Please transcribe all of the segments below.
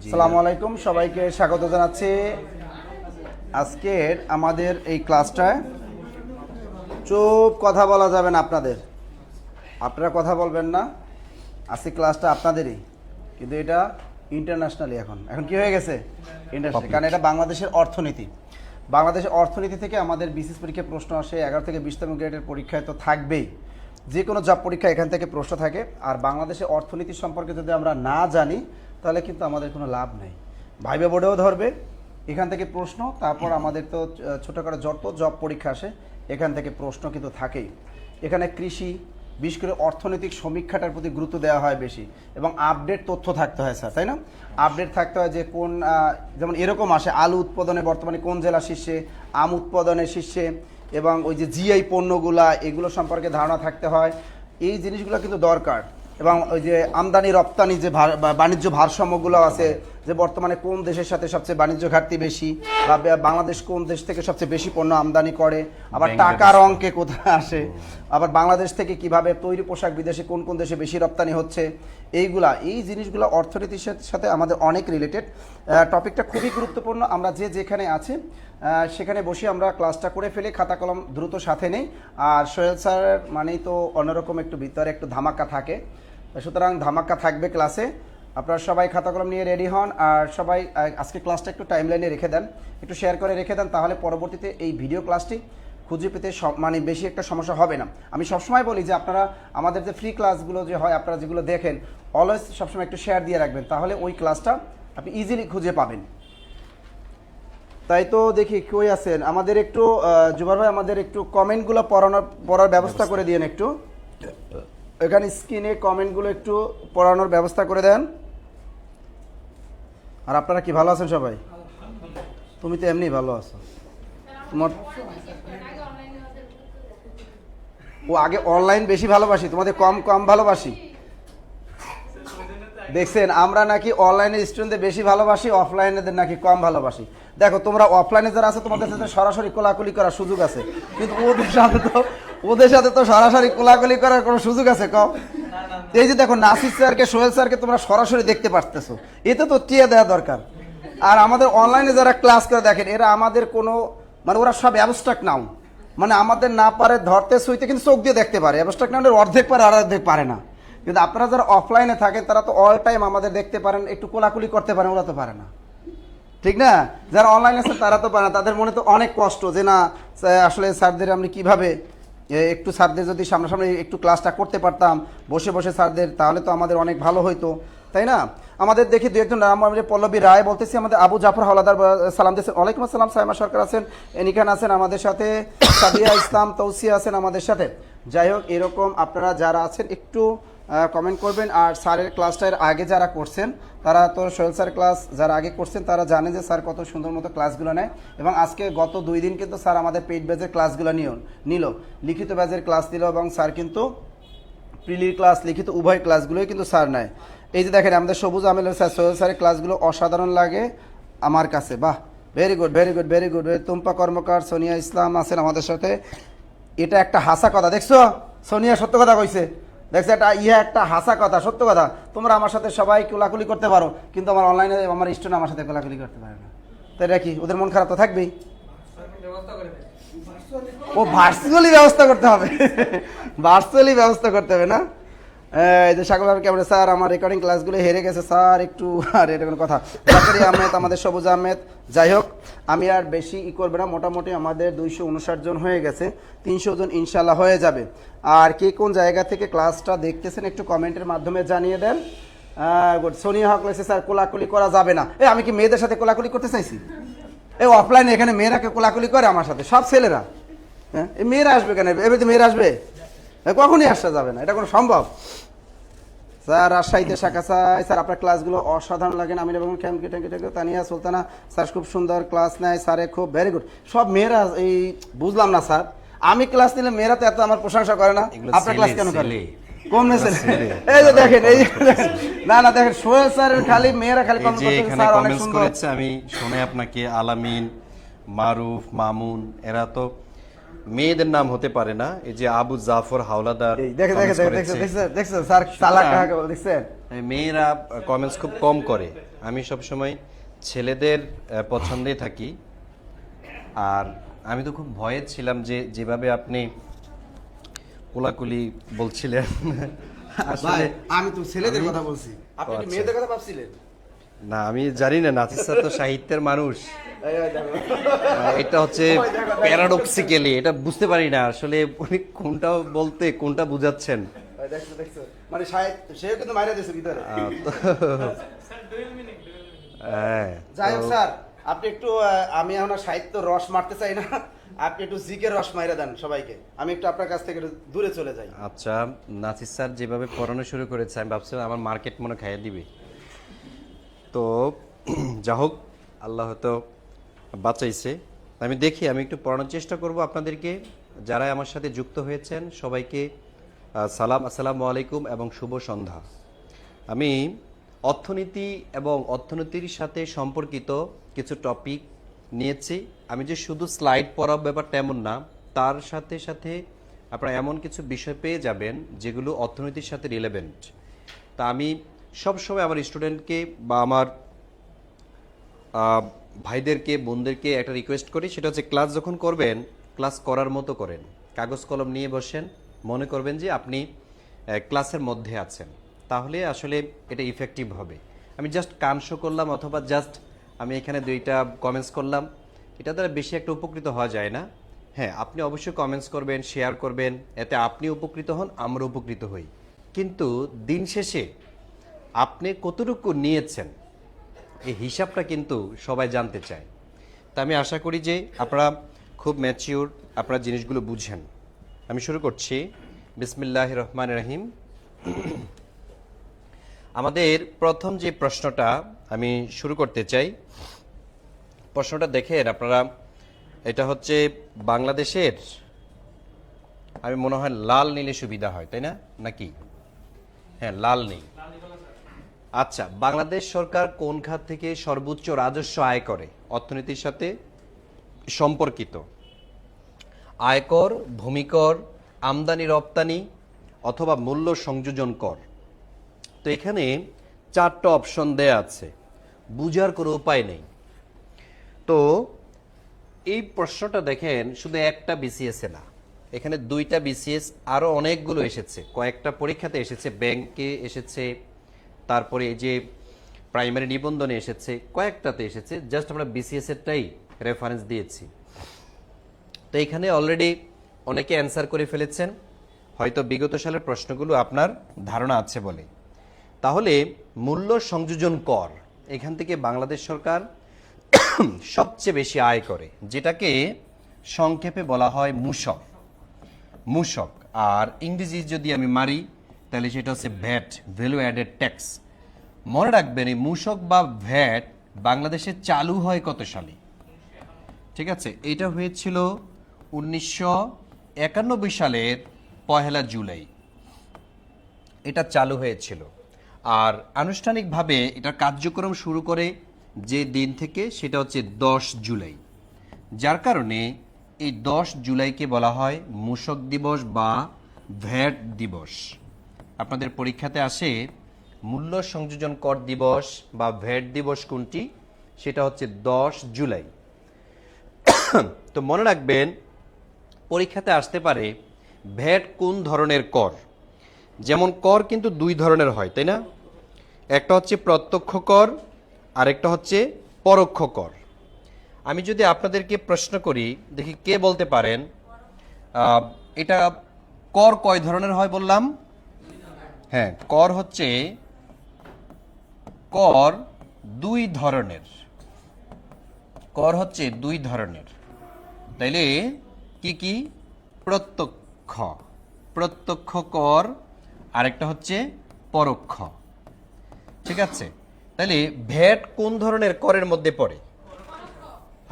আসসালামু আলাইকুম, সবাইকে স্বাগত জানাচ্ছি। আজকের আমাদের এই ক্লাসটায় চুপ কথা বলা যাবে না, আপনারা কথা বলবেন না। আজকে ক্লাসটা আপনাদেরই, কিন্তু এটা ইন্টারন্যাশনালি এখন কি হয়ে গেছে ইন্টারন্যাশনাল, কারণ এটা বাংলাদেশের অর্থনীতি থেকে আমাদের বিসিএস পরীক্ষায় প্রশ্ন আসে। 11 থেকে 20তম গ্রেডের পরীক্ষায় তো থাকবেই, যে কোনো জব পরীক্ষা এখান থেকে প্রশ্ন থাকে। আর বাংলাদেশের অর্থনীতি সম্পর্কে যদি আমরা না জানি তাহলে কিন্তু আমাদের কোনো লাভ নেই। ভাইবা বোর্ডেও ধরবে এখান থেকে প্রশ্ন, তারপর আমাদের তো ছোটোখাটো যত জব পরীক্ষা আসে এখান থেকে প্রশ্ন কিন্তু থাকেই। এখানে কৃষি, বিশেষ করে অর্থনৈতিক সমীক্ষাটার প্রতি গুরুত্ব দেওয়া হয় বেশি, এবং আপডেট তথ্য থাকতে হয় স্যার, তাই না? আপডেট থাকতে হয় যে কোন, যেমন এরকম আসে আলু উৎপাদনে বর্তমানে কোন জেলা শীর্ষে, আম উৎপাদনের শীর্ষে, এবং ওই যে জিআই পণ্যগুলা এগুলো সম্পর্কে ধারণা থাকতে হয়। এই জিনিসগুলো কিন্তু দরকার। এবং ওই যে আমদানি রপ্তানি যে বাণিজ্য ভারসাম্যগুলো আছে, যে বর্তমানে কোন দেশের সাথে সবচেয়ে বাণিজ্য ঘাটতি বেশি, বা বাংলাদেশ কোন দেশ থেকে সবচেয়ে বেশি পণ্য আমদানি করে, আবার টাকার অঙ্কে কোথায় আসে, আবার বাংলাদেশ থেকে কিভাবে তৈরি পোশাক বিদেশে কোন কোন দেশে বেশি রপ্তানি হচ্ছে, এই জিনিসগুলো অর্থনীতির সাথে আমাদের অনেক রিলেটেড। টপিকটা খুবই গুরুত্বপূর্ণ। আমরা যেখানে আছে সেখানে বসে আমরা ক্লাসটা করে ফেলি, খাতা কলম দ্রুত সাথে নেই। আর সোহেল স্যার মানেই তো অন্যরকম একটু ভিতরে একটু ধামাকা থাকে, সুতরাং ধামাকা থাকবে ক্লাসে। আপনারা সবাই খাতা কলম নিয়ে রেডি হন। আর সবাই আজকে ক্লাসটা একটু টাইমলাইনে রেখে দেন, একটু শেয়ার করে রেখে দেন, তাহলে পরবর্তীতে এই ভিডিও ক্লাসটি খুঁজে পেতে বেশি একটা সমস্যা হবে না। আমি সবসময় বলি যে আপনারা আমাদের যে ফ্রি ক্লাসগুলো যে হয়, আপনারা যেগুলো দেখেন অলওয়েজ সবসময় একটু শেয়ার দিয়ে রাখবেন, তাহলে ওই ক্লাসটা আপনি ইজিলি খুঁজে পাবেন। তাই তো দেখি কই আছেন আমাদের, একটু জুবার ভাই আমাদের একটু কমেন্টগুলো পড়ার ব্যবস্থা করে দিয়েন একটু। এখানে স্ক্রিনে কমেন্টগুলো একটু পড়ানোর ব্যবস্থা করে দেন। আর আপনারা কি ভালো আছেন সবাই? তুমি তো এমনি ভালো আছো। তোমার আগে অনলাইন বেশি ভালোবাসি, তোমাদের কম ভালোবাসি। দেখছেন, আমরা নাকি অনলাইনের স্টুডেন্টদের বেশি ভালোবাসি, অফলাইনেদের নাকি কম ভালোবাসি। দেখো তোমরা অফলাইনে যারা আছে তোমাদের সাথে সরাসরি কোলাকুলি করার সুযোগ আছে, কিন্তু ওদের সাথে তো সরাসরি কোলাকুলি করার কোনো সুযোগ আছে কম? এই যে দেখো নাসির স্যারকে, সোহেল স্যারকে তোমরা সরাসরি দেখতে পারতেছো, এতে তো টিয়া দেওয়া দরকার। আর আমাদের অনলাইনে যারা ক্লাস করে দেখেন, এরা আমাদের কোনো ওরা সব অ্যাবস্ট্রাক্ট নাও, আমাদের না পারে ধরতে সইতে, কিন্তু চোখ দিয়ে দেখতে পারে। অ্যাবস্ট্রাক্ট নাউনের অর্ধেক পারে আর অর্ধেক পারে না। কিন্তু আপনারা যারা অফলাইনে থাকেন তারা তো অল টাইম আমাদের দেখতে পারেন, একটু কোলাকুলি করতে পারেন, ওরা তো পারে না, ঠিক না? যারা অনলাইনে আছেন তারা তো পারে না, তাদের মনে তো অনেক কষ্ট যে না আসলে স্যারদের আমি কিভাবে একটু স্যারদের যদি সামনাসামনি একটু ক্লাসটা করতে পারতাম বসে বসে স্যারদের, তাহলে তো আমাদের অনেক ভালো হইতো, তাই না? আমাদের দেখি দু একজন নাম, আমি পল্লবী রায় বলতেছি, আমাদের আবু জাফর হাওলাদার সালাম দিয়েছেন, ওয়ালাইকুম আসসালাম। সাইমা সরকার আছেন, এনিখান আছেন আমাদের সাথে, সাদিয়া ইসলাম তৌসিয়া আছেন আমাদের সাথে। যাই হোক, এরকম আপনারা যারা আছেন একটু কমেন্ট করবেন। আর স্যারের ক্লাসটার আগে যারা করছেন তারা তো, সোহেল স্যার ক্লাস যারা আগে করছেন তারা জানেন যে স্যার কত সুন্দর মতো ক্লাসগুলো নেয়। এবং আজকে গত 2 দিন কিন্তু স্যার আমাদের পেইড ব্যাচের ক্লাসগুলো নিল, লিখিত ব্যাচের ক্লাস নিল, এবং স্যার কিন্তু প্রিলির ক্লাস লিখিত উভয় ক্লাসগুলোই কিন্তু স্যার নেয়। এই যে দেখেন আমাদের সবুজ আমেলের স্যার, সোহেল স্যারের ক্লাসগুলো অসাধারণ লাগে আমার কাছে। বাহ, very good very good very good. Tumpa Karmakar, Sonia Islam আছেন আমাদের সাথে। এটা একটা হাসা কথা, দেখছো সোনিয়া সত্য কথা কইছে, দেখছো একটা হাসা কথা, সত্য কথা। তোমরা আমার সাথে সবাই কোলাকুলি করতে পারো, কিন্তু আমার অনলাইনে আমার স্টুডেন্ট আমার সাথে কোলাকুলি করতে পারে না। তাই এটা কি ওদের মন খারাপ তো থাকবেই। ও ভার্চুয়ালি ব্যবস্থা করতে হবে, ভার্চুয়ালি ব্যবস্থা করতে হবে না? এই যে সাগর কেমন স্যার, আমার রেকর্ডিং ক্লাসগুলো হেরে গেছে স্যার একটু। আর এটা কোনো কথা? জাকারিয়া আহমেদ, আমাদের সবুজ আহমেদ। যাই হোক, আমি আর বেশি করবো না, মোটামুটি আমাদের 259 জন হয়ে গেছে, 300 জন ইনশাল্লাহ হয়ে যাবে। আর কে কোন জায়গা থেকে ক্লাসটা দেখতেছেন একটু কমেন্টের মাধ্যমে জানিয়ে দেন। সোনিয়া হক লেগেছে স্যার কোলাকুলি করা যাবে না। আমি কি মেয়েদের সাথে কোলাকুলি করতে চাইছি? অফলাইনে এখানে মেয়েরাকে কোলাকুলি করে আমার সাথে, সব ছেলেরা। হ্যাঁ, মেয়েরা আসবে কেন? এবারে মেয়েরা আসবে? কখনই আসা যাবে না, এটা কোনো সম্ভব? স্যার রাজশাহীতে শাখা স্যার আপনার ক্লাসগুলো অসাধারণ লাগেন। আমি এবং thank you Tania Sultana sir, খুব সুন্দর ক্লাস নেয় স্যারে, খুব ভেরি গুড। সব মেয়েরা এই বুঝলাম না স্যার, আমি ক্লাস নিলে মেয়েরা তো এত আমার প্রশংসা করে না, আপনার ক্লাস কেন করে? কম নেছেন? এই যে দেখেন, এই না দেখেন সোহেল স্যারের খালি মেয়েরা খালি কমেন্ট করতেছে স্যার অনেক সুন্দর। আমি শুনে আপনাকে আলামিন, মারুফ, মামুন এরা তো মেয়েদের নাম হতে পারে না। এই যে আবু জাফর হাওলাদার এই দেখে দেখে comments দেখে করেছে। দেখছেন স্যার চালাক কাকে বলে দেখছেন? মেয়েরা কমেন্টস খুব কম করে, আমি সবসময় ছেলেদের পছন্দে থাকি। আর আমি তো খুব ভয়ে ছিলাম যে যেভাবে আপনি কোলাকুলি বলছিলেন আসলে আমি তো ছেলেদের কথা বলছি, আপনি কি আচ্ছা। মেয়েদের কথা ভাবছিলেন? না, আমি জানি না, নাসির স্যার তো সাহিত্যের মানুষ। এটা হচ্ছে প্যারাডক্সিক্যালি, এটা বুঝতে পারি না আসলে উনি কোনটা বলতে কোনটা বুঝাচ্ছেন। দেখছো দেখছো, মানে সেও কিন্তু মাইরা দিয়েছে ভিতরে। হ্যাঁ, যাই হোক স্যার, আপনি একটু আমি এখন আর সাহিত্য রস মারতে চাই না, আপনি একটু জিকে রস মাইরা দেন সবাইকে, আমি একটু আপনার কাছ থেকে একটু দূরে চলে যাই। আচ্ছা, নাসির স্যার যেভাবে পড়ানো শুরু করেছে আমি ভাবছিলাম আমার মার্কেট মনে খাইয়ে দিবে। তো যা হোক, আল্লাহ হয়তো বাঁচাইছে। আমি দেখি, আমি একটু পড়ানোর চেষ্টা করব আপনাদেরকে। যারা আমার সাথে যুক্ত হয়েছেন সবাইকে সালাম, আসসালামু আলাইকুম এবং শুভ সন্ধ্যা। আমি অর্থনীতি এবং অর্থনীতির সাথে সম্পর্কিত কিছু টপিক নিয়েছি। আমি যে শুধু স্লাইড পড়ার ব্যাপারটা এমন না, তার সাথে সাথে আপনারা এমন কিছু বিষয় পেয়ে যাবেন যেগুলো অর্থনীতির সাথে রিলেভেন্ট। তা আমি সবসময় আমার স্টুডেন্টকে বা আমার ভাইদেরকে বোনদেরকে একটা রিকোয়েস্ট করি, সেটা হচ্ছে ক্লাস যখন করবেন ক্লাস করার মতো করেন। কাগজ কলম নিয়ে বসেন, মনে করবেন যে আপনি ক্লাসের মধ্যে আছেন, তাহলে আসলে এটা ইফেক্টিভ হবে। আমি জাস্ট কান শো করলাম অথবা জাস্ট আমি এখানে দুইটা কমেন্টস করলাম, এটা দ্বারা বেশি একটা উপকৃত হওয়া যায় না। হ্যাঁ, আপনি অবশ্যই কমেন্টস করবেন, শেয়ার করবেন, এতে আপনি উপকৃত হন, আমরা উপকৃত হই। কিন্তু দিন শেষে আপনি কতটুকু নিয়েছেন এই হিসাবটা কিন্তু সবাই জানতে চায়। তা আমি আশা করি যে আপনারা খুব ম্যাচিউর, আপনারা জিনিসগুলো বুঝেন। আমি শুরু করছি। বিসমিল্লাহির রহমানির রহিম। আমাদের প্রথম যে প্রশ্নটা আমি শুরু করতে চাই, প্রশ্নটা দেখেন আপনারা। এটা হচ্ছে বাংলাদেশের, আমি মনে হয় লাল নীলে সুবিধা হয়, তাই না নাকি? হ্যাঁ, লাল নীল। আচ্ছা, বাংলাদেশ সরকার কোন খাত থেকে সর্বোচ্চ রাজস্ব আয় করে? অর্থনীতির সাথে সম্পর্কিত। আয়কর, ভূমিকর, আমদানি রপ্তানি অথবা মূল্য সংযোজন কর। তো এখানে চারটা অপশন দেয়া আছে, বুঝার কোনো উপায় নেই। তো এই প্রশ্নটা দেখেন, শুধু একটা বিসিএস এ না, এখানে দুইটা বিসিএস, আরো অনেকগুলো এসেছে, কয়েকটা পরীক্ষাতে এসেছে, ব্যাংকে এসেছে, তারপরে এই যে প্রাইমারি নিবন্ধনে এসেছে, কয়েকটাতে এসেছে। জাস্ট আমরা বিসিএস এরটাই রেফারেন্স দিয়েছি। তো এখানে অলরেডি অনেকে অ্যান্সার করে ফেলেছেন, হয়তো বিগত সালের প্রশ্নগুলো আপনার ধারণা আছে বলে। তাহলে মূল্য সংযোজন কর, এখান থেকে বাংলাদেশ সরকার সবচেয়ে বেশি আয় করে, যেটাকে সংক্ষেপে বলা হয় মূসক। মূসক। আর ইংরেজি যদি আমি মারি তাহলে সেটা হচ্ছে ভ্যাট, ভ্যালু অ্যাডেড ট্যাক্স। মনে রাখবেন এই মূসক বা ভ্যাট বাংলাদেশে চালু হয় কত সালে? ঠিক আছে, এটা হয়েছিল 1991 সালের 1 জুলাই এটা চালু হয়েছিল। আর আনুষ্ঠানিকভাবে এটা কার্যক্রম শুরু করে যে দিন থেকে সেটা হচ্ছে 10 জুলাই। যার কারণে এই 10 জুলাইকে বলা হয় মূসক দিবস বা ভ্যাট দিবস। আপনাদের পরীক্ষাতে আসে মূল্য সংযোজন কর দিবস বা ভ্যাট দিবস কোনটি, সেটা হচ্ছে 10 জুলাই। তো মনে রাখবেন, পরীক্ষাতে আসতে পারে ভ্যাট কোন ধরনের কর। যেমন কর কিন্তু দুই ধরনের হয়, তাই না? একটা হচ্ছে প্রত্যক্ষ কর, আরেকটা হচ্ছে পরোক্ষ কর। আমি যদি আপনাদেরকে প্রশ্ন করি, দেখি কে বলতে পারেন এটা কর কয় ধরনের হয় বললাম? হ্যাঁ, কর হচ্ছে কর দুই ধরনের। কর হচ্ছে দুই ধরনের। তাইলে কি কি? প্রত্যক্ষ, প্রত্যক্ষ কর, আরেকটা হচ্ছে পরোক্ষ। ঠিক আছে, তাহলে ভ্যাট কোন ধরনের করের মধ্যে পড়ে?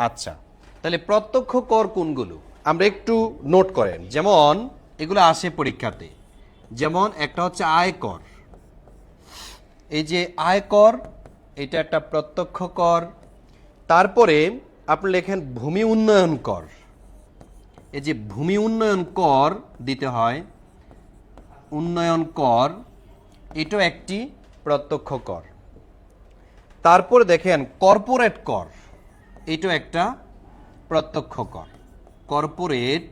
আচ্ছা, তাহলে প্রত্যক্ষ কর কোনগুলো আমরা একটু নোট করেন, যেমন এগুলো আসে পরীক্ষাতে। যেমন একটা হচ্ছে আয়কর। এই যে আয়কর, এটা একটা প্রত্যক্ষ কর। তারপরে আপনি লেখেন ভূমি উন্নয়ন কর, এই যে ভূমি উন্নয়ন কর দিতে হয়, উন্নয়ন কর, এটাও একটি প্রত্যক্ষ কর। তারপরে দেখেন কর্পোরেট কর, এটাও একটা প্রত্যক্ষ কর, কর্পোরেট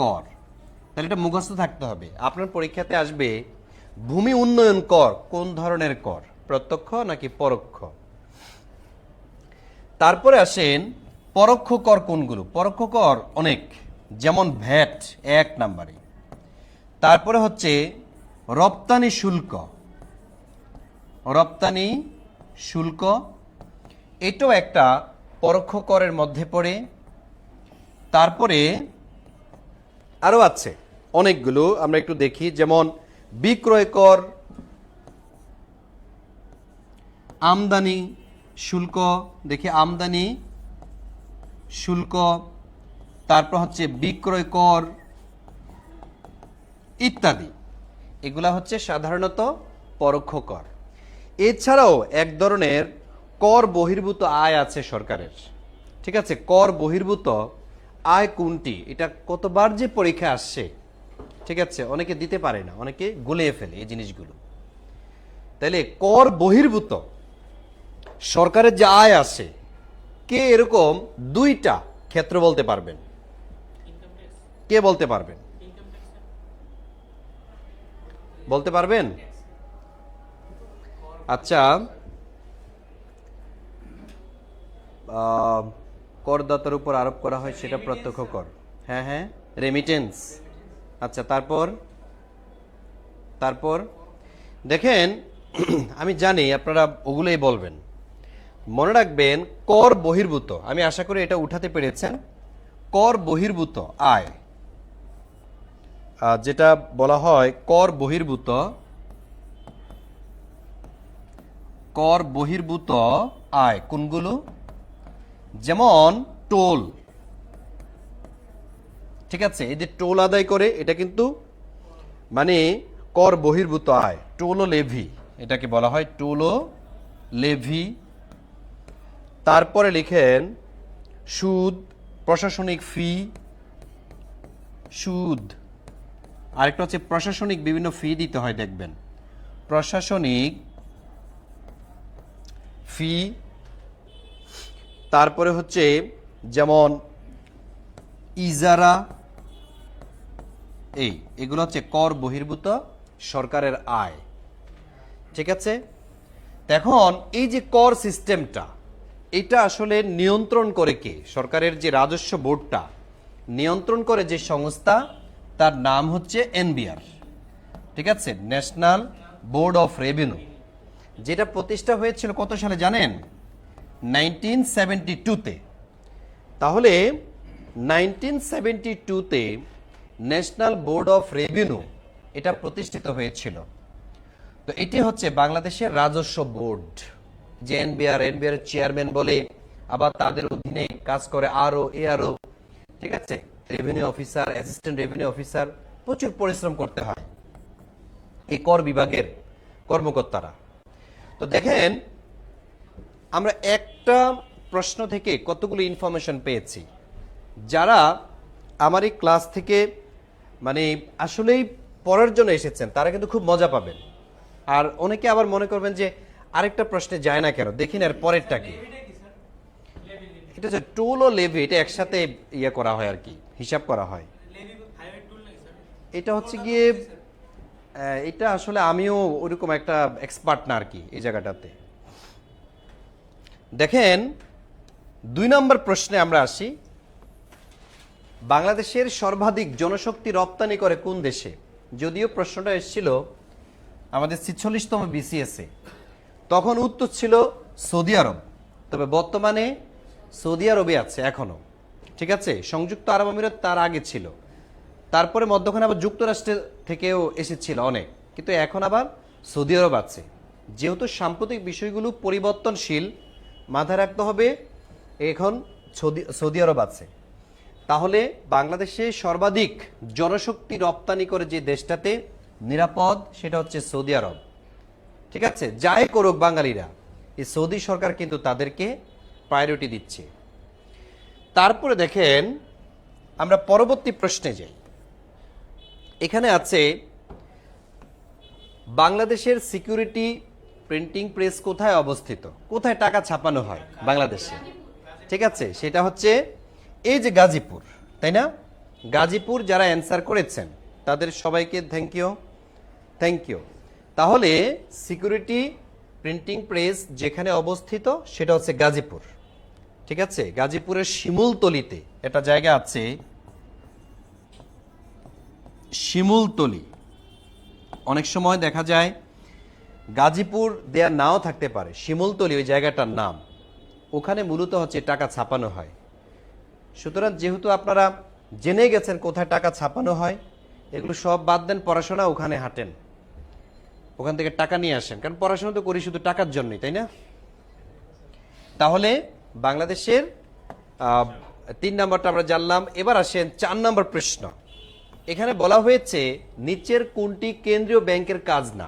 কর। তাহলে এটা মুখস্থ থাকতে হবে। আপনার পরীক্ষাতে আসবে ভূমি উন্নয়ন কর কোন ধরনের কর, প্রত্যক্ষ নাকি পরোক্ষ। তারপরে আসেন পরোক্ষ কর কোনগুলো। পরোক্ষ কর অনেক, যেমন ভ্যাট 1 নম্বরে। তারপরে হচ্ছে রপ্তানি শুল্ক, রপ্তানি শুল্ক এটাও একটা পরোক্ষ করের মধ্যে পড়ে। তারপরে আরো আছে অনেকগুলো, আমরা একটু দেখি, যেমন বিক্রয় কর, আমদানি শুল্ক, দেখি আমদানি শুল্ক, তারপর হচ্ছে বিক্রয় কর ইত্যাদি। এগুলা হচ্ছে সাধারণত পরোক্ষ কর। এছাড়াও এক ধরনের কর বহির্ভূত আয় আছে সরকারের। ঠিক আছে, কর বহির্ভূত আয় কোনটি, এটা কতবার যে পরীক্ষা আসছে। ঠিক আছে, অনেকে দিতে পারে না, অনেকে গুলিয়ে ফেলে এই জিনিসগুলো। তাইলে কর বহির্ভূত সরকারের যে আয় আছে, কে এরকম 2টা ক্ষেত্র বলতে পারবেন? কে বলতে পারবেন? বলতে পারবেন? আচ্ছা, করদাতার উপর আরোপ করা হয় সেটা প্রত্যক্ষ কর। হ্যাঁ হ্যাঁ, রেমিটেন্স। আচ্ছা, তারপর তারপর দেখেন আমি জানি আপনারা ওগুলোই বলবেন। মনে রাখবেন কর বহির্ভূত, আমি আশা করি এটা উঠাতে পেরেছেন। কর বহির্ভূত আয়, যেটা বলা হয় কর বহির্ভূত, কর বহির্ভূত আয় কোনগুলো? যেমন টোল। ঠিক আছে, এই যে টোল আদায় করে, এটা কিন্তু মানে কর বহির্ভূত আয়। টোল ও লেভি, এটাকে বলা হয় টোল ও লেভি। তারপরে লিখেন সুদ, প্রশাসনিক ফি, সুদ। আরেকটা হচ্ছে প্রশাসনিক বিভিন্ন ফি দিতে হয়, দেখবেন প্রশাসনিক ফি। তারপরে হচ্ছে যেমন ইজারা, এগুলো হচ্ছে কর বহির্ভূত সরকারের আয়। ঠিক আছে, এখন এই যে কর সিস্টেমটা, এটা আসলে নিয়ন্ত্রণ করে কে? সরকারের যে রাজস্ব বোর্ডটা নিয়ন্ত্রণ করে যে সংস্থা, তার নাম হচ্ছে এনবিআর। ঠিক আছে, ন্যাশনাল বোর্ড অফ রেভিনিউ, যেটা প্রতিষ্ঠা হয়েছিল কত সালে জানেন? 1972-তে। তাহলে 1972-তে ন্যাশনাল বোর্ড অফ রেভিনিউ এটা প্রতিষ্ঠিত হয়েছিল। তো এটি হচ্ছে বাংলাদেশের রাজস্ব বোর্ড, যে এনবিআর চেয়ারম্যান বলে, আবার তাদের অধীনে কাজ করে আরও এআরও। ঠিক আছে, revenue officer, assistant revenue officer, প্রচুর পরিশ্রম করতে হয় এই কর বিভাগের কর্মকর্তারা। তো দেখেন আমরা একটা প্রশ্ন থেকে কতগুলো ইনফরমেশন পেয়েছি। যারা আমার এই ক্লাস থেকে মানে আসলেই পড়ার জন্য এসেছেন, তারা কিন্তু খুব মজা পাবেন। আর অনেকে আবার মনে করবেন যে আরেকটা প্রশ্নে যায় না কেন, দেখি না এর পরেরটা কি। এটা হচ্ছে টোল ও লেভি, এটা একসাথে ইয়ে করা হয় আর কি, হিসাব করা হয়। এটা হচ্ছে গিয়ে এটা আসলে আমিও ওইরকম একটা এক্সপার্ট না আর কি এই জায়গাটাতে। দেখেন 2 নম্বর প্রশ্নে আমরা আসি। বাংলাদেশের সর্বাধিক জনশক্তি রপ্তানি করে কোন দেশে? যদিও প্রশ্নটা এসেছিল আমাদের 46তম বিসিএসে, তখন উত্তর ছিল সৌদি আরব। তবে বর্তমানে সৌদি আরবে আছে এখনো। ঠিক আছে, সংযুক্ত আরব আমিরাত তার আগে ছিল, তারপরে মধ্যখানে আবার যুক্তরাষ্ট্র থেকেও এসেছিল অনেক, কিন্তু এখন আবার সৌদি আরব আছে। যেহেতু সাম্প্রতিক বিষয়গুলো পরিবর্তনশীল, মাথায় রাখতে হবে এখন সৌদি আরব আছে। তাহলে বাংলাদেশে সর্বাধিক জনশক্তি রপ্তানি করে যে দেশটাতে নিরাপদ, সেটা হচ্ছে সৌদি আরব। ঠিক আছে, যাই করুক বাঙালিরা, এই সৌদি সরকার কিন্তু তাদেরকে প্রায়োরিটি দিচ্ছে। তারপরে দেখেন আমরা পরবর্তী প্রশ্নে যাই। এখানে আছে বাংলাদেশের সিকিউরিটি প্রিন্টিং প্রেস কোথায় অবস্থিত, কোথায় টাকা ছাপানো হয় বাংলাদেশে? ঠিক আছে, সেটা হচ্ছে এই যে গাজীপুর, তাই না? গাজীপুর যারা অ্যান্সার করেছেন তাদের সবাইকে থ্যাংক ইউ। তাহলে সিকিউরিটি প্রিন্টিং প্রেস যেখানে অবস্থিত সেটা হচ্ছে গাজীপুর। ঠিক আছে, গাজীপুরের শিমুলতলিতে একটা জায়গা আছে, শিমুলতলি। অনেক সময় দেখা যায় গাজীপুর দেয়া নাও থাকতে পারে, শিমুলতলি ওই জায়গাটার নাম, ওখানে মূলত হচ্ছে টাকা ছাপানো হয়। সুতরাং যেহেতু আপনারা জেনে গেছেন কোথায় টাকা ছাপানো হয়, এগুলো সব বাদ দেন, পড়াশোনা ওখানে হাঁটেন, ওখান থেকে টাকা নিয়ে আসেন, কারণ পড়াশোনা তো করি শুধু টাকার জন্যই, তাই না? তাহলে বাংলাদেশের 3 নম্বরটা আমরা জানলাম। এবার আসেন 4 নম্বর প্রশ্ন। এখানে বলা হয়েছে নিচের কোনটি কেন্দ্রীয় ব্যাংকের কাজ না?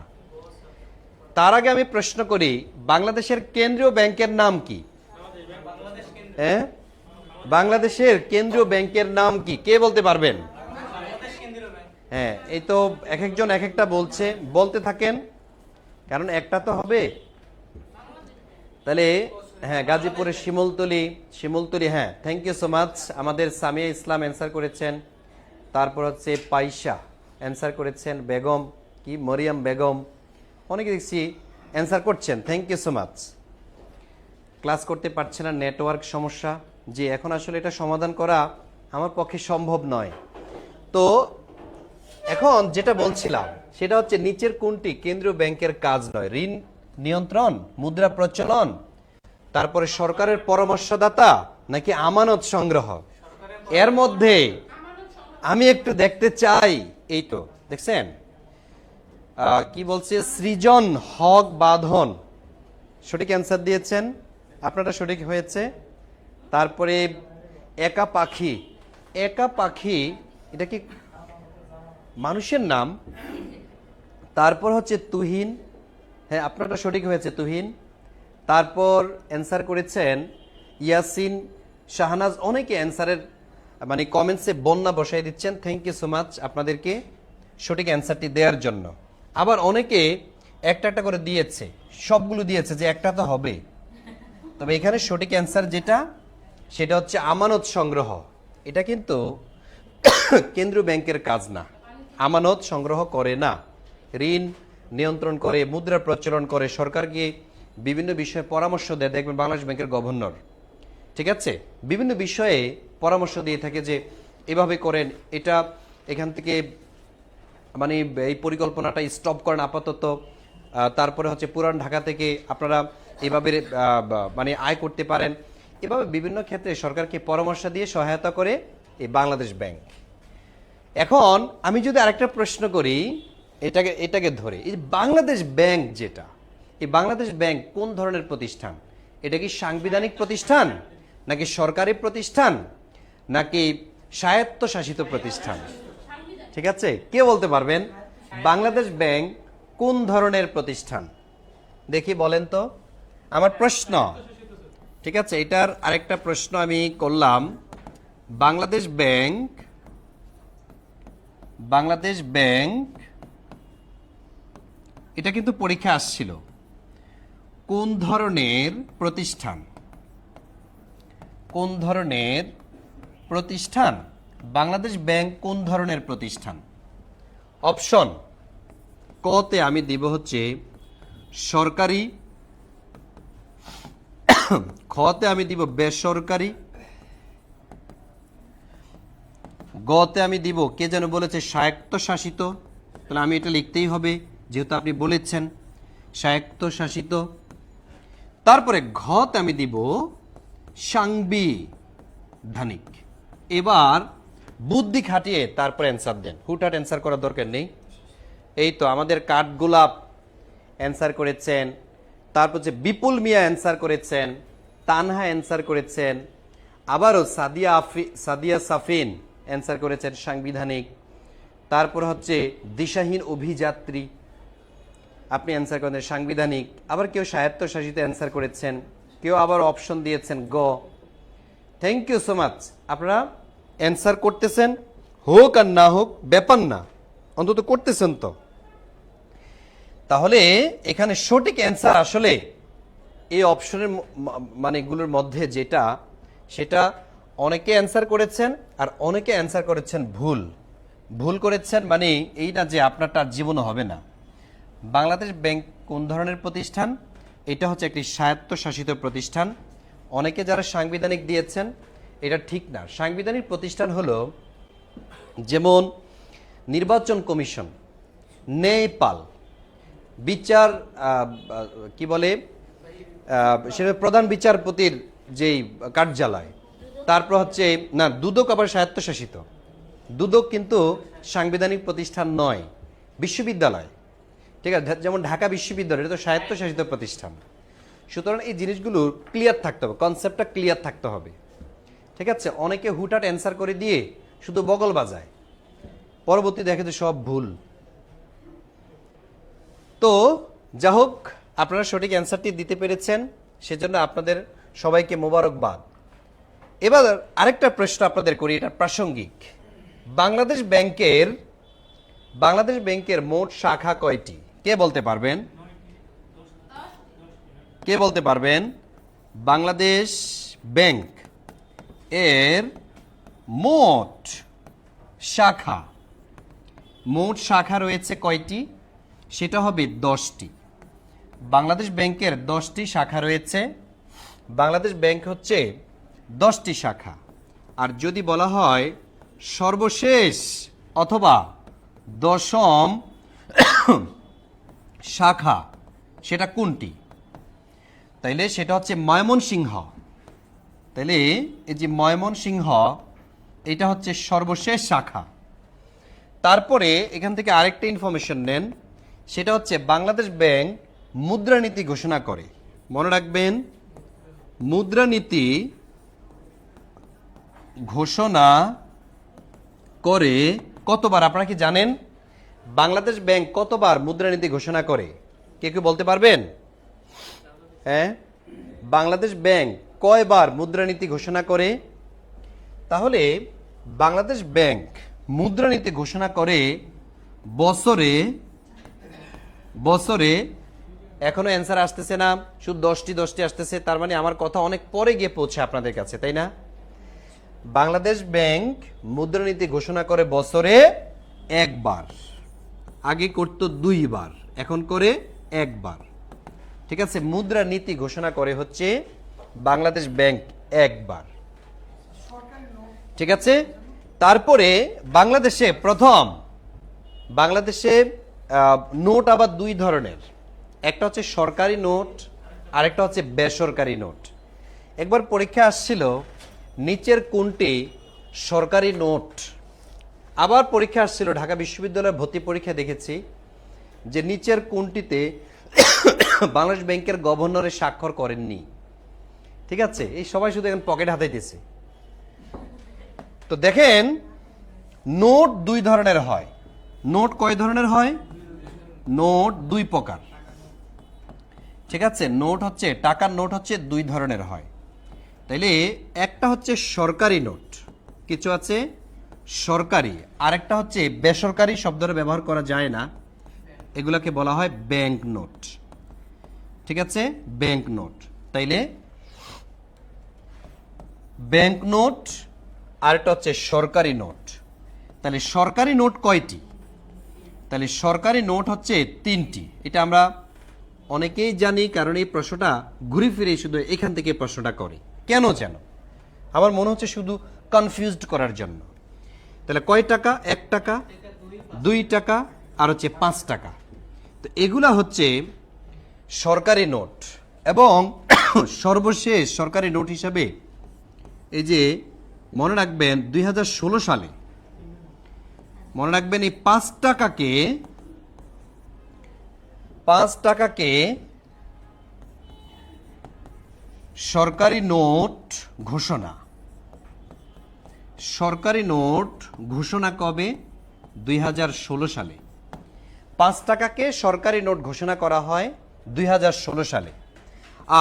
তার আগে আমি প্রশ্ন করি, বাংলাদেশের কেন্দ্রীয় ব্যাংকের নাম কি? হ্যাঁ, বাংলাদেশের কেন্দ্রীয় ব্যাংকের নাম কি, কে বলতে পারবেন? হ্যাঁ, এই তো এক একজন এক একটা বলছে, বলতে থাকেন, কারণ একটা তো হবে। তাহলে হ্যাঁ, গাজীপুরের শিমুলতলি, হ্যাঁ, থ্যাংক ইউ সো মাচ। আমাদের সামিয়া ইসলাম অ্যান্সার করেছেন, তারপর হচ্ছে পাইসা অ্যান্সার করেছেন, বেগম কি মরিয়াম বেগম, অনেকে দেখছি অ্যান্সার করছেন, thank you so much. Class করতে পারছে না, নেটওয়ার্ক সমস্যা, যে এখন আসলে এটা সমাধান করা আমার পক্ষে সম্ভব নয়। তো এখন যেটা বলছিলাম সেটা হচ্ছে নিচের কোনটি কেন্দ্রীয় ব্যাংকের কাজ নয়? ঋণ নিয়ন্ত্রণ, মুদ্রা প্রচলন, তারপরে সরকারের পরামর্শদাতা, নাকি আমানত সংগ্রহ? এর মধ্যে আমি একটু দেখতে চাই, এই তো দেখছেন কি বলছে, সৃজন হক বাঁধন সঠিক অ্যান্সার দিয়েছেন, আপনারা সঠিক হয়েছে। তারপরে একা পাখি এটা কি মানুষের নাম? তারপর হচ্ছে তুহিন, হ্যাঁ আপনারটা সঠিক হয়েছে, তুহিন। তারপর অ্যান্সার করেছেন ইয়াসিন, শাহনাজ, অনেকে অ্যান্সারের মানে কমেন্টসে বন্যা বসাই দিচ্ছেন, থ্যাংক ইউ সো মাচ আপনাদেরকে সঠিক অ্যান্সারটি দেওয়ার জন্য। আবার অনেকে একটা একটা করে দিয়েছে, সবগুলো দিয়েছে যে একটা তো হবে, তবে এখানে সঠিক অ্যান্সার যেটা সেটা হচ্ছে আমানত সংগ্রহ। এটা কিন্তু কেন্দ্রীয় ব্যাংকের কাজ না, আমানত সংগ্রহ করে না, ঋণ নিয়ন্ত্রণ করে, মুদ্রা প্রচলন করে, সরকারকে বিভিন্ন বিষয়ে পরামর্শ দেয়। দেখবেন বাংলাদেশ ব্যাংকের গভর্নর, ঠিক আছে, বিভিন্ন বিষয়ে পরামর্শ দিয়ে থাকে যে এভাবে করেন, এটা এখান থেকে মানে এই পরিকল্পনাটা স্টপ করেন আপাতত, তারপরে হচ্ছে পুরান ঢাকা থেকে আপনারা এভাবে মানে আয় করতে পারেন। এভাবে বিভিন্ন ক্ষেত্রে সরকারকে পরামর্শ দিয়ে সহায়তা করে এই বাংলাদেশ ব্যাংক। এখন আমি যদি আরেকটা প্রশ্ন করি, এটাকে ধরে, এই বাংলাদেশ ব্যাংক যেটা, এই বাংলাদেশ ব্যাংক কোন ধরনের প্রতিষ্ঠান? এটা কি সাংবিধানিক প্রতিষ্ঠান, নাকি সরকারি প্রতিষ্ঠান, নাকি স্বায়ত্তশাসিত প্রতিষ্ঠান? ঠিক আছে, কে বলতে পারবেন বাংলাদেশ ব্যাংক কোন ধরনের প্রতিষ্ঠান? দেখি বলেন তো, আমার প্রশ্ন। ঠিক আছে, এটার আরেকটা প্রশ্ন আমি করলাম, বাংলাদেশ ব্যাংক এটা কিন্তু পরীক্ষা আসছিল, কোন ধরনের প্রতিষ্ঠান? কোন ধরনের প্রতিষ্ঠান? বাংলাদেশ ব্যাংক কোন ধরনের প্রতিষ্ঠান? অপশন ক তে আমি দিব হচ্ছে সরকারি, খ তে আমি দিব বেসরকারি, গ তে আমি দিব, কে যেন বলেছে স্বায়ত্তশাসিত, তাহলে আমি এটা লিখতেই হবে যেহেতু আপনি বলেছেন স্বায়ত্তশাসিত। তারপরে ঘ তে আমি দিব সাংবিধানিক। এবার বুদ্ধি খাটিয়ে তারপর অ্যান্সার দেন, হুটহাট অ্যান্সার করার দরকার নেই। এই তো আমাদের কাঠগোলাপ অ্যান্সার করেছেন, তারপর যে বিপুল মিয়া অ্যান্সার করেছেন, তানহা অ্যান্সার করেছেন, আবারও সাদিয়া সাফিন অ্যান্সার করেছেন সাংবিধানিক। তারপর হচ্ছে দিশাহীন অভিযাত্রী, আপনি অ্যান্সার করেছেন সাংবিধানিক। আবার কেউ স্বায়ত্তশাসিত অ্যান্সার করেছেন, কেউ আবার অপশন দিয়েছেন গ। থ্যাংক ইউ সো মাচ, আপনারা অ্যান্সার করতেছেন, হোক আর না হোক ব্যাপার না, অন্তত করতেছেন তো। তাহলে এখানে সঠিক অ্যান্সার আসলে এই অপশনের মানে এগুলোর মধ্যে যেটা, সেটা অনেকে অ্যান্সার করেছেন আর অনেকে অ্যান্সার করেছেন ভুল। ভুল করেছেন মানে এই না যে আপনারটা আর জীবনও হবে না। বাংলাদেশ ব্যাংক কোন ধরনের প্রতিষ্ঠান? এটা হচ্ছে একটি স্বায়ত্তশাসিত প্রতিষ্ঠান। অনেকে যারা সাংবিধানিক দিয়েছেন, এটা ঠিক না। সাংবিধানিক প্রতিষ্ঠান হলো যেমন নির্বাচন কমিশন, ন্যায়পাল, বিচার কি বলে সেটা প্রধান বিচারপতির যেই কার্যালয়, তারপর হচ্ছে না দুদক আবার স্বায়ত্তশাসিত। দুদক কিন্তু সাংবিধানিক প্রতিষ্ঠান নয়, বিশ্ববিদ্যালয়। ঠিক আছে, যেমন ঢাকা বিশ্ববিদ্যালয়, এটা তো স্বায়ত্তশাসিত প্রতিষ্ঠান। সুতরাং এই জিনিসগুলো ক্লিয়ার থাকতে হবে, কনসেপ্টটা ক্লিয়ার থাকতে হবে। ঠিক আছে, অনেকে হুটহাট অ্যান্সার করে দিয়ে শুধু বগল বাজায়, পরবর্তী দেখে যে সব ভুল। তো যা হোক, আপনারা সঠিক অ্যান্সারটি দিতে পেরেছেন, সেজন্য আপনাদের সবাইকে মোবারকবাদ। এবার আরেকটা প্রশ্ন আপনাদের করি, এটা প্রাসঙ্গিক। বাংলাদেশ ব্যাংকের মোট শাখা কয়টি? কে বলতে পারবেন? কে বলতে পারবেন বাংলাদেশ ব্যাংক এর মোট শাখা রয়েছে কয়টি? সেটা হবে 10টি। বাংলাদেশ ব্যাংকের 10টি শাখা রয়েছে। বাংলাদেশ ব্যাংক হচ্ছে 10টি শাখা। আর যদি বলা হয় সর্বশেষ অথবা 10ম শাখা, সেটা কোনটি? তাইলে সেটা হচ্ছে ময়মনসিংহ। তাইলে এই যে ময়মনসিংহ, এটা হচ্ছে সর্বশেষ শাখা। তারপরে এখান থেকে আরেকটা ইনফরমেশন নেন, সেটা হচ্ছে বাংলাদেশ ব্যাংক মুদ্রানীতি ঘোষণা করে। মনে রাখবেন, মুদ্রানীতি ঘোষণা করে কতবার? আপনারা কি জানেন বাংলাদেশ ব্যাংক কতবার মুদ্রানীতি ঘোষণা করে? কে কেউ বলতে পারবেন? হ্যাঁ, বাংলাদেশ ব্যাংক কয়বার মুদ্রানীতি ঘোষণা করে? তাহলে বাংলাদেশ ব্যাংক মুদ্রানীতি ঘোষণা করে বছরে। এখনো অ্যান্সার আসতেছে না, শুধু 10টি আসতেছে। তার মানে আমার কথা অনেক পরে গিয়ে পৌঁছে আপনাদের কাছে, তাই না? বাংলাদেশ ব্যাংক মুদ্রানীতি ঘোষণা করে বছরে একবার। আগে করত 2 বার, এখন করে একবার। ঠিক আছে, মুদ্রানীতি ঘোষণা করে হচ্ছে বাংলাদেশ ব্যাংক একবার। ঠিক আছে, তারপরে বাংলাদেশে নোট আবার 2 ধরনের। একটা হচ্ছে সরকারি নোট, আরেকটা হচ্ছে বেসরকারি নোট। একবার পরীক্ষা আসছিল নিচের কোনটি সরকারি নোট। আবার পরীক্ষা আসছিল ঢাকা বিশ্ববিদ্যালয়ের ভর্তি পরীক্ষা, দেখেছি যে নিচের কোনটিতে বাংলাদেশ ব্যাংকের গভর্নরের স্বাক্ষর করেননি। ঠিক আছে, এই সবাই শুধু এখন পকেট হাতাইতেছে। তো দেখেন, নোট 2 ধরনের হয়। নোট কয় ধরনের হয়? নোট 2 প্রকার। ঠিক আছে, নোট হচ্ছে টাকার নোট হচ্ছে 2 ধরনের হয়। তাইলে একটা হচ্ছে সরকারি নোট, কিছু আছে সরকারি, আরেকটা হচ্ছে বেসরকারি। শব্দটা ব্যবহার করা যায় না, এগুলাকে বলা হয় ব্যাংক নোট। ঠিক আছে, ব্যাংক নোট। তাইলে ব্যাংক নোট আর একটা হচ্ছে সরকারি নোট। তাহলে সরকারি নোট কয়টি? তাহলে সরকারি নোট হচ্ছে 3টি। এটা আমরা অনেকেই জানি, কারণ এই প্রশ্নটা ঘুরে ফিরে শুধু এখান থেকে প্রশ্নটা করে। কেন যেন আমার মনে হচ্ছে শুধু কনফিউজড করার জন্য। তাহলে কয় টাকা? 1 টাকা, 2 টাকা, আর হচ্ছে 5 টাকা। তো এগুলা হচ্ছে সরকারি নোট। এবং সর্বশেষ সরকারি নোট হিসাবে এই যে মনে রাখবেন 2016 সালে, মনে রাখবেন এই 5 টাকাকে সরকারি নোট ঘোষণা কবে? 2016 সালে। 5 টাকাকে সরকারি নোট ঘোষণা করা হয় 2016 সালে।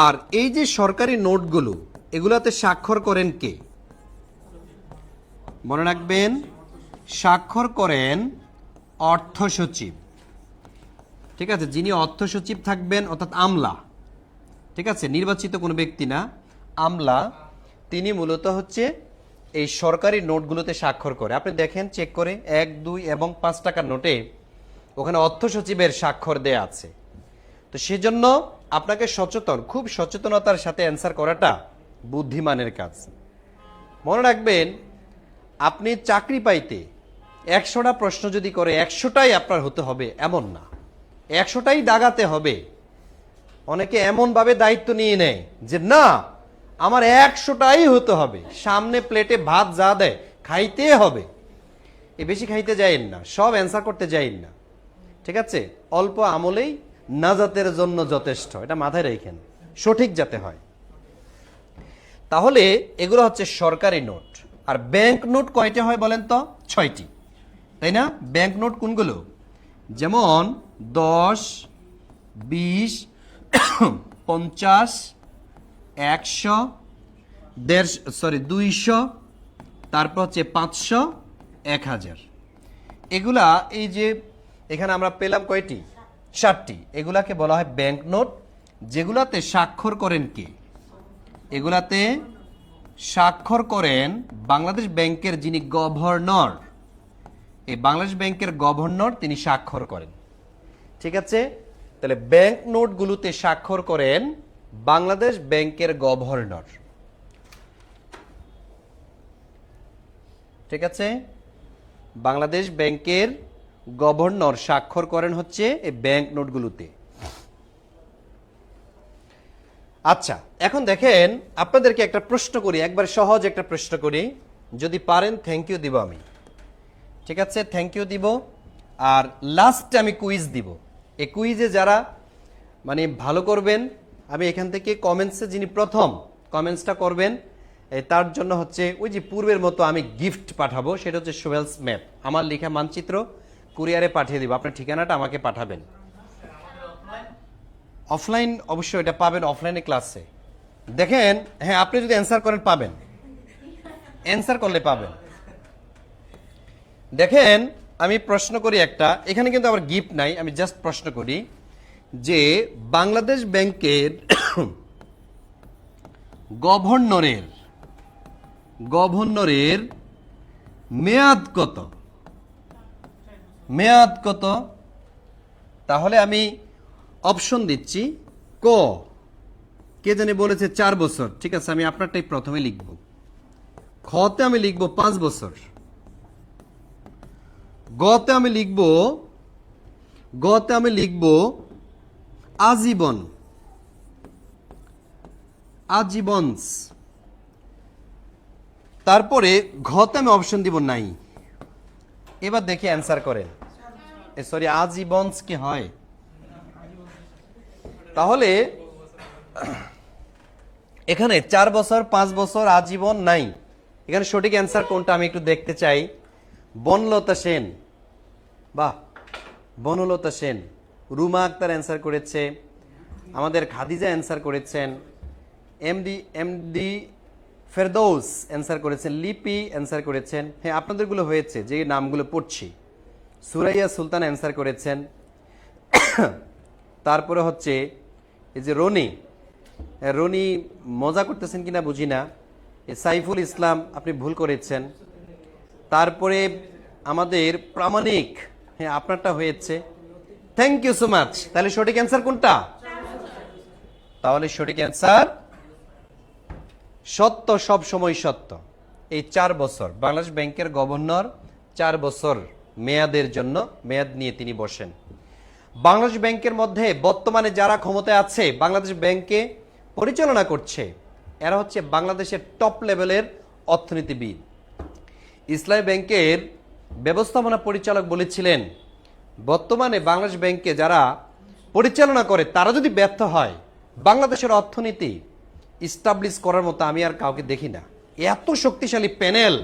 আর এই যে সরকারি নোটগুলো, এগুলাতে স্বাক্ষর করেন কে? মনে রাখবেন, স্বাক্ষর করেন অর্থ সচিব। ঠিক আছে, যিনি অর্থ সচিব থাকবেন অর্থাৎ আমলা, ঠিক আছে, নির্বাচিত কোনো ব্যক্তি না, আমলা, তিনি মূলত হচ্ছে এই সরকারি নোটগুলোতে স্বাক্ষর করে। আপনি দেখেন চেক করে 1, 2 এবং 5 টাকার নোটে ওখানে অর্থ সচিবের স্বাক্ষর দেয়া আছে। তো সেজন্য আপনাকে সচেতন, খুব সচেতনতার সাথে অ্যান্সার করাটা বুদ্ধিমানের কাজ। মনে রাখবেন, আপনি চাকরি পাইতে 100টা প্রশ্ন যদি করে 100টাই আপনার হতে হবে এমন না, 100টাই দাগাতে হবে। অনেকে এমনভাবে দায়িত্ব নিয়ে নেয় যে না আমার 100টাই হতে হবে, সামনে প্লেটে ভাত যা দেয় খাইতে হবে, এ বেশি খাইতে যাইন না, সব অ্যান্সার করতে যাইন না। ঠিক আছে, অল্প আমলেই নাজাতের জন্য যথেষ্ট, এটা মাথায় রাখেন, সঠিক যাতে হয়। তাহলে এগুলো হচ্ছে সরকারি নোট। আর ব্যাংক নোট কয়টা হয় বলেন তো? 6টি, তাই না? ব্যাংক নোট কোনগুলো? যেমন 10, 20, 50, 100, 200, তারপর হচ্ছে 500, 1000। এগুলা এই যে এখানে আমরা পেলাম কয়টি? 7টি। এগুলাকে বলা হয় ব্যাংক নোট, যেগুলাতে স্বাক্ষর করেন কে? এগুলাতে স্বাক্ষর করেন বাংলাদেশ ব্যাংকের যিনি গভর্নর, এই বাংলাদেশ ব্যাংকের গভর্নর তিনি স্বাক্ষর করেন। ঠিক আছে, তাহলে ব্যাংক নোটগুলোতে স্বাক্ষর করেন বাংলাদেশ ব্যাংকের গভর্নর। ঠিক আছে, বাংলাদেশ ব্যাংকের গভর্নর স্বাক্ষর করেন হচ্ছে এই ব্যাংক নোটগুলোতে। আচ্ছা, এখন দেখেন আপনাদেরকে একটা প্রশ্ন করি, একবার সহজ একটা প্রশ্ন করি, যদি পারেন থ্যাংক ইউ দিব আমি। ঠিক আছে, থ্যাংক ইউ দিব, আর লাস্টে আমি কুইজ দিব। এই কুইজে যারা মানে ভালো করবেন, আমি এখান থেকে কমেন্টসে যিনি প্রথম কমেন্টসটা করবেন তার জন্য হচ্ছে ওই যে পূর্বের মতো আমি গিফট পাঠাবো, সেটা হচ্ছে সোয়েলস ম্যাপ, আমার লেখা মানচিত্র কুরিয়ারে পাঠিয়ে দিব। আপনার ঠিকানাটা আমাকে পাঠাবেন। অফলাইন অবশ্যই এটা পাবেন অফলাইনে ক্লাসে। দেখেন, হ্যাঁ আপনি যদি অ্যান্সার করেন পাবেন, অ্যান্সার করলে পাবেন। দেখেন আমি প্রশ্ন করি একটা, এখানে কিন্তু আমার গিফট নাই, আমি জাস্ট প্রশ্ন করি যে বাংলাদেশ ব্যাংকের গভর্নরের মেয়াদ কত? মেয়াদ কত? তাহলে আমি অপশন দিচ্ছি। ক, কে জানি বলেছে 4 বছর, ঠিক আছে আমি আপনারটাই প্রথমে লিখব। খতে আমি লিখব 5 বছর। গতে আমি লিখব আজীবন, আজীবনস। তারপরে ঘতে আমি অপশন দিব নাই। এবার দেখি অ্যান্সার করেন। সরি, আজীবনস কি হয়? তাহলে এখানে 4 বছর, 5 বছর, আজীবন নাই। এখানে সঠিক অ্যান্সার কোনটা আমি একটু দেখতে চাই। বনলতা সেন, বাহ, বনলতা সেন। রুমা আক্তার অ্যান্সার করেছে, আমাদের খাদিজা অ্যান্সার করেছেন, এমডি ফেরদৌস অ্যান্সার করেছেন, লিপি অ্যান্সার করেছেন। হ্যাঁ আপনাদেরগুলো হয়েছে, যে নামগুলো পড়ছি। সুরাইয়া সুলতান অ্যান্সার করেছেন। তারপরে হচ্ছে এই যে রনি মজা করতেছেন কিনা বুঝি না। সাইফুল ইসলাম আপনি ভুল করেছেন। তারপরে আমাদের প্রামাণিক, হ্যাঁ আপনারটা হয়েছে, থ্যাংক ইউ সো মাচ। তাহলে সঠিক অ্যান্সার কোনটা? তাহলে সঠিক অ্যান্সার সত্য, সব সময় সত্য। এই 4 বছর বাংলাদেশ ব্যাংকের গভর্নর 4 বছর মেয়াদের জন্য মেয়াদ নিয়ে তিনি বসেন। বাংলাদেশ ব্যাংকের মধ্যে বর্তমানে যারা ক্ষমতায় আছে, বাংলাদেশ ব্যাংকে পরিচালনা করছে, এরা হচ্ছে বাংলাদেশের টপ লেভেলের অর্থনীতিবিদ। ইসলামী ব্যাংকের ব্যবস্থাপনা পরিচালক বলেছিলেন, বর্তমানে বাংলাদেশ ব্যাংকে যারা পরিচালনা করে তারা যদি ব্যর্থ হয়, বাংলাদেশের অর্থনীতি ইস্টাবলিশ করার মতো আমি আর কাউকে দেখি না। এত শক্তিশালী প্যানেল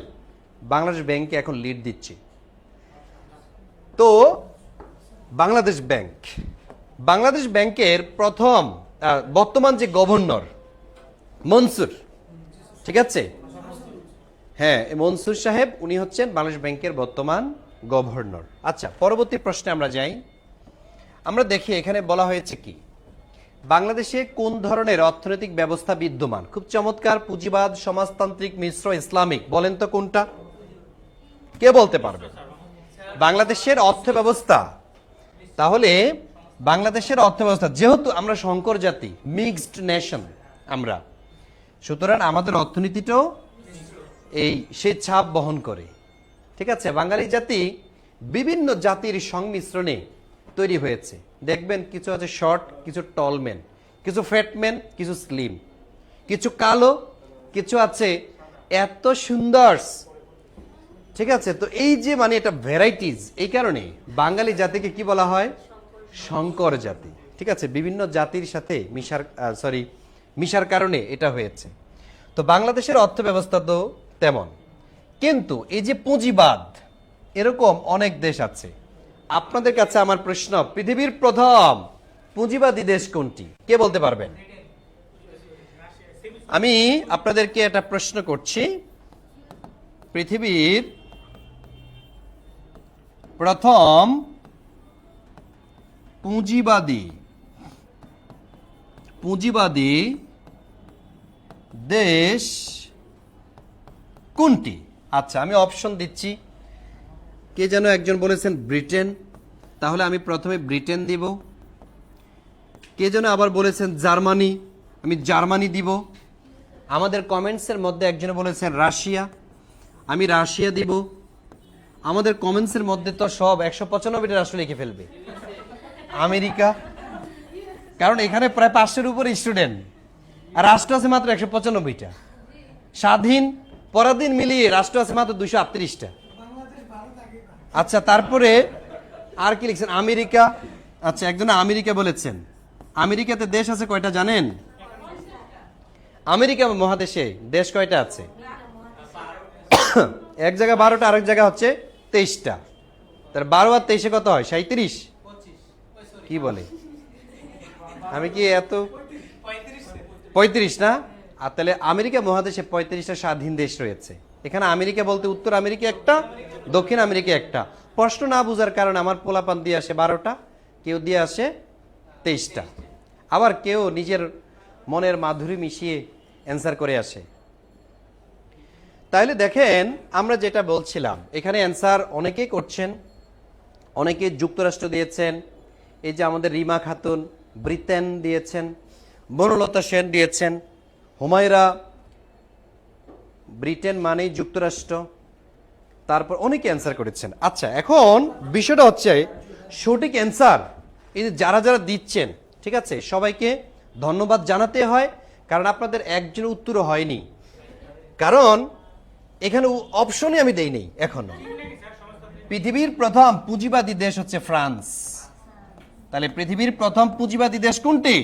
বাংলাদেশ ব্যাংকে এখন লিড দিচ্ছে। তো বাংলাদেশ ব্যাংকের প্রথম বর্তমান যে গভর্নর মনসুর, ঠিক আছে, হ্যাঁ, মনসুর সাহেব উনি হচ্ছেন বাংলাদেশ ব্যাংকের বর্তমান গভর্নর। আচ্ছা, পরবর্তী প্রশ্নে আমরা যাই। আমরা দেখি এখানে বলা হয়েছে কি, বাংলাদেশে কোন ধরনের অর্থনৈতিক ব্যবস্থা বিদ্যমান? খুব চমৎকার, পুঁজিবাদ, সমাজতান্ত্রিক, মিশ্র, ইসলামিক। বলেন তো কোনটা, কে বলতে পারবে? বাংলাদেশের অর্থ ব্যবস্থা, তাহলে বাংলাদেশের অর্থ ব্যবস্থা, যেহেতু আমরা সংকর জাতি, মিক্সড নেশন আমরা, সুতরাং আমাদের অর্থনীতিটাও এই সে ছাপ বহন করে। ঠিক আছে, বাঙালি জাতি বিভিন্ন জাতির সংমিশ্রণে তৈরি হয়েছে। দেখবেন কিছু আছে শর্ট, কিছু টলম্যান, কিছু ফ্যাটম্যান, কিছু স্লিম, কিছু কালো, কিছু আছে এত সুন্দর। ঠিক আছে, তো এই যে মানে এটা ভ্যারাইটিস, এই কারণে বাঙালি জাতিকে কি বলা হয়? সংকর জাতি। ঠিক আছে, বিভিন্ন জাতির সাথে মিশার কারণে এটা হয়েছে। তো বাংলাদেশের অর্থ ব্যবস্থা তো তেমন, কিন্তু এই যে পুঁজিবাদ, এরকম অনেক দেশ আছে। আপনাদের কাছে আমার প্রশ্ন, পৃথিবীর প্রথম পুঁজিবাদী দেশ কোনটি, কে বলতে পারবেন? আমি আপনাদেরকে একটা প্রশ্ন করছি, পৃথিবীর প্রথম পুঁজিবাদী দেশ কোনটি? আচ্ছা, আমি অপশন দিচ্ছি। কে যেন একজন বলেছেন ব্রিটেন, তাহলে আমি প্রথমে ব্রিটেন দিব। কে যেন আবার বলেছেন জার্মানি, আমি জার্মানি দিব। আমাদের কমেন্টসের মধ্যে একজন বলেছেন রাশিয়া, আমি রাশিয়া দিব। আমাদের কমেন্টসের মধ্যে তো সব 195টা রাষ্ট্র লিখে ফেলবে, আমেরিকা, কারণ এখানে প্রায় 500-এর উপরে স্টুডেন্ট, আর রাষ্ট্র আছে মাত্র 195টা। স্বাধীন পরাধীন মিলিয়ে রাষ্ট্র আছে মাত্র 238টা। আচ্ছা, তারপরে আর কি লিখছেন? আমেরিকা। আচ্ছা, একজন আমেরিকা বলেছেন। আমেরিকাতে দেশ আছে কয়টা জানেন? আমেরিকা মহাদেশে দেশ কয়টা আছে? এক জায়গা 12টা, আরেক জায়গা হচ্ছে 23টা। তার 12 আর 23-এ কত হয়? 37। কি বলে, আমি কি এত 35 না? আর তাহলে আমেরিকা মহাদেশে 35টা স্বাধীন দেশ রয়েছে। এখানে আমেরিকা বলতে উত্তর আমেরিকা একটা, দক্ষিণ আমেরিকা একটা। প্রশ্ন না বুঝার কারণে আমার পোলাপান দিয়ে আসে 12টা, কেউ দিয়ে আসে 23টা, আবার কেউ নিজের মনের মাধুরী মিশিয়ে অ্যান্সার করে আসে। তাহলে দেখেন, আমরা যেটা বলছিলাম, এখানে অ্যান্সার অনেকেই করছেন, অনেকে যুক্তরাষ্ট্র দিয়েছেন। এই যে আমাদের রিমা খাতুন ব্রিটেন দিয়েছেন, বনলতা সেন দিয়েছেন, হুমায়রা ব্রিটেন মানেই যুক্তরাষ্ট্র, তারপর অনেকে অ্যান্সার করেছেন। আচ্ছা, এখন বিষয়টা হচ্ছে সঠিক অ্যান্সার এই যে যারা যারা দিচ্ছেন, ঠিক আছে, সবাইকে ধন্যবাদ জানাতে হয়, কারণ আপনাদের একজনের উত্তরও হয়নি, কারণ এখানে অপশনই আমি দেই নেই এখনো। পৃথিবীর প্রথম পুঁজিবাদী দেশ হচ্ছে ফ্রান্স। তাহলে পৃথিবীর প্রথম পুঁজিবাদী দেশ কোনটি?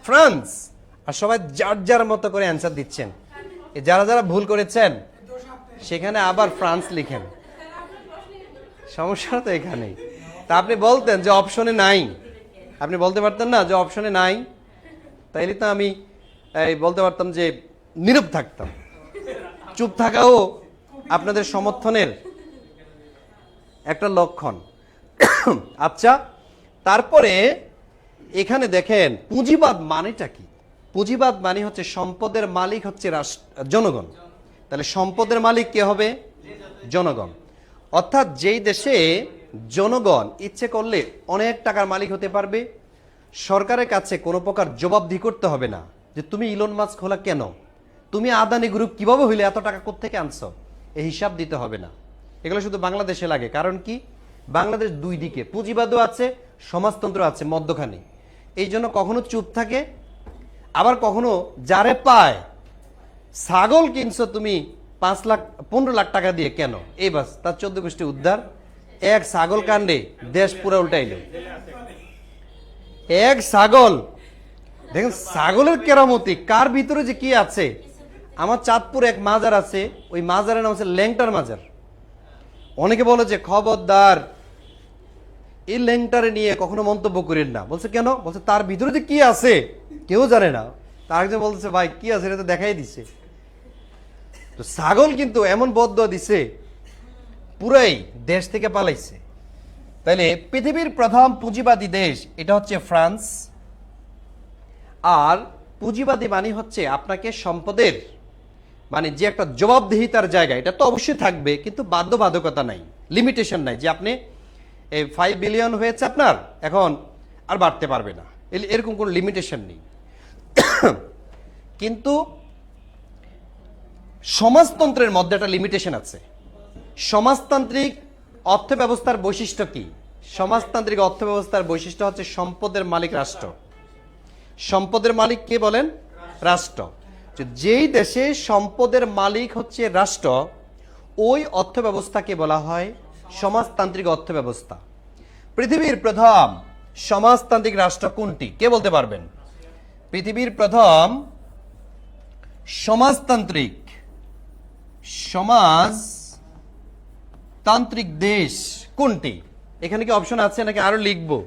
ফ্রান্স। আর সবাই যার যার মতো করে অ্যান্সার দিচ্ছেন। যারা যারা ভুল করেছেন সেখানে আবার ফ্রান্স লিখেন, সমস্যা তো এখানেই। তা আপনি বলতেন যে অপশনে নাই, আপনি বলতে পারতেন না যে অপশনে নাই, তাইলে তো আমি বলতে পারতাম যে নীরব থাকতাম। চুপ থাকাও আপনাদের সমর্থনের একটা লক্ষণ। আচ্ছা, তারপরে এখানে দেখেন পুঁজিবাদ মানেটা কি? পুঁজিবাদ মানে হচ্ছে সম্পদের মালিক হচ্ছে জনগণ। তাহলে সম্পদের মালিক কে হবে? জনগণ। অর্থাৎ যেই দেশে জনগণ ইচ্ছে করলে অনেক টাকার মালিক হতে পারবে, সরকারের কাছে কোনো প্রকার জবাবদিহি করতে হবে না যে তুমি ইলন মাস্ক হলা কেন, তুমি আদানি গ্রুপ কিভাবে হইলে এত টাকা কোত্থেকে আনছো, এই হিসাব দিতে হবে না। এগুলো শুধু বাংলাদেশে লাগে, কারণ কি বাংলাদেশ দুই দিকে, পুঁজিবাদও আছে, সমাজতন্ত্র আছে মধ্যখানে। এই জন্য কখনো চুপ থাকে, আবার কখনো যারে পায়, ছাগল কিনছো তুমি 15 লাখ টাকা দিয়ে কেন, এই বাস তার 14 গোষ্ঠী উদ্ধার। এক ছাগল কাণ্ডে দেশ পুরো উল্টাইল। এক ছাগল, দেখেন ছাগলের কেরামতি কার ভিতরে যে কি আছে। আমার চাঁদপুর এক মাজার আছে, ওই মাজারের নাম হচ্ছে ল্যাংটার মাজার। অনেকে বলে যে খবরদার এই ল্যাংটারে নিয়ে কখনো মন্তব্য করেন না। বলছে কেন? বলছে তার ভিতরে যে কি আছে কেউ জানে না। তার একজন বলতেছে ভাই কি আছে এটা তো দেখাই দিছে। তো ছাগল কিন্তু এমন বদদোয়া দিছে পুরাই দেশ থেকে পালাইছে। তাহলে পৃথিবীর প্রথম পুঁজিবাদী দেশ এটা হচ্ছে ফ্রান্স। আর পুঁজিবাদী মানে হচ্ছে আপনাকে সম্পদের মানে যে একটা জবাবদিহিতার জায়গা, এটা তো অবশ্যই থাকবে, কিন্তু বাধ্যবাধকতা নাই, লিমিটেশন নাই যে আপনি এই 5 বিলিয়ন হয়েছে আপনার, এখন আর বাড়তে পারবে না, এরকম কোনো লিমিটেশন নেই। কিন্তু সমাজতন্ত্রের মধ্যে একটা লিমিটেশন আছে। সমাজতান্ত্রিক অর্থ ব্যবস্থার বৈশিষ্ট্য কি? সমাজতান্ত্রিক অর্থ ব্যবস্থার বৈশিষ্ট্য হচ্ছে সম্পদের মালিক রাষ্ট্র। সম্পদের মালিক কে বলেন? রাষ্ট্র। যেই দেশে সম্পদের মালিক হচ্ছে রাষ্ট্র, ওই অর্থ ব্যবস্থাকে বলা হয় সমাজতান্ত্রিক অর্থ ব্যবস্থা। পৃথিবীর প্রথম সমাজতান্ত্রিক রাষ্ট্র কোনটি? কে বলতে পারবেন? পৃথিবীর প্রথম সমাজতান্ত্রিক দেশ কোনটি? এখানে কি অপশন আছে নাকি আরো লিখবো?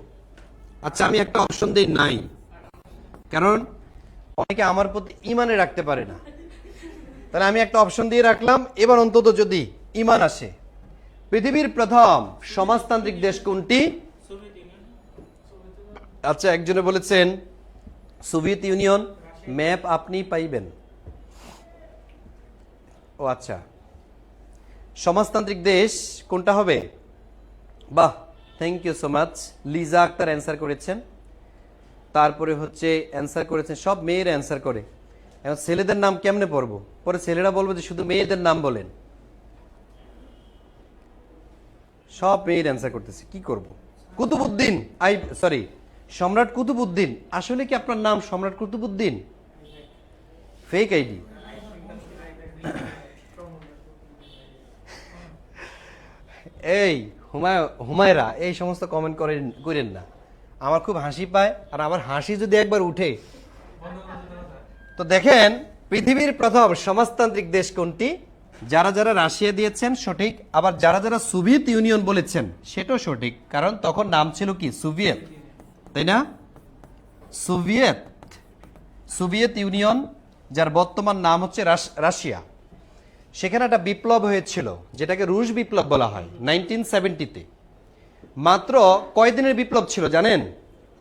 আচ্ছা, আমি একটা অপশন দিই নাই, কারণ অনেকে আমার প্রতি ইমানে রাখতে পারে না। তাহলে আমি একটা অপশন দিয়ে রাখলাম, এবার অন্তত যদি ইমান আসে। পৃথিবীর প্রথম সমাজতান্ত্রিক দেশ কোনটি? আচ্ছা, একজনে বলেছেন সোভিয়েত ইউনিয়ন। ম্যাপ আপনি পাইবেন। ও আচ্ছা, সমাজতান্ত্রিক দেশ কোনটা হবে? বাহ, thank you so much. Liza Akter answer করেছেন, তারপরে হচ্ছে অ্যান্সার করেছেন, সব মেয়েরা অ্যান্সার করে। এখন ছেলেদের নাম কেমনে পড়বো? পরে ছেলেরা বলবো যে শুধু মেয়েদের নাম বলেন। সব মেয়ের অ্যান্সার করতেছে, কি করব? কুতুবউদ্দিন, সম্রাট কুতুবউদ্দিন। আসলে কি আপনার নাম সম্রাট কুতুবউদ্দিন? Fake ID. এই হুমায়রা, এই সমস্ত কমেন্ট করেন না, আমার খুব হাসি পায়। আর আমার হাসি যদি একবার উঠে, তো দেখেন পৃথিবীর প্রথম সমাজতান্ত্রিক দেশ কোনটি? যারা যারা রাশিয়া দিয়েছেন সঠিক, আবার যারা যারা সোভিয়েত ইউনিয়ন বলেছেন সেটাও সঠিক, কারণ তখন নাম ছিল কি? সোভিয়েত, তাই না? সোভিয়েত ইউনিয়ন, যার বর্তমান নাম হচ্ছে রাশিয়া। সেখানে একটা বিপ্লব হয়েছিল যেটাকে রুশ বিপ্লব বলা হয় 1970-তে। মাত্র কয় দিনের বিপ্লব ছিল জানেন?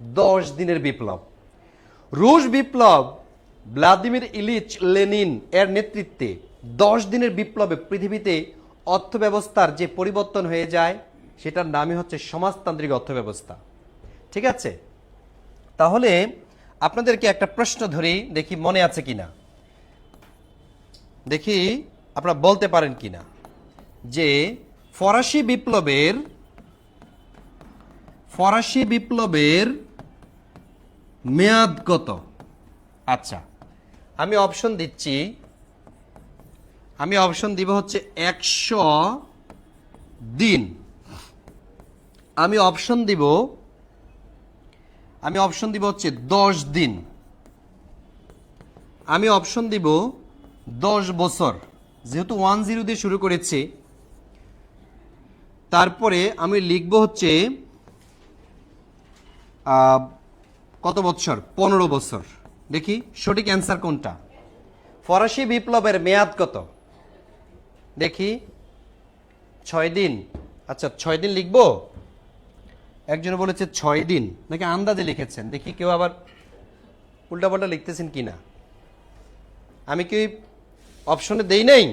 10 দিনের বিপ্লব। রুশ বিপ্লব ভ্লাদিমির ইলিচ লেনিন এর নেতৃত্বে 10 দিনের বিপ্লবে পৃথিবীতে অর্থ ব্যবস্থার যে পরিবর্তন হয়ে যায়, সেটার নামই হচ্ছে সমাজতান্ত্রিক অর্থ ব্যবস্থা। ঠিক আছে? তাহলে আপনাদেরকে একটা প্রশ্ন ধরি, দেখি মনে আছে কিনা, দেখি আপনারা বলতে পারেন কিনা, যে ফরাসি বিপ্লবের মেয়াদ কত? আচ্ছা, আমি অপশন দিচ্ছি। আমি অপশন দিব হচ্ছে 100 দিন। আমি অপশন দিব হচ্ছে 10 দিন। আমি অপশন দিব 10 বছর, যেহেতু 10 দিয়ে শুরু করেছি। তারপরে আমি লিখব হচ্ছে কত বছর? 15 বছর। দেখি সঠিক অ্যান্সার কোনটা। ফরাসি বিপ্লবের মেয়াদ কত? দেখি, 6 দিন। আচ্ছা, 6 দিন লিখবো। একজনে বলেছে 6 দিন, নাকি আন্দাজে লিখেছেন? দেখি কেউ আবার উল্টাপাল্টা লিখতেছেন কিনা। আমি কি অপশনে দেই নাই?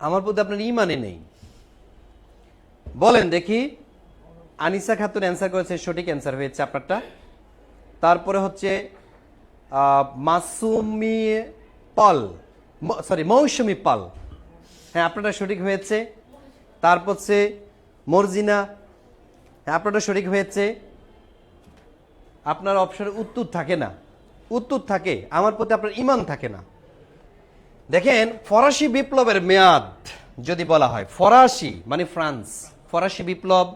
আমার প্রতি আপনার ইমানে নেই। বলেন দেখি। আনিসা খাতুন অ্যান্সার করেছে, সঠিক অ্যান্সার হয়েছে আপনারটা। তারপরে হচ্ছে মৌসুমি পাল, হ্যাঁ আপনারটা সঠিক হয়েছে। তারপর হচ্ছে মর্জিনা, হ্যাঁ আপনারটা সঠিক হয়েছে। আপনার অপশনের উত্তর থাকে না, উত্তর থাকে, আমার প্রতি আপনার ইমান থাকে না। দেখেন, ফরাসি বিপ্লবের মেয়াদ যদি বলা হয়, ফরাসি মানে ফ্রান্স, ফরাসি বিপ্লব,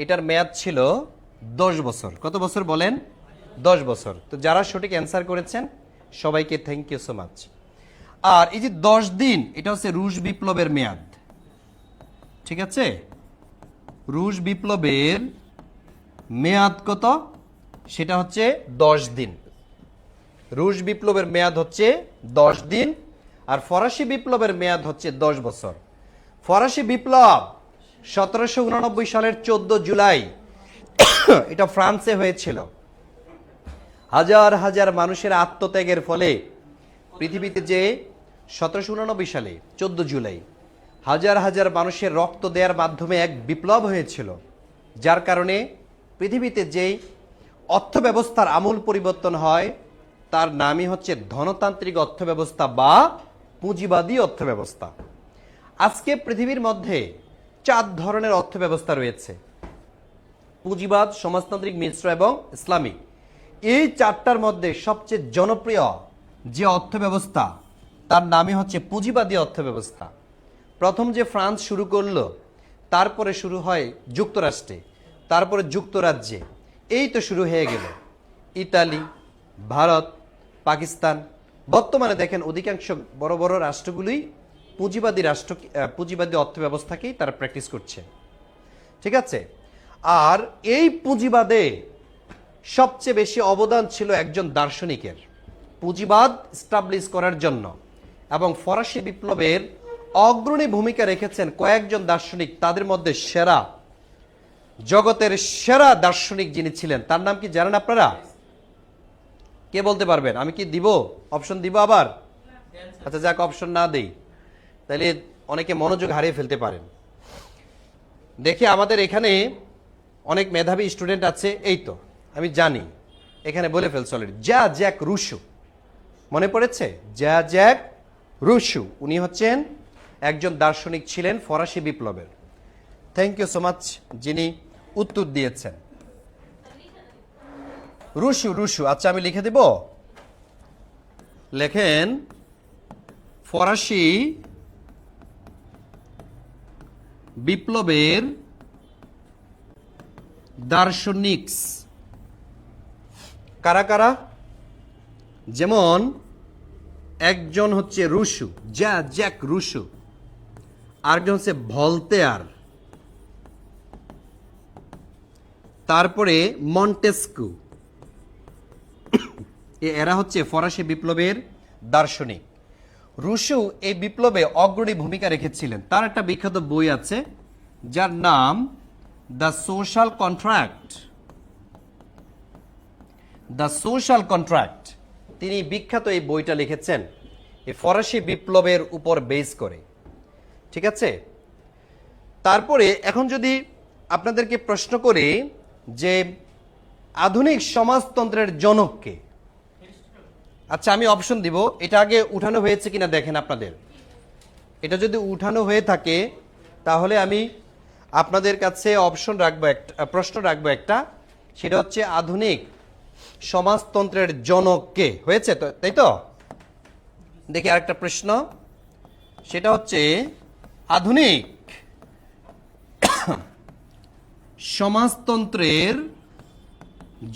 এটার মেয়াদ ছিল 10 বছর। কত বছর বলেন? 10 বছর। তো যারা সঠিক অ্যান্সার করেছেন সবাইকে থ্যাংক ইউ সো মাচ। আর এই যে 10 দিন, এটা হচ্ছে রুশ বিপ্লবের মেয়াদ। ঠিক আছে? রুশ বিপ্লবের মেয়াদ কত? সেটা হচ্ছে 10 দিন। রুশ বিপ্লবের মেয়াদ হচ্ছে 10 দিন। আর ফরাসি বিপ্লবের মেয়াদ হচ্ছে 10 বছর। ফরাসি বিপ্লব 1789 সালের 14 জুলাই এটা ফ্রান্সে হয়েছিল। হাজার হাজার মানুষের আত্মত্যাগের ফলে পৃথিবীতে যে 1789 সালে 14 জুলাই হাজার হাজার মানুষের রক্ত দেওয়ার মাধ্যমে এক বিপ্লব হয়েছিল, যার কারণে পৃথিবীতে যেই অর্থ ব্যবস্থার আমূল পরিবর্তন হয় তার নামই হচ্ছে ধনতান্ত্রিক অর্থব্যবস্থা বা পুঁজিবাদী অর্থব্যবস্থা। আজকে পৃথিবীর মধ্যে 4 ধরনের অর্থব্যবস্থা রয়েছে: পুঁজিবাদ, সমাজতান্ত্রিক, মিশ্র এবং ইসলামিক। এই 4টার মধ্যে সবচেয়ে জনপ্রিয় যে অর্থব্যবস্থা তার নামই হচ্ছে পুঁজিবাদী অর্থব্যবস্থা। প্রথম যে ফ্রান্স শুরু করলো, তারপরে শুরু হয় যুক্তরাষ্ট্রে, তারপরে যুক্তরাজ্যে, এই তো শুরু হয়ে গেল ইতালি, ভারত, পাকিস্তান। বর্তমানে দেখেন অধিকাংশ বড় বড় রাষ্ট্রগুলোই পুঁজিবাদী অর্থব্যবস্থাকেই তারা প্র্যাকটিস করছে। ঠিক আছে? আর এই পুঁজিবাদে সবচেয়ে বেশি অবদান ছিল একজন দার্শনিকের পুঁজিবাদ স্টাবলিশ করার জন্য, এবং ফরাসি বিপ্লবের অগ্রণী ভূমিকা রেখেছেন কয়েকজন দার্শনিক। তাদের মধ্যে সেরা, জগতের সেরা দার্শনিক যিনি ছিলেন তার নাম কি জানেন আপনারা? কে বলতে পারবেন? আমি কি দিব অপশন দিব আবার? আচ্ছা যাক, অপশন না দেই তাহলে অনেকে মনোযোগ হারিয়ে ফেলতে পারেন। দেখি আমাদের এখানে অনেক মেধাবী স্টুডেন্ট আছে, এই তো আমি জানি এখানে বলে ফেলছে অলরেডি। জ্যাক রুশো, মনে পড়েছে? জ্যাক রুশো, উনি হচ্ছেন একজন দার্শনিক ছিলেন ফরাসি বিপ্লবের। থ্যাংক ইউ সো মাচ যিনি উত্তর দিয়েছেন। রুশো, আচ্ছা আমি লিখে দেব। লেখেন ফরাসি বিপ্লবের দার্শনিকস কারা কারা? যেমন একজন হচ্ছে রুশো, জ্যাক রুশো, আরেকজন হচ্ছে ভলতেয়ার, তারপরে মন্টেস্কু। এরা হচ্ছে ফরাসি বিপ্লবের দার্শনিক। রুশো এই বিপ্লবে অগ্রণী ভূমিকা রেখেছিলেন। তার একটা বিখ্যাত বই আছে যার নাম দ্য সোশ্যাল কন্ট্রাক্ট। তিনি বিখ্যাত এই বইটা লিখেছেন এই ফরাসি বিপ্লবের উপর বেস করে। ঠিক আছে? তারপরে এখন যদি আপনাদেরকে প্রশ্ন করি যে আধুনিক সমাজতন্ত্রের জনক কে? আচ্ছা আমি অপশন দিব, এটা আগে উঠানো হয়েছে কিনা দেখেন আপনাদের। এটা যদি উঠানো হয়ে থাকে তাহলে আমি আপনাদের কাছে অপশন রাখবো, একটা প্রশ্ন রাখবো একটা, সেটা হচ্ছে আধুনিক সমাজতন্ত্রের জনক কে? হয়েছে তো, তাই তো? দেখি আরেকটা প্রশ্ন, সেটা হচ্ছে আধুনিক সমাজতন্ত্রের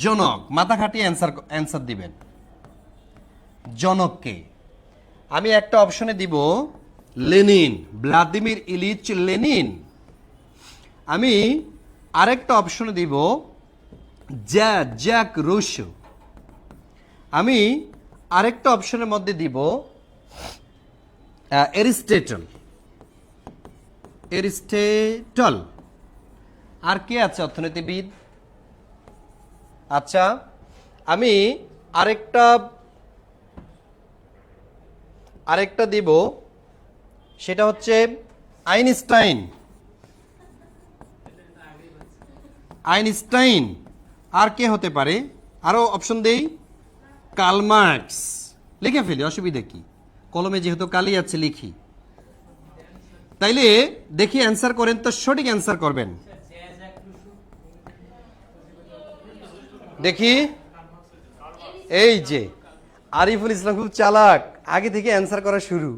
জনক। মাথা খাটিয়ে অ্যান্সার দিবেন। জনককে আমি একটা অপশনে দিব লেনিন, ভ্লাদিমির ইলিচ লেনিন। আমি আরেকটা অপশনে দিব জ্যাক রুশো। আমি আরেকটা অপশনের মধ্যে দিব এরিস্টটল। আর কে আছে অর্থনীতিবিদ? আচ্ছা আমি আরেকটা দিব, সেটা হচ্ছে আইনস্টাইন। আর কে হতে পারে? আরো অপশন দেই, কার্ল মার্কস। লিখে ফেলি, অসুবিধা কি? কলমে যেহেতু কালি আছে লিখি। তাইলে দেখি অ্যান্সার করেন তো, সঠিক অ্যান্সার করবেন। দেখি, এই যে আরিফুল ইসলাম খুব চালাক, আগে থেকে অ্যান্সার করা শুরু।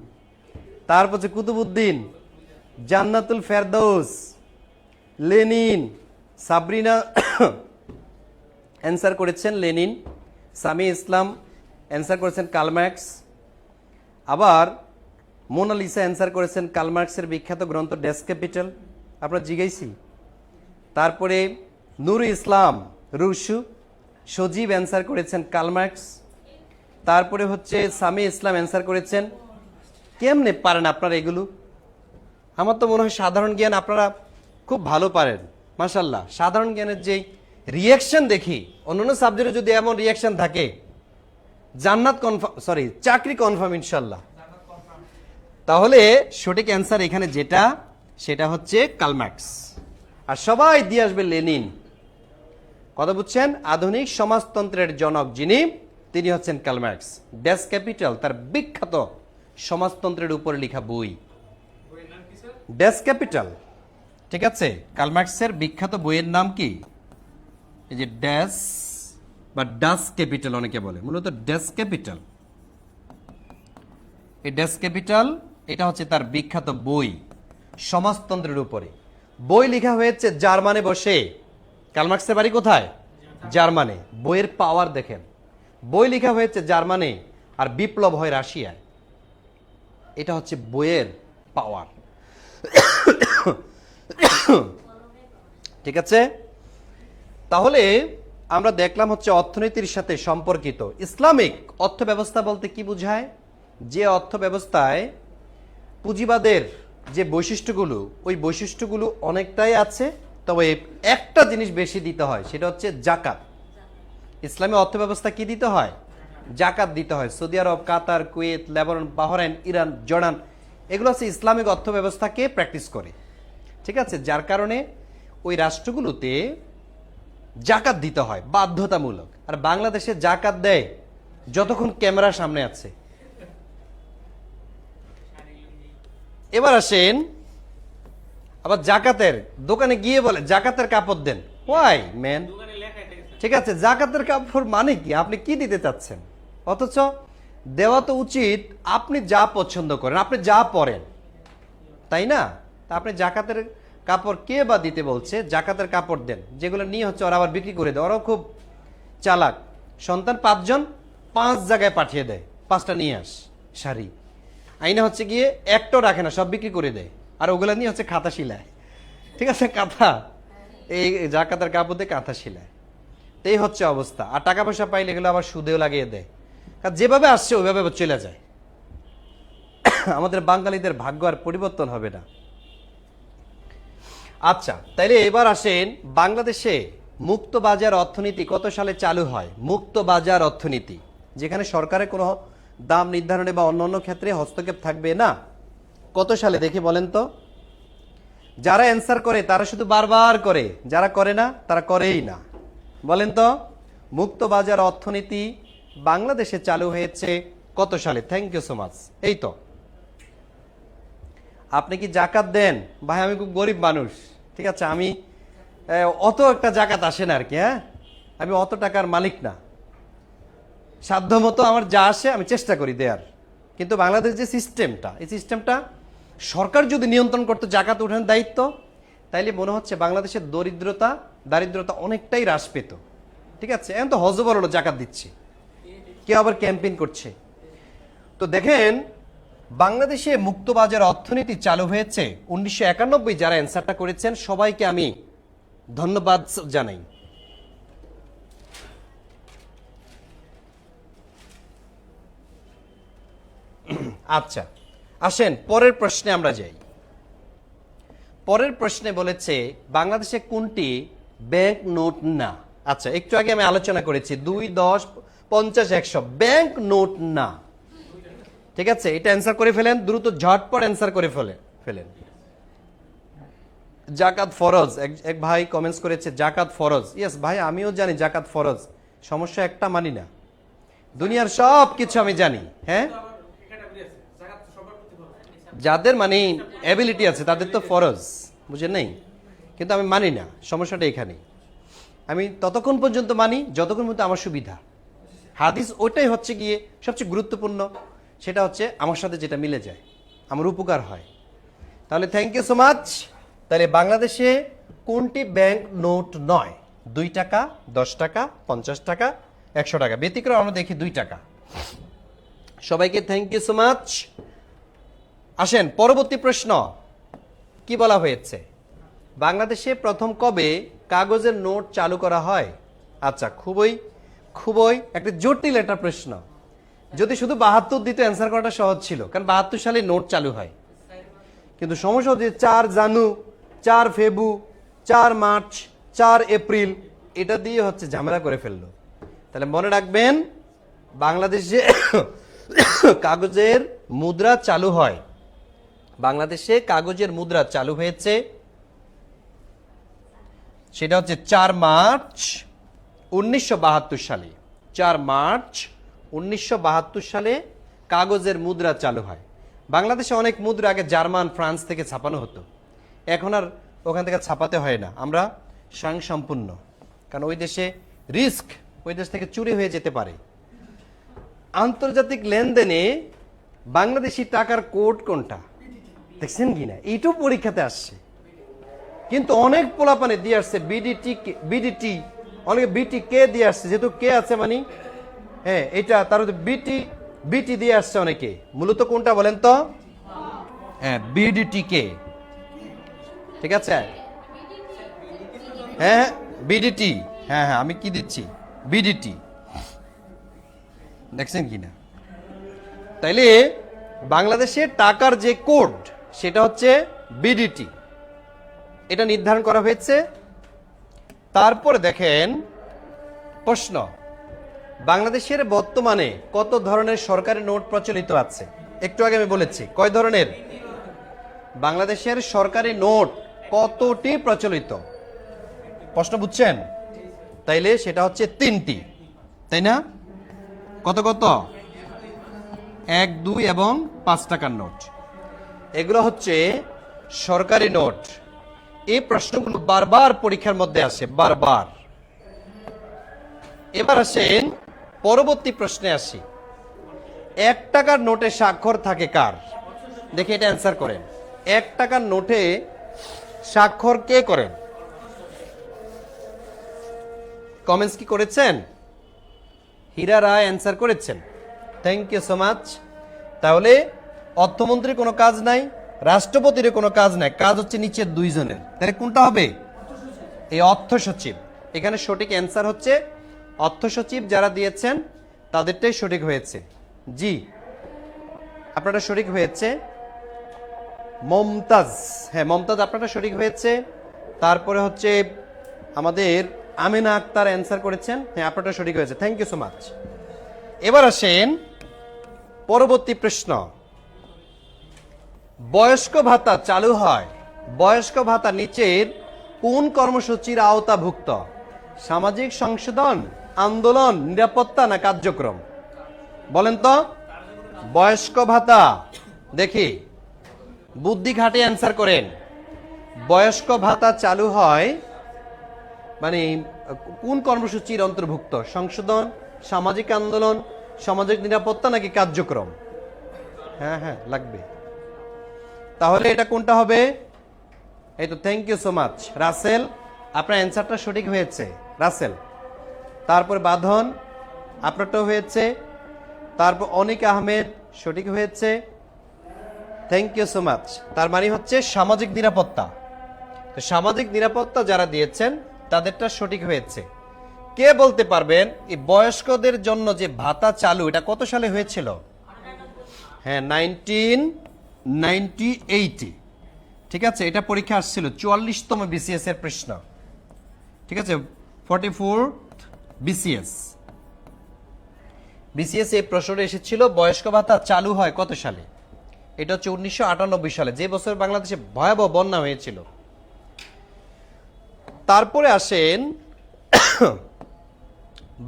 তারপর হচ্ছে কুতুবউদ্দিন, জান্নাতুল ফেরদৌস, লেনিন, সাবরিনা অ্যান্সার করেছেন লেনিন, সামি ইসলাম অ্যান্সার করেছেন কার্ল মার্কস, আবার মোনালিসা অ্যান্সার করেছেন কার্ল মার্কসের বিখ্যাত গ্রন্থ ডেস ক্যাপিটাল, আপনার জিজ্ঞাসি। তারপরে নুরুল ইসলাম রুশো, সজীব অ্যান্সার করেছেন কার্ল মার্কস। তারপরে হচ্ছে সামি ইসলাম অ্যান্সার করেছেন কেমনে পারেন আপনারা এগুলো? আমার তো মনে হয় সাধারণ জ্ঞান আপনারা খুব ভালো পারেন, মাশাল্লাহ। সাধারণ জ্ঞানের যেই রিয়াকশন দেখি, অন্যান্য সাবজেক্টে যদি এমন রিয়াকশন থাকে, জান্নাত কনফার্ম, সরি চাকরি কনফার্ম ইনশাল্লাহ। তাহলে সঠিক অ্যান্সার এখানে যেটা, সেটা হচ্ছে কার্ল মার্কস। আর সবাই দিয়ে আসবে লেনিন। কথা বুঝছেন? আধুনিক সমাজতন্ত্রের জনক যিনি, তিনি হচ্ছেন কার্ল মার্কস। ড্যাস ক্যাপিটাল তার বিখ্যাত সমাজতন্ত্রের উপরে লেখা বই, ড্যাস ক্যাপিটাল। ঠিক আছে, কার্ল মার্কসের বিখ্যাত বইয়ের নাম কি? এই যে ড্যাস বা ডাস ক্যাপিটাল অনেকে বলে, মূলত ড্যাস ক্যাপিটাল। এই ড্যাস ক্যাপিটাল এটা হচ্ছে তার বিখ্যাত বই সমাজতন্ত্রের উপরে। বই লেখা হয়েছে জার্মানে বসে। কার্ল মার্কসের বাড়ি কোথায়? জার্মানে। বইয়ের পাওয়ার দেখেন, বই লেখা হয়েছে জার্মানে আর বিপ্লব হয় রাশিয়ায়। এটা হচ্ছে বইয়ের পাওয়ার। ঠিক আছে, তাহলে আমরা দেখলাম হচ্ছে অর্থনীতির সাথে সম্পর্কিত। ইসলামিক অর্থ ব্যবস্থা বলতে কি বোঝায়? যে অর্থ ব্যবস্থায় পুঁজিবাদের যে বৈশিষ্ট্যগুলো, ওই বৈশিষ্ট্যগুলো অনেকটাই আছে, তবে একটা জিনিস বেশি দিতে হয়, সেটা হচ্ছে জাকাত। ইসলামী অর্থ ব্যবস্থা কি দিতে হয়? জাকাত দিতে হয়। সৌদি আরব, Qatar, Kuwait, Lebanon, Bahrain, Iran, Jordan, এগুলো হচ্ছে ইসলামিক অর্থ ব্যবস্থাকে প্র্যাকটিস করে। ঠিক আছে, যার কারণে ওই রাষ্ট্রগুলোতে জাকাত দিতে হয় বাধ্যতামূলক। আর বাংলাদেশে জাকাত দেয় যতক্ষণ ক্যামেরার সামনে আছে। এবার আসেন, আবার জাকাতের দোকানে গিয়ে বলে জাকাতের কাপড় দেন। Y man? ঠিক আছে, জাকাতের কাপড় মানে কি? আপনি কি দিতে চাচ্ছেন? অথচ দেওয়া তো উচিত আপনি যা পছন্দ করেন, আপনি যা পরেন, তাই না? তা আপনি জাকাতের কাপড় কে বা দিতে বলছে? জাকাতের কাপড় দেন, যেগুলো নিয়ে হচ্ছে ওরা আবার বিক্রি করে দেয়। ওরাও খুব চালাক। সন্তান 5 জন 5 জায়গায় পাঠিয়ে দেয়, 5টা নিয়ে আস শাড়ি। আইনা হচ্ছে গিয়ে একটাও রাখে না, সব বিক্রি করে দেয়। আর ওগুলা নিয়ে হচ্ছে কাঁথা শিলায়। ঠিক আছে, কাঁথা, এই জাকাতের কাপড় দিয়ে কাঁথা শিলায়। এই হচ্ছে অবস্থা। আর টাকা পয়সা পাইলে এগুলো আবার সুদেও লাগিয়ে দেয়। কারণ যেভাবে আসছে ওইভাবে চলে যায়। আমাদের বাঙালিদের ভাগ্য আর পরিবর্তন হবে না। আচ্ছা, তাইলে এবার আসেন, বাংলাদেশে মুক্ত বাজার অর্থনীতি কত সালে চালু হয়? মুক্ত বাজার অর্থনীতি, যেখানে সরকারের কোনো দাম নির্ধারণে বা অন্যান্য ক্ষেত্রে হস্তক্ষেপ থাকবে না, কত সালে দেখি বলেন তো? যারা অ্যান্সার করে তারা শুধু বারবার করে, যারা করে না তারা করেই না। বলেন তো, মুক্ত বাজার অর্থনীতি বাংলাদেশে চালু হয়েছে কত সালে? Thank you so much. এই তো, আপনি কি জাকাত দেন? ভাই আমি খুব গরিব মানুষ, ঠিক আছে, আমি অত একটা জাকাত আসে না আর কি। হ্যাঁ, আমি অত টাকার মালিক না, সাধ্য মতো আমার যা আসে আমি চেষ্টা করি দেয়ার। কিন্তু বাংলাদেশ যে সিস্টেমটা, এই সিস্টেমটা সরকার যদি নিয়ন্ত্রণ করতো জাকাত উঠানোর দায়িত্ব, তাইলে মনে হচ্ছে বাংলাদেশের দারিদ্রতা অনেকটাই হ্রাস পেত। ঠিক আছে, এখন তো হজবর হলো জাকাত দিচ্ছে, কেউ আবার ক্যাম্পেইন করছে। তো দেখেন, বাংলাদেশে মুক্তবাজার অর্থনীতি চালু হয়েছে 1991। যারা অ্যান্সারটা করেছেন সবাইকে আমি ধন্যবাদ জানাই। আচ্ছা, আসেন পরের প্রশ্নে আমরা যাই। পরের প্রশ্নে বলেছে বাংলাদেশে কোনটি ব্যাংক নোট না? আচ্ছা, একটু আগে আমি আলোচনা করেছি 2, 10, 50, 100 ব্যাংক নোট না। ঠিক আছে, এটা অ্যান্সার করে ফেলেন, দ্রুত ঝটপট অ্যান্সার করে ফেলেন। জাকাত ফরজ, এক ভাই কমেন্টস করেছে জাকাত ফরজ। ইয়েস ভাই, আমিও জানি জাকাত ফরজ, সমস্যা একটা মানি না, দুনিয়ার সব কিছু আমি জানি। হ্যাঁ, যাদের মানে অ্যাবিলিটি আছে তাদের তো ফরজ, বুঝে নেই, কিন্তু আমি মানি না। সমস্যাটা এখানে, আমি ততক্ষণ পর্যন্ত মানি যতক্ষণ পর্যন্ত আমার সুবিধা। হাদিস ওইটাই হচ্ছে গিয়ে সবচেয়ে গুরুত্বপূর্ণ, সেটা হচ্ছে আমার সাথে যেটা মিলে যায়, আমার উপকার হয়। তাহলে থ্যাংক ইউ সো মাচ। তাহলে বাংলাদেশে কোনটি ব্যাংক নোট নয়? 2 টাকা, 10 টাকা, 50 টাকা, 100 টাকা। ব্যতিক্রম আমরা দেখি 2 টাকা। সবাইকে থ্যাংক ইউ সো মাচ। আসেন পরবর্তী প্রশ্ন, কি বলা হয়েছে? বাংলাদেশে প্রথম কবে কাগজের নোট চালু করা হয়? আচ্ছা, খুবই একটা জটিল একটা প্রশ্ন। যদি শুধু 72 দিত অ্যান্সার করাটা সহজ ছিল, কারণ 72 সালে নোট চালু হয়। কিন্তু সমস্যা হচ্ছে 4 জানু, 4 ফেব্রু, 4 মার্চ, 4 এপ্রিল, এটা দিয়ে হচ্ছে ঝামেলা করে ফেললো। তাহলে মনে রাখবেন, বাংলাদেশে কাগজের মুদ্রা চালু হয়, বাংলাদেশে কাগজের মুদ্রা চালু হয়েছে সেটা হচ্ছে 4 মার্চ 1972 সালে। 4 মার্চ 1972 সালে কাগজের মুদ্রা চালু হয়। বাংলাদেশে অনেক মুদ্রা আগে জার্মান, ফ্রান্স থেকে ছাপানো হতো, এখন আর ওখান থেকে ছাপাতে হয় না, আমরা স্বয়ংসম্পূর্ণ। কারণ ওই দেশে রিস্ক, ওই দেশ থেকে চুরি হয়ে যেতে পারে। আন্তর্জাতিক লেনদেনে বাংলাদেশি টাকার কোড কোনটা দেখছেন কিনা, এইটু পরীক্ষাতে আসছে। কিন্তু অনেক পোলাপানে দিয়ে আসছে বিডিটি, অনেকে বিটি কে দিয়ে আসছে, যেহেতু কে আছে মানে হ্যাঁ এটা তার বিটি দিয়ে আসছে অনেকে। মূলত কোনটা বলেন তো? হ্যাঁ বিডিটি কে, ঠিক আছে। হ্যাঁ বিডিটি, হ্যাঁ হ্যাঁ আমি কি দিচ্ছি, বিডিটি, দেখছেন কিনা। তাইলে বাংলাদেশের টাকার যে কোড সেটা হচ্ছে বিডিটি, এটা নির্ধারণ করা হয়েছে। তারপরে দেখেন প্রশ্ন, বাংলাদেশের বর্তমানে কত ধরনের সরকারি নোট প্রচলিত আছে? একটু আগে আমি বলেছি কয় ধরনের। বাংলাদেশের সরকারি নোট কতটি প্রচলিত, প্রশ্ন বুঝছেন? তাইলে সেটা হচ্ছে 3টি, তাই না? কত কত? 1, 2 এবং 5 টাকার নোট, এগুলো হচ্ছে সরকারি নোট। এই প্রশ্নগুলো বারবার পরীক্ষার মধ্যে আসে, বারবার। এবার আসেন পরবর্তী প্রশ্নে আসি। 1 টাকার নোটে স্বাক্ষর থাকে কার? দেখে এটা অ্যান্সার করেন। 1 টাকার নোটে স্বাক্ষর কে করেন? কমেন্টস কি করেছেন? হীরা রায় অ্যান্সার করেছেন, থ্যাংক ইউ সো মাচ। তাহলে অর্থমন্ত্রীর কোনো কাজ নাই, রাষ্ট্রপতির কোনো কাজ নাই, কাজ হচ্ছে নিচের 2 জনের। তাহলে কোনটা হবে? এই অর্থ সচিব। এখানে সঠিক অ্যান্সার হচ্ছে অর্থ সচিব। যারা দিয়েছেন তাদেরটাই সঠিক হয়েছে। জি আপনারা সঠিক হয়েছে। মমতাজ, হ্যাঁ মমতাজ আপনারা সঠিক হয়েছে। তারপরে হচ্ছে আমাদের আমিনা আক্তার অ্যান্সার করেছেন, হ্যাঁ আপনারা সঠিক হয়েছে, থ্যাংক ইউ সো মাচ। এবার আসেন পরবর্তী প্রশ্ন। বয়স্ক ভাতা চালু হয়, বয়স্ক ভাতা নিচের কোন কর্মসূচির আওতাভুক্ত? সামাজিক সংশোধন, আন্দোলন, নিরাপত্তা না কার্যক্রম? বলেন তো। বয়স্ক ভাতা, দেখি বুদ্ধি খাটে অ্যান্সার করেন। বয়স্ক ভাতা চালু হয় মানে কোন কর্মসূচির অন্তর্ভুক্ত? সংশোধন, সামাজিক আন্দোলন, সামাজিক নিরাপত্তা নাকি কার্যক্রম? হ্যাঁ হ্যাঁ লাগবে। তাহলে এটা কোনটা হবে? এই তো, thank you so much Rasel, আপনার অ্যান্সারটা সঠিক হয়েছে রাসেল। তারপর বাঁধন আপনারটাও হয়েছে। তারপর অনিক আহমেদ সঠিক হয়েছে, থ্যাংক ইউ সো মাচ। তার মানে হচ্ছে সামাজিক নিরাপত্তা। তো সামাজিক নিরাপত্তা যারা দিয়েছেন তাদেরটা সঠিক হয়েছে। কে বলতে পারবেন এই বয়স্কদের জন্য যে ভাতা চালু এটা কত সালে হয়েছিল? হ্যাঁ 1998, ঠিক আছে। এটা পরীক্ষা আসছিল 44তম বিসিএস এর প্রশ্ন, ঠিক আছে। 44th বিসিএস এই প্রশ্নটা এসেছিল বয়স্ক ভাতা চালু হয় কত সালে? এটা হচ্ছে 1998 সালে, যে বছর বাংলাদেশে ভয়াবহ বন্যা হয়েছিল। তারপরে আসেন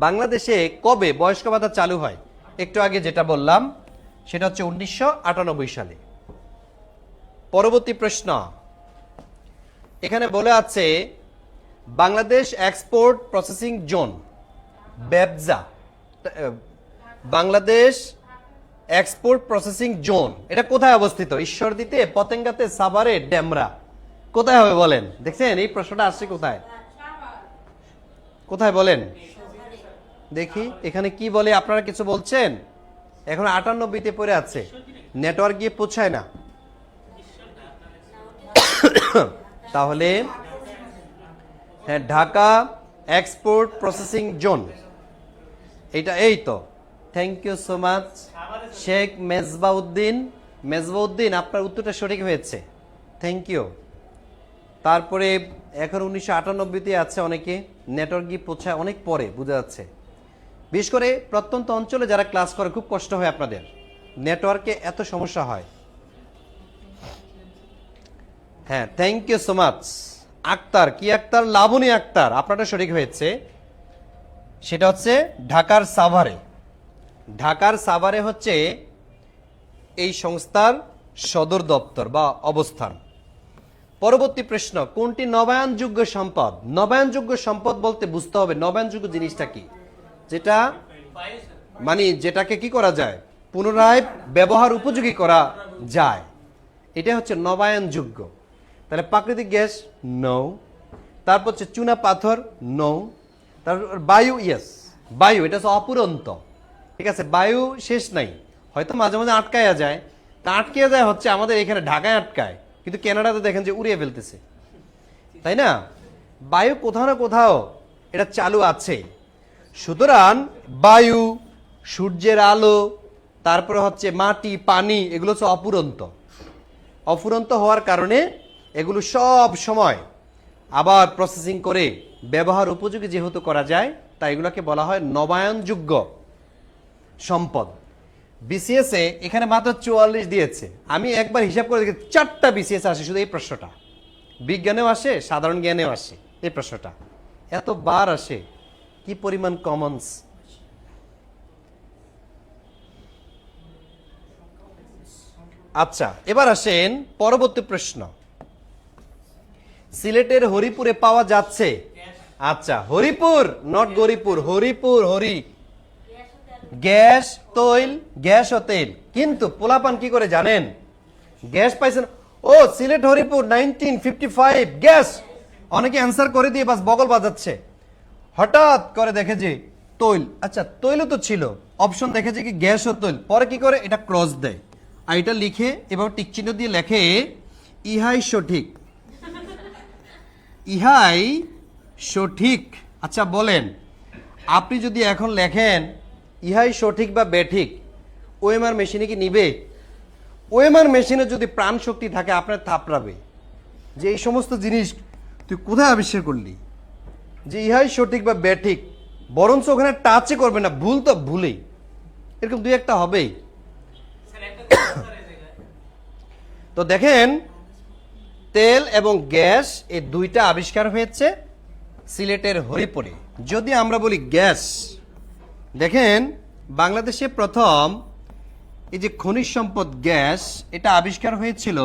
বাংলাদেশে কবে বয়স্ক ভাতা চালু হয়? একটু আগে যেটা বললাম সেটা হচ্ছে 1998 সালে। পরবর্তী প্রশ্ন, এখানে বলে আছে বাংলাদেশ এক্সপোর্ট প্রসেসিং জোন, ব্যবসা, বাংলাদেশ এক্সপোর্ট প্রসেসিং জোন এটা কোথায় অবস্থিত? ঈশ্বরদীতে, পতেঙ্গাতে, সাভারে, ডেমরা? কোথায় হবে বলেন? দেখছেন এই প্রশ্নটা আসছে কোথায়, কোথায় বলেন দেখি। এখানে কি বলে, আপনারা কিছু বলছেন? এখন 98তে পড়ে আছে, নেটওয়ার্ক গিয়ে পৌঁছায় না। তাহলে হ্যাঁ ঢাকা এক্সপোর্ট প্রসেসিং জোন, এইটা এই তো thank you so much. Sheikh Mezbauddin, Mezbauddin আপনার উত্তরটা সঠিক হয়েছে, থ্যাংক ইউ। তারপরে এখন 1998-তে আছে অনেকে, নেটওয়ার্ক গিয়ে পৌঁছায় অনেক পরে বোঝা যাচ্ছে। বিশেষ করে প্রত্যন্ত অঞ্চলে যারা ক্লাস করে খুব কষ্ট হয় আপনাদের, নেটওয়ার্কে এত সমস্যা হয়। হ্যাঁ, thank you so much. Akter, কি আক্তার? লাবণী আক্তার, আপনারটা সঠিক হয়েছে। সেটা হচ্ছে ঢাকার সাভারে। ঢাকার সাভারে হচ্ছে এই সংস্থার সদর দপ্তর বা অবস্থান। পরবর্তী প্রশ্ন, কোনটি নবায়নযোগ্য সম্পদ? নবায়নযোগ্য সম্পদ বলতে বুঝতে হবে নবায়নযোগ্য জিনিসটা কি, যেটা মানে যেটাকে কি করা যায়, পুনরায় ব্যবহার উপযোগী করা যায়, এটা হচ্ছে নবায়নযোগ্য। তাহলে প্রাকৃতিক গ্যাস নৌ, তারপর হচ্ছে চুনা পাথর নৌ, তারপর বায়ু, ইয়েস বায়ু, এটা হচ্ছে অপুরন্ত। ঠিক আছে, বায়ু শেষ নাই, হয়তো মাঝে মাঝে আটকায়া যায়, তা আটকে যায় হচ্ছে আমাদের এখানে ঢাকায় আটকায়, কিন্তু কানাডাতে দেখেন যে উড়িয়ে ফেলতেছে, তাই না? বায়ু কোথাও না কোথাও এটা চালু আছে। সুতরাং বায়ু, সূর্যের আলো, তারপরে হচ্ছে মাটি, পানি, এগুলো হচ্ছে অপুরন্ত। অফুরন্ত হওয়ার কারণে এগুলো সব সময় আবার প্রসেসিং করে ব্যবহার উপযোগী যেহেতু করা যায়, তাই এগুলোকে বলা হয় নবায়নযোগ্য সম্পদ। বিসিএস এ এখানে মাত্র 44 দিয়েছে, আমি একবার হিসাব করে দেখি 4টা বিসিএস আসে শুধু এই প্রশ্নটা। বিজ্ঞানেও আসে, সাধারণ জ্ঞানেও আসে এই প্রশ্নটা, এত বার আসে, কি পরিমাণ কমনস। আচ্ছা, এবার আসেন পরবর্তী প্রশ্ন। সিলেটের হরিপুরে পাওয়া যাচ্ছে, আচ্ছা হরিপুর, নট গরিপুর, হরিপুর, হরি, গ্যাস, তৈল, গ্যাস ও তেল। কিন্তু পোলাপান কি করে জানেন? গ্যাস পাইছেন, ও সিলেট হরিপুর 1955 গ্যাস, অনেকে অ্যান্সার করে দিয়ে বাস বগল বাজাচ্ছে। হঠাৎ করে দেখে যে তৈল, আচ্ছা তৈলও তো ছিল, অপশন দেখেছে কি গ্যাস ও তৈল, পরে কি করে এটা ক্রস দেয়, আর এটা লিখে এবার টিক চিহ্ন দিয়ে লেখে ইহাই সঠিক, ইহাই সঠিক। আচ্ছা বলেন, আপনি যদি এখন লেখেন ইহাই সঠিক বা বেঠিক, ওএমআর মেশিনে কি নিবে? ওএমআর মেশিনে যদি প্রাণ শক্তি থাকে আপনার থাপড়াবে যে এই সমস্ত জিনিস তুই কোথায় আবিষ্কার করলি, যে ইহাই সঠিক বা বেঠিক, বরঞ্চ ওখানে টাচই করবে না, ভুল তো ভুলেই, এরকম দুই একটা হবেই। তো দেখেন, তেল এবং গ্যাস এই দুইটা আবিষ্কার হয়েছে সিলেটের হরিপুরে। যদি আমরা বলি গ্যাস, দেখেন বাংলাদেশে প্রথম এই যে খনিজ সম্পদ গ্যাস, এটা আবিষ্কার হয়েছিল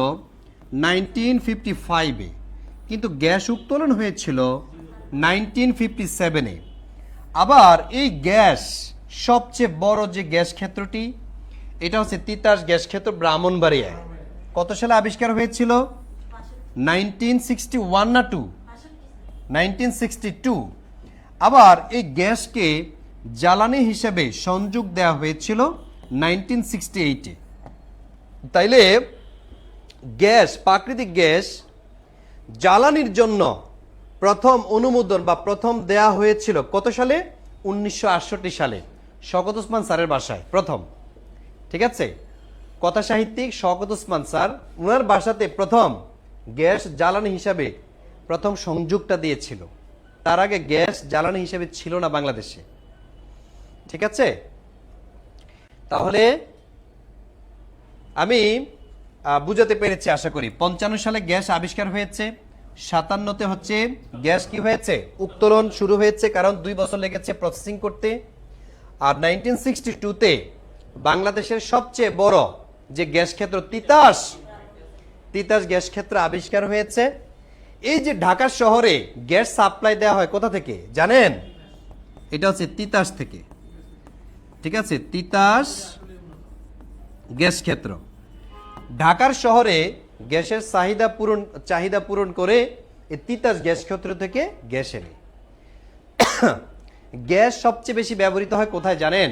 1955-এ, কিন্তু গ্যাস উত্তোলন হয়েছিল 1957-এ। আবার এই গ্যাস সবচেয়ে বড় যে গ্যাস ক্ষেত্রটি, এটা হচ্ছে তিতাস গ্যাস ক্ষেত্র, ব্রাহ্মণবাড়িয়ায়। কত সালে আবিষ্কার হয়েছিল? 1961 না 1962। আবার এই গ্যাসকে জ্বালানি হিসেবে সংযোগ দেওয়া হয়েছিল 1968-এ। তাইলে গ্যাস, প্রাকৃতিক গ্যাস জ্বালানির জন্য প্রথম অনুমোদন বা প্রথম দেয়া হয়েছিল কত সালে? 1968 সালে, শওকত ওসমান স্যারের বাসায় প্রথম। ঠিক আছে, কথা সাহিত্যিক শওকত ওসমান স্যার, ওনার বাসাতে প্রথম গ্যাস জ্বালানি হিসাবে প্রথম সংযোগটা দিয়েছিল। তার আগে গ্যাস জ্বালানি হিসেবে ছিল না বাংলাদেশে। ঠিক আছে, তাহলে আমি বুঝাতে পেরেছি আশা করি। 55 সালে গ্যাস আবিষ্কার হয়েছে, 57-তে হচ্ছে গ্যাস কি হয়েছে, উত্তোলন শুরু হয়েছে, কারণ 2 বছর লেগেছে প্রসেসিং করতে। আর 1962-তে বাংলাদেশের সবচেয়ে বড় যে গ্যাস ক্ষেত্র তিতাস, তিতাস গ্যাস ক্ষেত্র আবিষ্কার হয়েছে। এই যে ঢাকা শহরে গ্যাস সাপ্লাই দেওয়া হয় কোথা থেকে জানেন? এটা হচ্ছে তিতাস থেকে। ঠিক আছে, তিতাস গ্যাস ক্ষেত্র। ঢাকার শহরে গ্যাসের চাহিদা পূরণ করে এই তিতাস গ্যাস ক্ষেত্র থেকে গ্যাস এনে। গ্যাস সবচেয়ে বেশি ব্যবহৃত হয় কোথায় জানেন?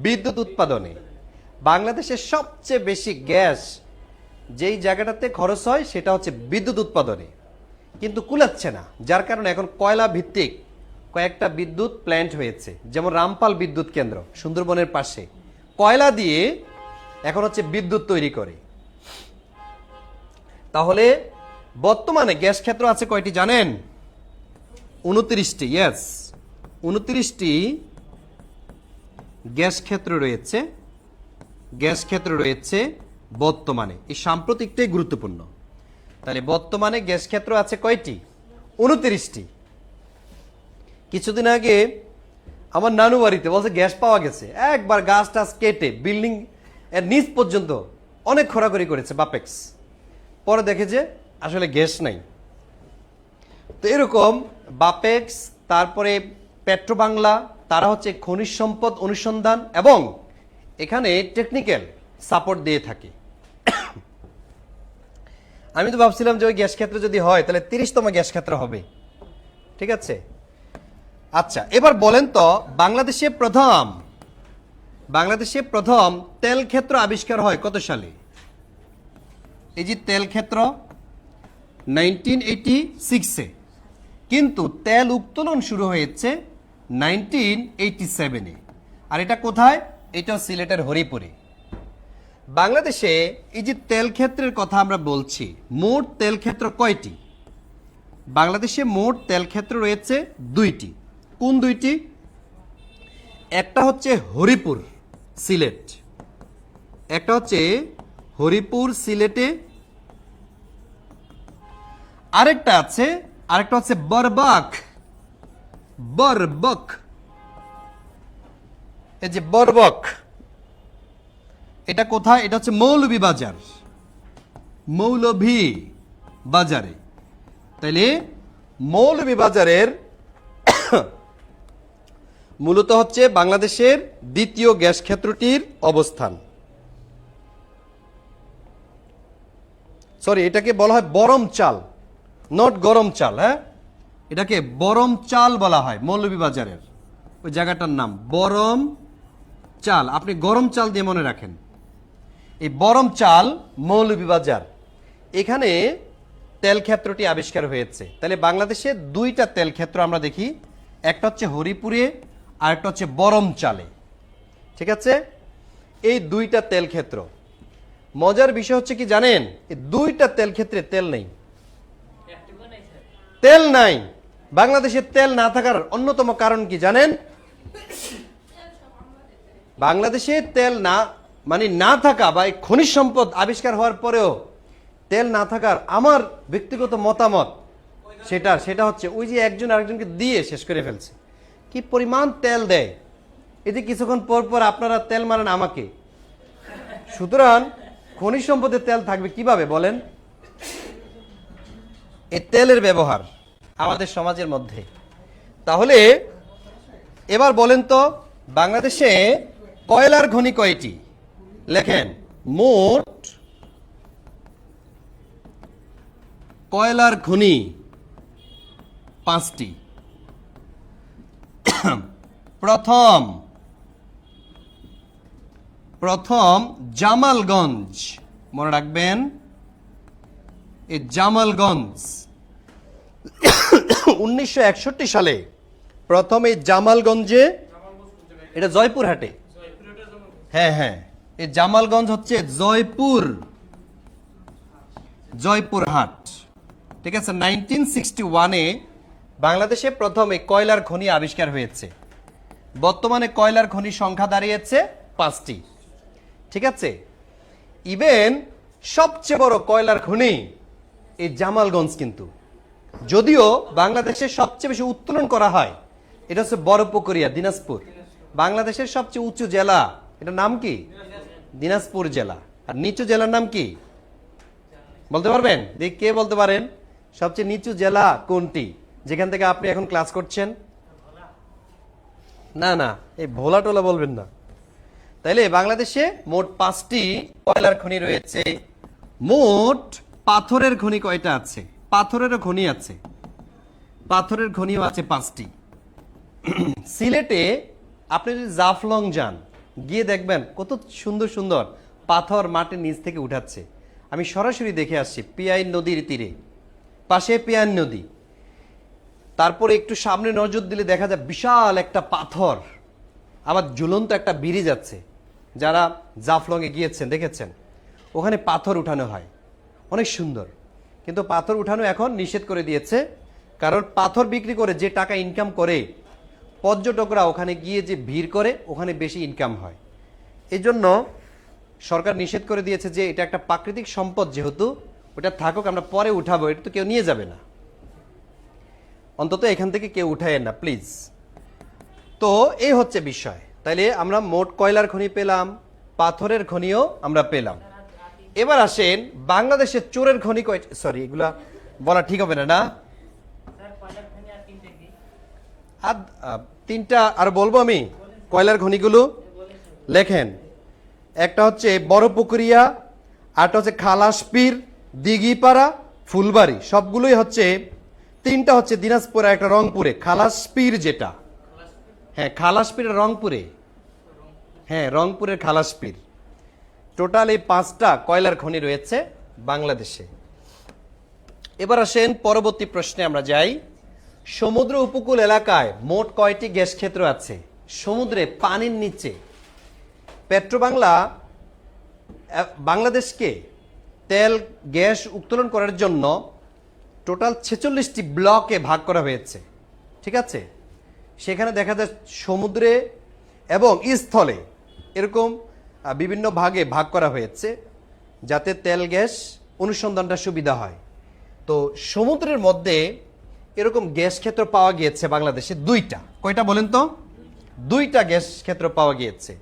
বিদ্যুৎ উৎপাদনে। বাংলাদেশের সবচেয়ে বেশি গ্যাস যেই জায়গাটাতে খরচ হয় সেটা হচ্ছে বিদ্যুৎ উৎপাদনে, কিন্তু কুলাচ্ছে না, যার কারণে এখন কয়লা ভিত্তিক কয়েকটা বিদ্যুৎ প্ল্যান্ট হয়েছে, যেমন রামপাল বিদ্যুৎ কেন্দ্র সুন্দরবনের পাশে, কয়লা দিয়ে এখন হচ্ছে বিদ্যুৎ তৈরি করে। তাহলে বর্তমানে গ্যাস ক্ষেত্র আছে কয়টি জানেন? 29টি। ইয়েস, 29টি গ্যাস ক্ষেত্র রয়েছে। গ্যাস ক্ষেত্র রয়েছে বর্তমানে, এই সাম্প্রতিকটাই গুরুত্বপূর্ণ। তাহলে বর্তমানে গ্যাস ক্ষেত্র আছে কয়টি? 29টি। কিছুদিন আগে আমার নানু বাড়িতে বলছে গ্যাস পাওয়া গেছে, একবার গাছ টাছ কেটে বিল্ডিং এর নিচ পর্যন্ত অনেক খোরাখুরি করেছে বাপেক্স, পরে দেখে যে আসলে গ্যাস নাই। তো এরকম বাপেক্স, তারপরে পেট্রো বাংলা, তারা হচ্ছে খনিজ সম্পদ অনুসন্ধান এবং এখানে টেকনিক্যাল সাপোর্ট দিয়ে থাকে। আমি তো ভাবছিলাম যে ওই গ্যাস ক্ষেত্র যদি হয় তাহলে 30তম গ্যাস ক্ষেত্র হবে। ঠিক আছে, আচ্ছা এবার বলেন তো বাংলাদেশে প্রথম তেল ক্ষেত্র আবিষ্কার হয় কত সালে? এই যে তেল ক্ষেত্র 1986-এ, কিন্তু তেল উত্তোলন শুরু হয়েছে 1987-এ। আর এটা কোথায়? এটা সিলেটের হরিপুরে। বাংলাদেশে এই যে তেল ক্ষেত্রের কথা আমরা বলছি, মোট তেল ক্ষেত্র কয়টি? বাংলাদেশে মোট তেল ক্ষেত্র রয়েছে 2টি। কোন 2টি? একটা হচ্ছে হরিপুর সিলেট, একটা হচ্ছে হরিপুর সিলেটে, আরেকটা হচ্ছে বরবক। এই যে বরবক, এটা কোথায়? এটা হচ্ছে মৌলভী বাজারে। তাইলে মৌলভী বাজারের মূলত হচ্ছে বাংলাদেশের দ্বিতীয় গ্যাস ক্ষেত্রটির অবস্থান। সরি, এটাকে বলা হয় বরম চাল, নট গরম চাল। হ্যাঁ, এটাকে বরম চাল বলা হয়। মৌলভীবাজারের ওই জায়গাটার নাম বরম চাল, আপনি গরম চাল দিয়ে মনে রাখেন। এই বরম চাল মৌলভীবাজার, এখানে তেল ক্ষেত্রটি আবিষ্কার হয়েছে। তাহলে বাংলাদেশে 2টা তেল ক্ষেত্র আমরা দেখি, একটা হচ্ছে হরিপুরে আর একটা হচ্ছে বরম চালে। ঠিক আছে, এই 2টা তেল ক্ষেত্র। মজার বিষয় হচ্ছে কি জানেন? এই 2টা তেল ক্ষেত্রে তেল নেই। তেল নাই। বাংলাদেশের তেল না থাকার অন্যতম কারণ কি জানেন? বাংলাদেশে তেল না থাকা বা এই খনিজ সম্পদ আবিষ্কার হওয়ার পরেও তেল না থাকার আমার ব্যক্তিগত মতামত সেটা হচ্ছে ওই যে একজন আরেকজনকে দিয়ে শেষ করে ফেলছে। কি পরিমাণ তেল দেয়, এতে কিছুক্ষণ পর পর আপনারা তেল মারেন আমাকে। সুতরাং খনিজ সম্পদের তেল থাকবে কিভাবে বলেন? এই তেলের ব্যবহার আমাদের সমাজের মধ্যে। তাহলে এবার বলেন তো বাংলাদেশে কয়লার খনি কয়টি? লেখেন, মোট কয়লার খনি 5টি। প্রথম জামালগঞ্জ, মনে রাখবেন এই জামালগঞ্জ 1961 সালে প্রথম এই জামালগঞ্জে, এটা জয়পুরহাটে। হ্যাঁ, এই জামালগঞ্জ হচ্ছে জয়পুরহাট। ঠিক আছে, 1961-এ বাংলাদেশে প্রথম এই কয়লার খনি আবিষ্কার হয়েছে। বর্তমানে কয়লার খনির সংখ্যা দাঁড়িয়েছে 5টি। ঠিক আছে, ইভেন সবচেয়ে বড় কয়লার খনি এই জামালগঞ্জ, কিন্তু যদিও বাংলাদেশের সবচেয়ে বেশি উত্তোলন করা হয় এটা হচ্ছে বড়পুকুরিয়া, দিনাজপুর। বাংলাদেশের সবচেয়ে উঁচু জেলা, এটার নাম কি? দিনাজপুর জেলা। আর নিচু জেলার নাম কি বলতে পারবেন? দেখ, কে বলতে পারেন সবচেয়ে নিচু জেলা কোনটি যেখান থেকে আপনি এখন ক্লাস করছেন? না, এই ভোলা টোলা বলবেন না। তাইলে বাংলাদেশে মোট 5টি কয়লার খনি রয়েছে। মোট পাথরের খনি কয়টা আছে? পাথরেরও খনি আছে, পাথরের খনিও আছে 5টি। সিলেটে আপনি যদি জাফলং যান, গিয়ে দেখবেন কত সুন্দর সুন্দর পাথর মাটির নিচ থেকে উঠাচ্ছে। আমি সরাসরি দেখে আসছি পিয়াইন নদীর তীরে, পাশে পিয়াইন নদী। তারপরে একটু সামনে নজর দিলে দেখা যায় বিশাল একটা পাথর, আবার ঝুলন্ত একটা ব্রিজ আছে। যারা জাফলংয়ে গিয়েছেন দেখেছেন, ওখানে পাথর উঠানো হয়, অনেক সুন্দর। কিন্তু পাথর উঠানো এখন নিষেধ করে দিয়েছে, কারণ পাথর বিক্রি করে যে টাকা ইনকাম করে পর্যটকরা ওখানে গিয়ে যে ভিড় করে, ওখানে বেশি ইনকাম হয়। এই জন্য সরকার নিষেধ করে দিয়েছে যে এটা একটা প্রাকৃতিক সম্পদ, যেহেতু ওটা থাকুক, আমরা পরে উঠাবো, এটা তো কেউ নিয়ে যাবে না, অন্তত এখান থেকে কেউ উঠায় না প্লিজ। তো এই হচ্ছে বিষয়। তাইলে আমরা মোট কয়লার খনি পেলাম, পাথরের খনিও আমরা পেলাম। এবার আসেন বাংলাদেশের চোরের খনি কয়টা, সরি এগুলা বলা ঠিক হবে না, না আর তিনটা আর বলবো আমি কয়লার খনিগুলো লেখেন। একটা হচ্ছে বড়পুকুরিয়া, আরটা হচ্ছে খালাসপীর, দিঘিপাড়া, ফুলবাড়ি, সবগুলোই হচ্ছে, তিনটা হচ্ছে দিনাজপুরে, একটা রংপুরে। খালাসপীর যেটা, হ্যাঁ খালাসপীর রংপুরে, হ্যাঁ রংপুরের খালাসপীর। টোটাল এই 5টা কয়লার খনি রয়েছে বাংলাদেশে। এবার আসেন পরবর্তী প্রশ্নে আমরা যাই। সমুদ্র উপকূল এলাকায় মোট কয়টি গ্যাস ক্ষেত্র আছে? সমুদ্রে পানির নিচে পেট্রোবাংলা বাংলাদেশকে তেল গ্যাস উত্তোলন করার জন্য টোটাল 46টি ব্লকে ভাগ করা হয়েছে, ঠিক আছে? সেখানে দেখা যায় সমুদ্রে এবং স্থলে এরকম বিভিন্ন ভাগে ভাগ করা হয়েছে, যাতে তেল গ্যাস অনুসন্ধানটা সুবিধা হয়। তো সমুদ্রের মধ্যে এরকম গ্যাস ক্ষেত্র পাওয়া গিয়েছে বাংলাদেশে 2টা। কয়টা বলেন তো? 2টা গ্যাস ক্ষেত্র পাওয়া গিয়েছে।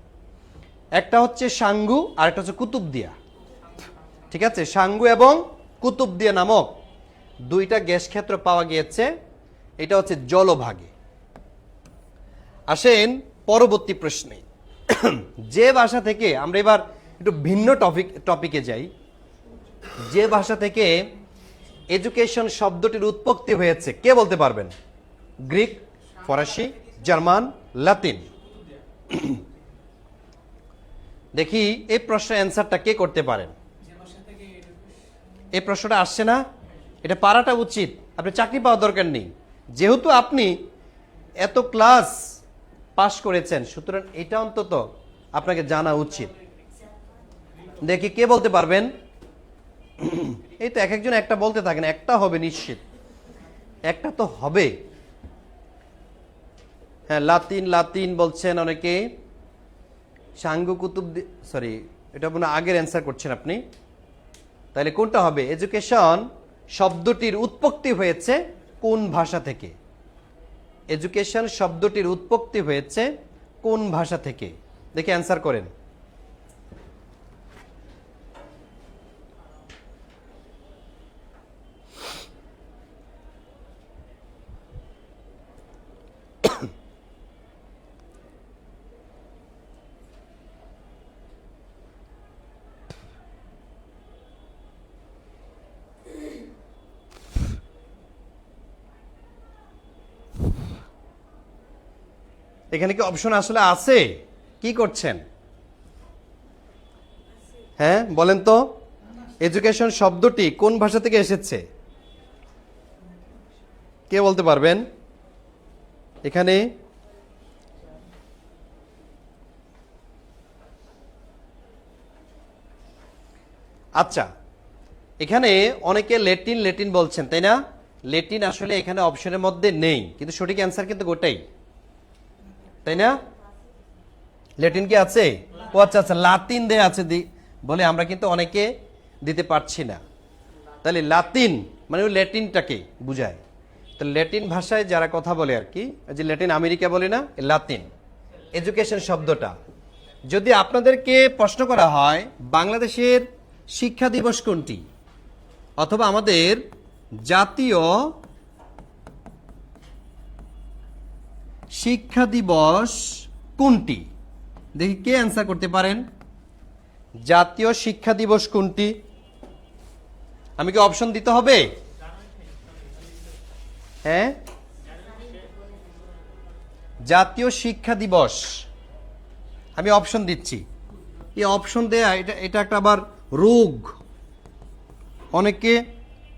একটা হচ্ছে সাঙ্গু আর একটা হচ্ছে কুতুবদিয়া, ঠিক আছে? সাঙ্গু এবং কুতুবদিয়া নামক 2টা গ্যাস ক্ষেত্র পাওয়া গিয়েছে। এটা হচ্ছে জলভাগে। আসেন পরবর্তী প্রশ্নে। যে ভাষা থেকে, আমরা এবার একটু ভিন্ন টপিকে যাই, যে ভাষা থেকে এডুকেশন শব্দটির উৎপত্তি হয়েছে কে বলতে পারবেন? গ্রিক, ফরাসি, জার্মান, লাতিন? দেখি এই প্রশ্নের অ্যান্সারটা কে করতে পারেন। এই প্রশ্নটা আসছে না, এটা পারাটা উচিত। আপনি চাকরি পাওয়ার দরকার নেই, যেহেতু আপনি এত ক্লাস পাস করেছেন, সুতরাং এটা অন্তত আপনাকে জানা উচিত। দেখি কে বলতে পারবেন। এই তো এক একজন একটা বলতে থাকেন, একটা হবে নিশ্চিত, একটা তো হবে। হ্যাঁ লাতিন, লাতিন বলছেন অনেকে। সাঙ্গু কুতুব, সরি এটা মনে হয় আগের অ্যান্সার করছেন আপনি। তাহলে কোনটা হবে? এডুকেশন শব্দটির উৎপত্তি হয়েছে কোন ভাষা থেকে? এডুকেশন শব্দটির উৎপত্তি হয়েছে কোন ভাষা থেকে? দেখি অ্যান্সার করেন। এখানে কি অপশন আসলে আছে? কি করছেন? হ্যাঁ বলেন তো, এডুকেশন শব্দটি কোন ভাষা থেকে এসেছে? কে বলতে পারবেন এখানে? আচ্ছা, এখানে অনেকে ল্যাটিন ল্যাটিন বলছেন, তাই না? ল্যাটিন আসলে এখানে অপশনের মধ্যে নেই, কিন্তু সঠিক অ্যান্সার কিন্তু গোটাই, তাই না? ল্যাটিন কি আছে? ও আচ্ছা আচ্ছা, লাতিন দেয়া আছে বলে আমরা কিন্তু অনেকে দিতে পারছি না। তাহলে লাতিন মানে ওই ল্যাটিনটাকে বুঝায়। তো ল্যাটিন ভাষায় যারা কথা বলে আর কি, যে ল্যাটিন আমেরিকা বলে না, লাতিন এডুকেশন শব্দটা। যদি আপনাদেরকে প্রশ্ন করা হয় বাংলাদেশের শিক্ষা দিবস কোনটি, অথবা আমাদের জাতীয় শিক্ষা দিবস কোনটি, দেখি কে অ্যান্সার করতে পারেন। জাতীয় শিক্ষা দিবস কোনটি? আমি কি অপশন দিতে হবে? হ্যাঁ, জাতীয় শিক্ষা দিবস আমি অপশন দিচ্ছি। এই অপশন দেয়া এটা একটা আবার রোগ। অনেকে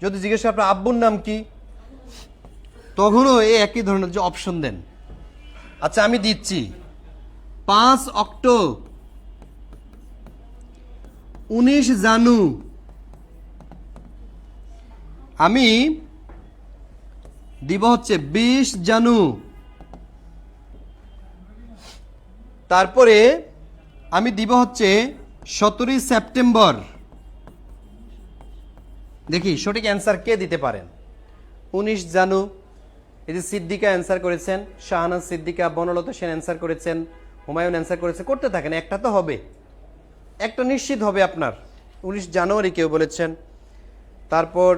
যদি জিজ্ঞেস আপনার আব্বুর নাম কি, তখনও এই একই ধরনের যে অপশন দেন। আচ্ছা আমি দিচ্ছি 5 অক্টোবর, 19 জানু, আমি দিব হচ্ছে 20 জানু, তারপরে আমি দিব হচ্ছে 17 সেপ্টেম্বর। দেখি সঠিক অ্যান্সার কে দিতে পারেন। 19 জানু, এই যে সিদ্দিকা অ্যান্সার করেছেন, শাহনাজ সিদ্দিকা, বনলতা সেন অ্যান্সার করেছেন, হুমায়ুন অ্যান্সার করেছে। করতে থাকেন, একটা তো হবে, একটা নিশ্চিত হবে আপনার। 19 জানুয়ারি কেউ বলেছেন। তারপর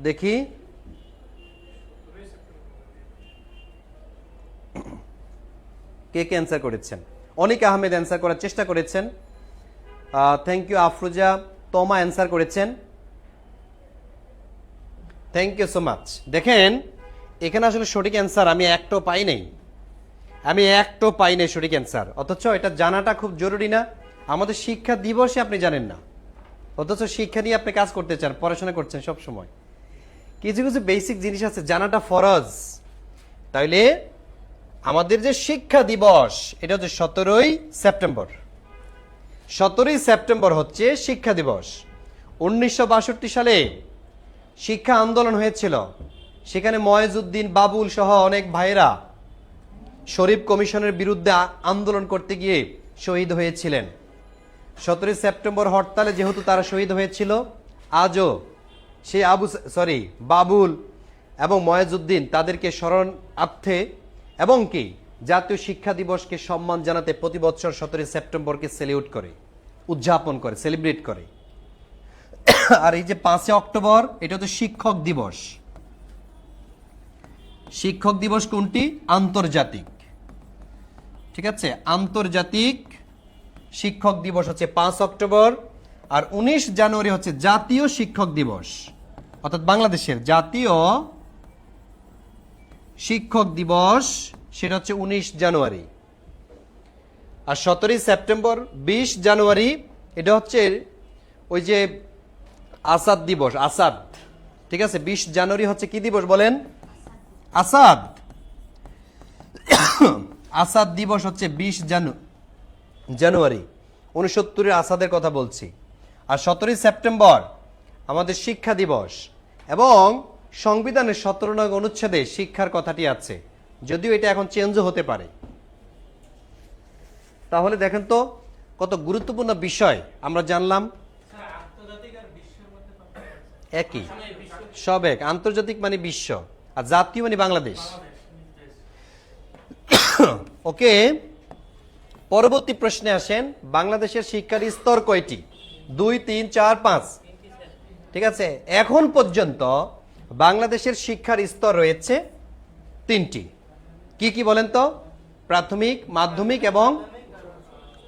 দেখি কে কে অ্যান্সার করেছেন। অনিক আহমেদ অ্যান্সার করার চেষ্টা করেছেন। Thank you. Afroza Toma answer করেছেন। Thank you so much. দেখেন এখানে আসলে সঠিক অ্যান্সার আমি একটাও পাই নাই, সঠিক অ্যান্সার। অথচ এটা জানাটা খুব জরুরি না? আমাদের শিক্ষা দিবসে আপনি জানেন না, অথচ শিক্ষা নিয়ে আপনি কাজ করতে চান, পড়াশোনা করছেন সব সময়। কিছু কিছু বেসিক জিনিস আছে জানাটা ফরজ। তাইলে আমাদের যে শিক্ষা দিবস এটা হচ্ছে 17ই সেপ্টেম্বর। 17ই সেপ্টেম্বর হচ্ছে শিক্ষা দিবস। 1962 সালে শিক্ষা আন্দোলন হয়েছিল, সেখানে ময়েজউদ্দিন বাবুল সহ অনেক ভাইরা শরীফ কমিশনের বিরুদ্ধে আন্দোলন করতে গিয়ে শহীদ হয়েছিলেন। 17ই সেপ্টেম্বর হরতালে যেহেতু তারা শহীদ হয়েছিল, আজও সেই বাবুল এবং ময়েজউদ্দিন তাদেরকে স্মরণার্থে এবং কি জাতীয় শিক্ষা দিবসকে সম্মান জানাতে প্রতি বছর 17ই সেপ্টেম্বরকে সেলিউট করে, উদযাপন করে, সেলিব্রেট করে। আর এই যে 5 অক্টোবর এটা তো শিক্ষক দিবস। শিক্ষক দিবস কোনটি? আন্তর্জাতিক। ঠিক আছে, আন্তর্জাতিক শিক্ষক দিবস হচ্ছে 5 অক্টোবর। আর 19 জানুয়ারি হচ্ছে জাতীয় শিক্ষক দিবস, অর্থাৎ বাংলাদেশের জাতীয় শিক্ষক দিবস, সেটা হচ্ছে 19 জানুয়ারি। আর 17ই সেপ্টেম্বর, 20 জানুয়ারি এটা হচ্ছে ওই যে আসাদ দিবস, আসাদ। ঠিক আছে, 20 জানুয়ারি হচ্ছে কি দিবস বলেন? আসাদ। আসাদ দিবস হচ্ছে 20 জানুয়ারি। 69-এর আসাদের কথা বলছি। আর 17ই সেপ্টেম্বর আমাদের শিক্ষা দিবস, এবং সংবিধানের 17 নং অনুচ্ছেদে শিক্ষার কথাটি আছে, যদিও এটা এখন চেঞ্জও হতে পারে। তাহলে দেখেন তো কত গুরুত্বপূর্ণ বিষয় আমরা জানলাম। একই, সব এক। আন্তর্জাতিক মানে বিশ্ব, আর জাতীয় মানে বাংলাদেশ। ওকে, পরবর্তী প্রশ্নে আসেন। বাংলাদেশের শিক্ষার স্তর কয়টি? 2, 3, 4, 5। ঠিক আছে, এখন পর্যন্ত বাংলাদেশের শিক্ষার স্তর রয়েছে 3টি। কি কি বলেন তো? প্রাথমিক, মাধ্যমিক এবং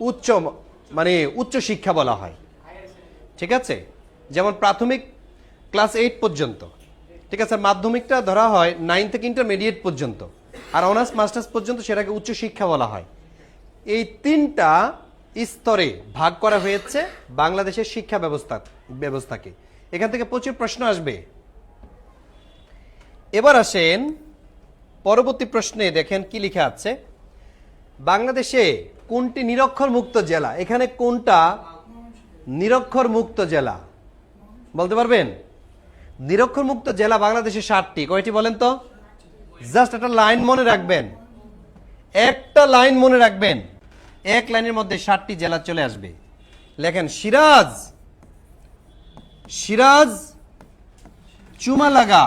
উচ্চ, মানে উচ্চ শিক্ষা বলা হয়। ঠিক আছে, যেমন প্রাথমিক ক্লাস 8 পর্যন্ত। ঠিক আছে, মাধ্যমিকটা ধরা হয় 9 থেকে ইন্টারমিডিয়েট পর্যন্ত, আর অনার্স মাস্টার্স পর্যন্ত সেটাকে উচ্চ শিক্ষা বলা হয়। এই 3টা স্তরে ভাগ করা হয়েছে বাংলাদেশের শিক্ষা ব্যবস্থাকে। এখান থেকে প্রচুর প্রশ্ন আসবে। এবার আসেন পরবর্তী প্রশ্নে, দেখেন কি লেখা আছে। বাংলাদেশে কোনটি নিরক্ষর মুক্ত জেলা? এখানে কোনটা নিরক্ষর মুক্ত জেলা বলতে পারবেন? নিরক্ষর মুক্ত জেলা বাংলাদেশে 7টি। কয়টি বলেন তো? জাস্ট একটা লাইন মনে রাখবেন, একটা লাইন মনে রাখবেন, এক লাইনের মধ্যে 7টি জেলা চলে আসবে। লেখেন সিরাজ, চুমালাগা,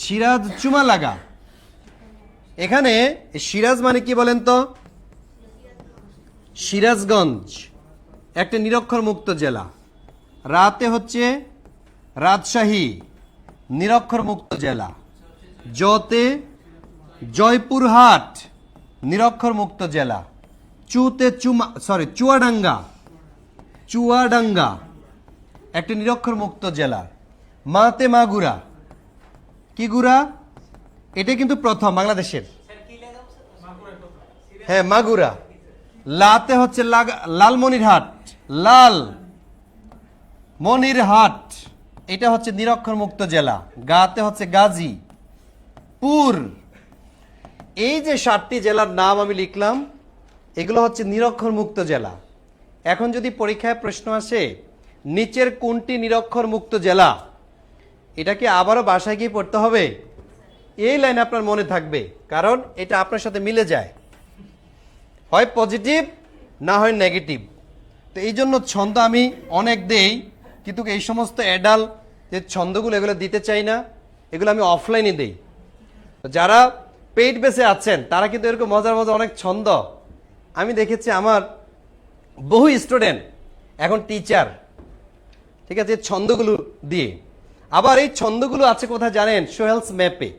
সিরাজ চুমালাগা। এখানে সিরাজ মানে কি বলেন তো? সিরাজগঞ্জ একটা নিরক্ষর মুক্ত জেলা। রাতে হচ্ছে রাজশাহী নিরক্ষর মুক্ত জেলা। জতে জয়পুরহাট নিরক্ষর মুক্ত জেলা। চুতে চুয়াডাঙ্গা একটি নিরক্ষর মুক্ত জেলা। মাতে মাগুরা, কি গুড়া? এটা কিন্তু প্রথম বাংলাদেশের। হ্যাঁ, মাগুরা। লাতে হচ্ছে লালমনিরহাট, এটা হচ্ছে নিরক্ষর মুক্ত জেলা, গাতে হচ্ছে গাজী পুর। এই যে 7টি জেলার নাম আমি লিখলাম, এগুলো হচ্ছে নিরক্ষর মুক্ত জেলা। এখন যদি পরীক্ষায় প্রশ্ন আসে নিচের কোনটি নিরক্ষর মুক্ত জেলা, এটা কি আবারও বাসায় গিয়ে পড়তে হবে? এই লাইন আপনার মনে থাকবে, কারণ এটা আপনার সাথে মিলে যায়, হয় পজিটিভ না হয় নেগেটিভ। তো এই জন্য ছন্দ আমি অনেক দেই, কিন্তু এই সমস্ত অ্যাডাল যে ছন্দগুলো এগুলো দিতে চাই না, এগুলো আমি অফলাইনে দেই। তো যারা পেইড বেসে আছেন তারা কিন্তু এরকম মজার মজার অনেক ছন্দ আমি দেখেছি, আমার বহু স্টুডেন্ট এখন টিচার, ঠিক আছে, ছন্দগুলো দিয়ে। আবার এই ছন্দগুলো আছে কোথায় জানেন? সোহেলস ম্যাপে।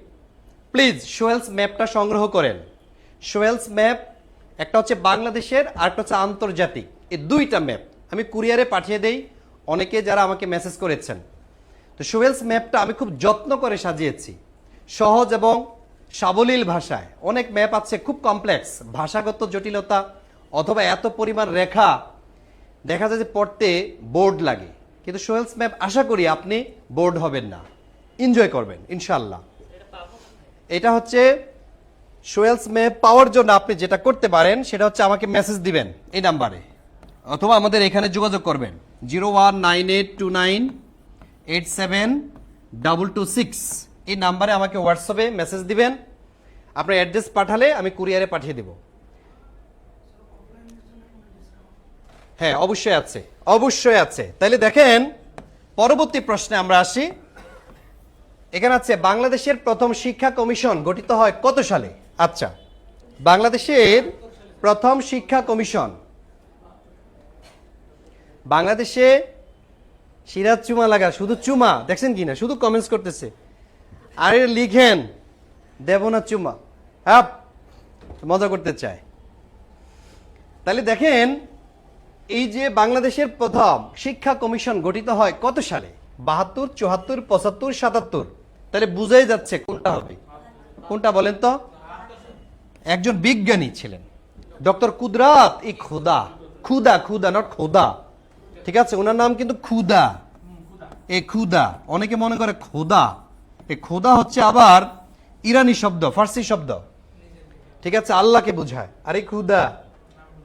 প্লিজ সোহেলস ম্যাপটা সংগ্রহ করেন। সোহেলস ম্যাপ একটা হচ্ছে বাংলাদেশের আর একটা হচ্ছে আন্তর্জাতিক, এই দুইটা ম্যাপ আমি কুরিয়ারে পাঠিয়ে দেই অনেকে যারা আমাকে মেসেজ করেছেন। তো সোহেলস ম্যাপটা আমি খুব যত্ন করে সাজিয়েছি, সহজ এবং সাবলীল ভাষায়। অনেক ম্যাপ আছে খুব কমপ্লেক্স, ভাষাগত জটিলতা অথবা এত পরিমাণ রেখা দেখা যায় যে পড়তে বোর্ড লাগে, কিন্তু সোহেলস ম্যাপ আশা করি আপনি বোর্ড হবেন না, এনজয় করবেন ইনশাল্লাহ। এটা হচ্ছে সোহেলস ম্যাপ পাওয়ার জন্য আপনি যেটা করতে পারেন সেটা হচ্ছে আমাকে মেসেজ দিবেন এই নাম্বারে, অথবা আমাদের এখানে যোগাযোগ করবেন 019829872226 এই নাম্বারে আমাকে হোয়াটসঅ্যাপে মেসেজ দিবেন। আপনার অ্যাড্রেস পাঠালে আমি কুরিয়ারে পাঠিয়ে দেব। হ্যাঁ অবশ্যই আছে, অবশ্যই আছে। তাইলে দেখেন পরবর্তী প্রশ্নে আমরা আসি। এখানে আছে বাংলাদেশের প্রথম শিক্ষা কমিশন গঠিত হয় কত সালে? আচ্ছা, বাংলাদেশের প্রথম শিক্ষা কমিশন, বাংলাদেশে সিরাজ চুমা লাগা, শুধু চুমা দেখছেন কিনা, শুধু কমেন্টস করতেছে, আরে লিখেন দেব না চুমা, হ্যাঁ মজা করতে চায়। তাহলে দেখেন এই যে বাংলাদেশের প্রথম শিক্ষা কমিশন গঠিত হয় কত সালে? 72, 74, 75, 77। তাহলে বুঝাই যাচ্ছে কোনটা হবে। কোনটা বলেন তো? একজন বিজ্ঞানী ছিলেন ডক্টর কুদরাত ই খুদা, খুদা খুদা নট খোদা, ঠিক আছে, ওনার নাম কিন্তু খুদা। এ খুদা অনেকে মনে করে খোদা, এ খোদা হচ্ছে আবার ইরানি শব্দ, ফার্সি শব্দ, ঠিক আছে, আল্লাহকে বোঝায়। আর এই খুদা,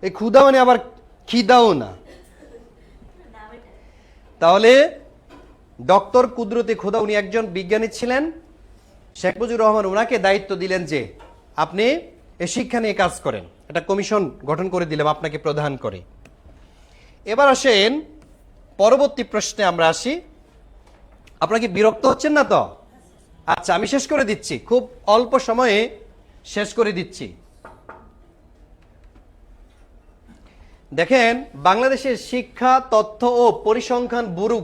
এই খুদা মানে আবার খিদাও না। তাহলে ডক্টর কুদরতে খোদা উনি একজন বিজ্ঞানী ছিলেন। শেখ মুজিবুর রহমান ওনাকে দায়িত্ব দিলেন যে আপনি এই শিক্ষা নিয়ে কাজ করেন, একটা কমিশন গঠন করে দিলাম আপনাকে প্রধান করে। এবার আসেন পরবর্তী প্রশ্নে আমরা আসি। আপনারা কি বিরক্ত হচ্ছেন না তো? আচ্ছা আমি শেষ করে দিচ্ছি, খুব অল্প সময়ে শেষ করে দিচ্ছি। দেখেন বাংলাদেশের শিক্ষা তথ্য ও পরিসংখ্যান ব্যুরো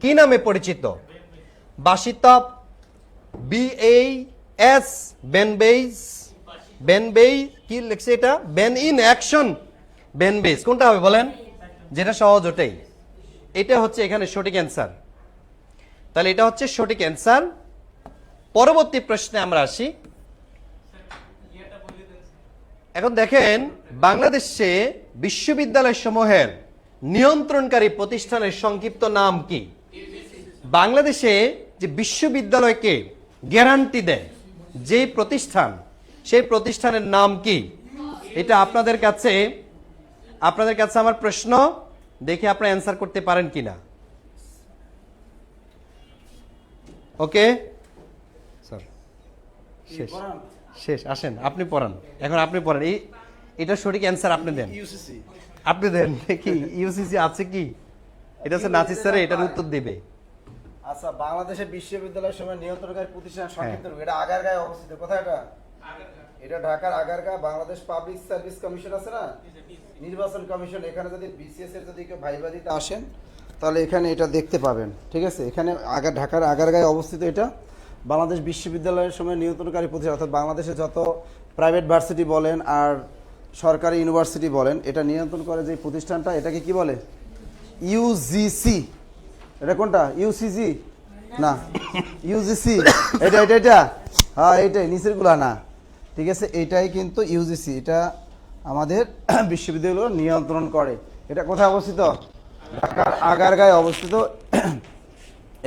কি নামে পরিচিত? বাসিতব, BAS, বেনবেইজ, বেনবেই কি লিখছে এটা, বেন ইন অ্যাকশন, বেনবেইজ, কোনটা হবে বলেন? যেটা সহজ ওটাই, এটা হচ্ছে এখানে সঠিক অ্যান্সার। তাহলে এটা হচ্ছে সঠিক অ্যান্সার। পরবর্তী প্রশ্নে আমরা আসি। এখন দেখেন বাংলাদেশে বিশ্ববিদ্যালয় সমূহের নিয়ন্ত্রণকারী প্রতিষ্ঠানের সংক্ষিপ্ত নাম কি? বাংলাদেশে যে বিশ্ববিদ্যালয়কে গ্যারান্টি দেয় যে প্রতিষ্ঠান, সেই প্রতিষ্ঠানের নাম কি? এটা আপনাদের কাছে আমার প্রশ্ন, দেখে আপনারা অ্যান্সার করতে পারেন কিনা। ওকে স্যার, শেষ শেষ, আসেন আপনি পড়ান, এখন আপনি পড়ান। এটা সঠিক অ্যান্সার আপনি দেন, আপনি দেন কি ইউসিসি আছে কি? এটা হচ্ছে নাসির স্যার এটার উত্তর দিবে। আচ্ছা, বাংলাদেশের বিশ্ববিদ্যালয়ের সময় নিয়ন্ত্রণকারী প্রতিষ্ঠান সংক্ষিপ্ত রূপ, এটা আগারগাঁয়ে অবস্থিত। কোথায় এটা? এটা ঢাকার Agargaon. Bangladesh public service commission আছে না, নির্বাচন কমিশন, এখানে যদি বিসিএস এর যদি কেউ ভাইবা দিতে আসেন তাহলে এখানে এটা দেখতে পাবেন, ঠিক আছে। এখানে ঢাকার আগারগাঁয়ে অবস্থিত। এটা বাংলাদেশ বিশ্ববিদ্যালয়ের সময় নিয়ন্ত্রণকারী প্রতিষ্ঠান, অর্থাৎ বাংলাদেশে যত প্রাইভেট ভার্সিটি বলেন আর সরকারি ইউনিভার্সিটি বলেন, এটা নিয়ন্ত্রণ করে যে প্রতিষ্ঠানটা, এটাকে কি বলে? ইউজিসি। এটা কোনটা? ইউসিজি না, ইউজিসি। এটা এটা এটা হ্যাঁ এইটাই, নিচেরগুলা না, ঠিক আছে, এইটাই কিন্তু ইউজিসি। এটা আমাদের বিশ্ববিদ্যালয় নিয়ন্ত্রণ করে। এটা কোথায় অবস্থিত? ঢাকার আগারগাঁয়ে অবস্থিত।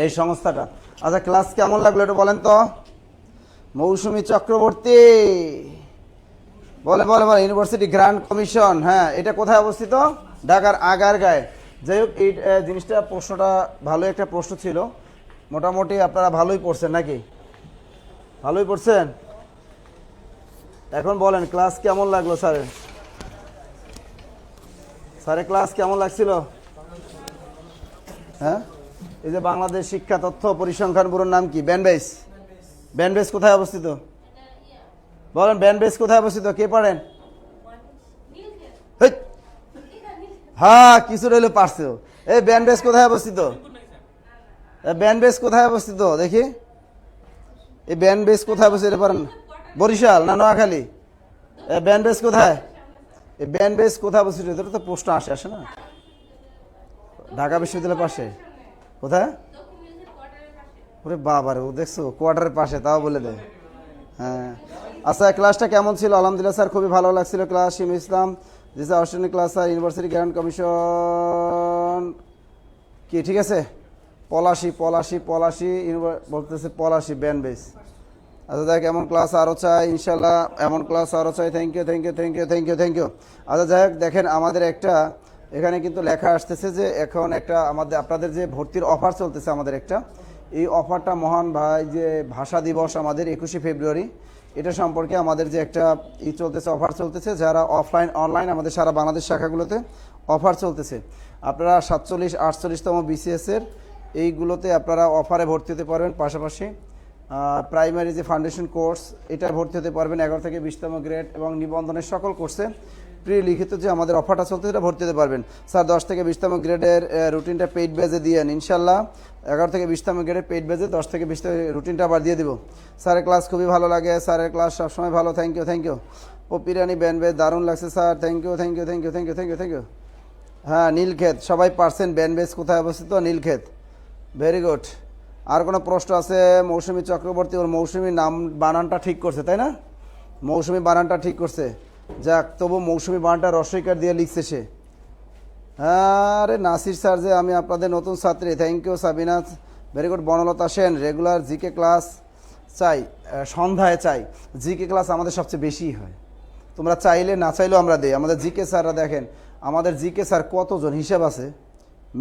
এই সংস্থাটা। আচ্ছা ক্লাস কেমন লাগলো একটু বলেন তো। মৌসুমী চক্রবর্তী বলে বলে বলে ইউনিভার্সিটি গ্র্যান্ড কমিশন, হ্যাঁ এটা কোথায় অবস্থিত? ঢাকার আগারগাঁয়ে। যাই হোক এই জিনিসটা প্রশ্নটা ভালো একটা প্রশ্ন ছিল, মোটামুটি আপনারা ভালোই পড়ছেন নাকি? ভালোই পড়ছেন? এখন বলেন ক্লাস কেমন লাগলো স্যারের? স্যারের ক্লাস কেমন লাগছিল? হ্যাঁ, এই যে বাংলাদেশ শিক্ষা তথ্য পরিসংখ্যান ব্যুরোর নাম কি? ব্যানবেস। ব্যানবেস কোথায় অবস্থিত? বলেন ব্যানবেস কোথায় অবস্থিত, কে পারেন? হ্যাঁ কিছু রইলো পারছে। এই ব্যানবেস কোথায় অবস্থিত? ব্যানবেস কোথায় অবস্থিত দেখি, এই ব্যানবেস কোথায় অবস্থিত পারেন? বরিশাল না নোয়াখালী? ব্যানবেস কোথায়? এই ব্যানবেস কোথায় অবস্থিত? এটা তো প্রশ্ন আসে আসে না। ঢাকা বিশ্ববিদ্যালয়ের পাশে কোথায়? ওরে বাবারে, ও দেখছো কোয়ার্টারের পাশে, তাও বলে দেয়। হ্যাঁ আচ্ছা ক্লাসটা কেমন ছিল? আলহামদুলিল্লাহ স্যার খুবই ভালো লাগছিল class. Shim Islam this outstanding class sir, university grand commission কি ঠিক আছে? পলাশি পলাশি পলাশি বলতেছে পলাশি ব্যানবেস। আচ্ছা দেখ এমন ক্লাস আরও চাই ইনশাল্লাহ, এমন ক্লাস আরও চাই। Thank you thank you thank you thank you thank you. আচ্ছা যাই হোক দেখেন আমাদের একটা এখানে কিন্তু লেখা আসতেছে যে এখন একটা আমাদের আপনাদের যে ভর্তির অফার চলতেছে আমাদের একটা, এই অফারটা মহান ভাই যে ভাষা দিবস আমাদের 21শে ফেব্রুয়ারি, এটা সম্পর্কে আমাদের যে একটা চলতেছে অফার চলতেছে, যারা অফলাইন অনলাইন আমাদের সারা বাংলাদেশ শাখাগুলোতে অফার চলতেছে। আপনারা 47 48তম বিসিএসের এইগুলোতে আপনারা অফারে ভর্তি হতে পারবেন। পাশাপাশি প্রাইমারি যে ফাউন্ডেশন কোর্স এটা ভর্তি হতে পারবেন 11 থেকে 20তম গ্রেড, এবং নিবন্ধনের সকল কোর্সে প্রি লিখিত যে আমাদের অফারটা চলছে সেটা ভর্তি হতে পারবেন। স্যার 10 থেকে 20তম গ্রেডের রুটিনটা পেইড বেজে দিয়ে ইনশাল্লাহ, 11 থেকে 20তম গ্রেডের পেইড বেজে 10 থেকে 20 রুটিনটা আবার দিয়ে দিব। স্যারের ক্লাস খুবই ভালো লাগে, স্যারের ক্লাস সবসময় ভালো। Thank you thank you. Popirani ব্যানবেজ দারুণ লাগছে sir, thank you thank you thank you thank you thank you thank you. হ্যাঁ নীলক্ষেত সবাই পারছেন, ব্যানবেজ কোথায় অবস্থিত? Nilkhet, very good. আর কোনো প্রশ্ন আছে? মৌসুমী চক্রবর্তী, ওর মৌসুমী নাম বানানটা ঠিক করছে তাই না? মৌসুমী বানানটা ঠিক করছে, যাক তবু মৌসুমী বানানটা রসইকার দিয়ে লিখছে সে। আরে নাসির স্যার যে আমি আপনাদের নতুন ছাত্রী, thank you Sabina, very good. Banalata Sen regular GK class চাই, সন্ধ্যায় চাই। জিকে ক্লাস আমাদের সবচেয়ে বেশি হয়, তোমরা চাইলে না চাইলেও আমরা দিই। আমাদের জিকে স্যাররা দেখেন, আমাদের জিকে স্যার কতজন হিসাব আছে।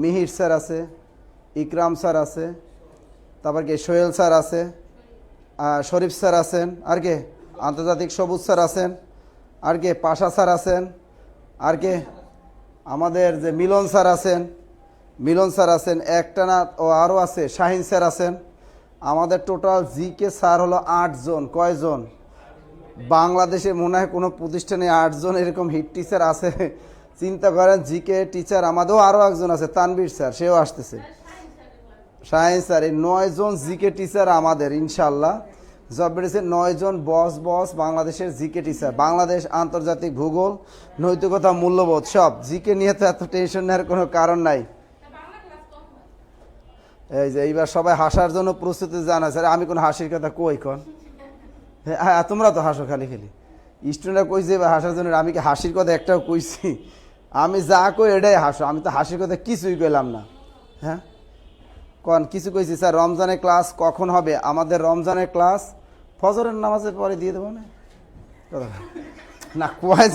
মিহির স্যার আছে, ইকরাম স্যার আছে, তারপর কি সোহেল স্যার আছে, শরীফ স্যার আছেন, আর কে আন্তর্জাতিক সবুজ স্যার আছেন, আর কে পাশা স্যার আছেন, আর কে আমাদের যে মিলন স্যার আছেন, মিলন স্যার আছেন একটা না, ও আরও আছে শাহিন স্যার আছেন। আমাদের টোটাল জিকে স্যার হলো 8 জন। কয়জন? বাংলাদেশে মনে হয় কোনো প্রতিষ্ঠানে 8 জন এরকম হিট টিচার আছে, চিন্তা করেন। জিকে টিচার আমাদেরও আরও একজন আছে তানবীর স্যার, সেও আসতেছে। শাহিন স্যার, এই 9 জন জিকে টিচার আমাদের ইনশাল্লাহ জব বেড়েছে। 9 জন বস বাংলাদেশের জিকে টিচার। বাংলাদেশ, আন্তর্জাতিক, ভূগোল, নৈতিকতা, মূল্যবোধ সব জিকে নিয়ে তো এত টেনশন নেওয়ার কোনো কারণ নাই। এই যে এইবার সবাই হাসার জন্য প্রস্তুতি জানা স্যার, আমি কোন হাসির কথা কই কন? হ্যাঁ তোমরা তো হাসো খালি খালি, স্টুডেন্টরা কইছে হাসার জন্য, আমি কি হাসির কথা একটাও কইছি? আমি যা কই এটাই হাসো, আমি তো হাসির কথা কিছুই কইলাম না। হ্যাঁ কন কিছু কইছি? স্যার রমজানের ক্লাস কখন হবে? আমাদের রমজানের ক্লাস ফজরের নামাজের পরে দিয়ে দেবো না? না কয়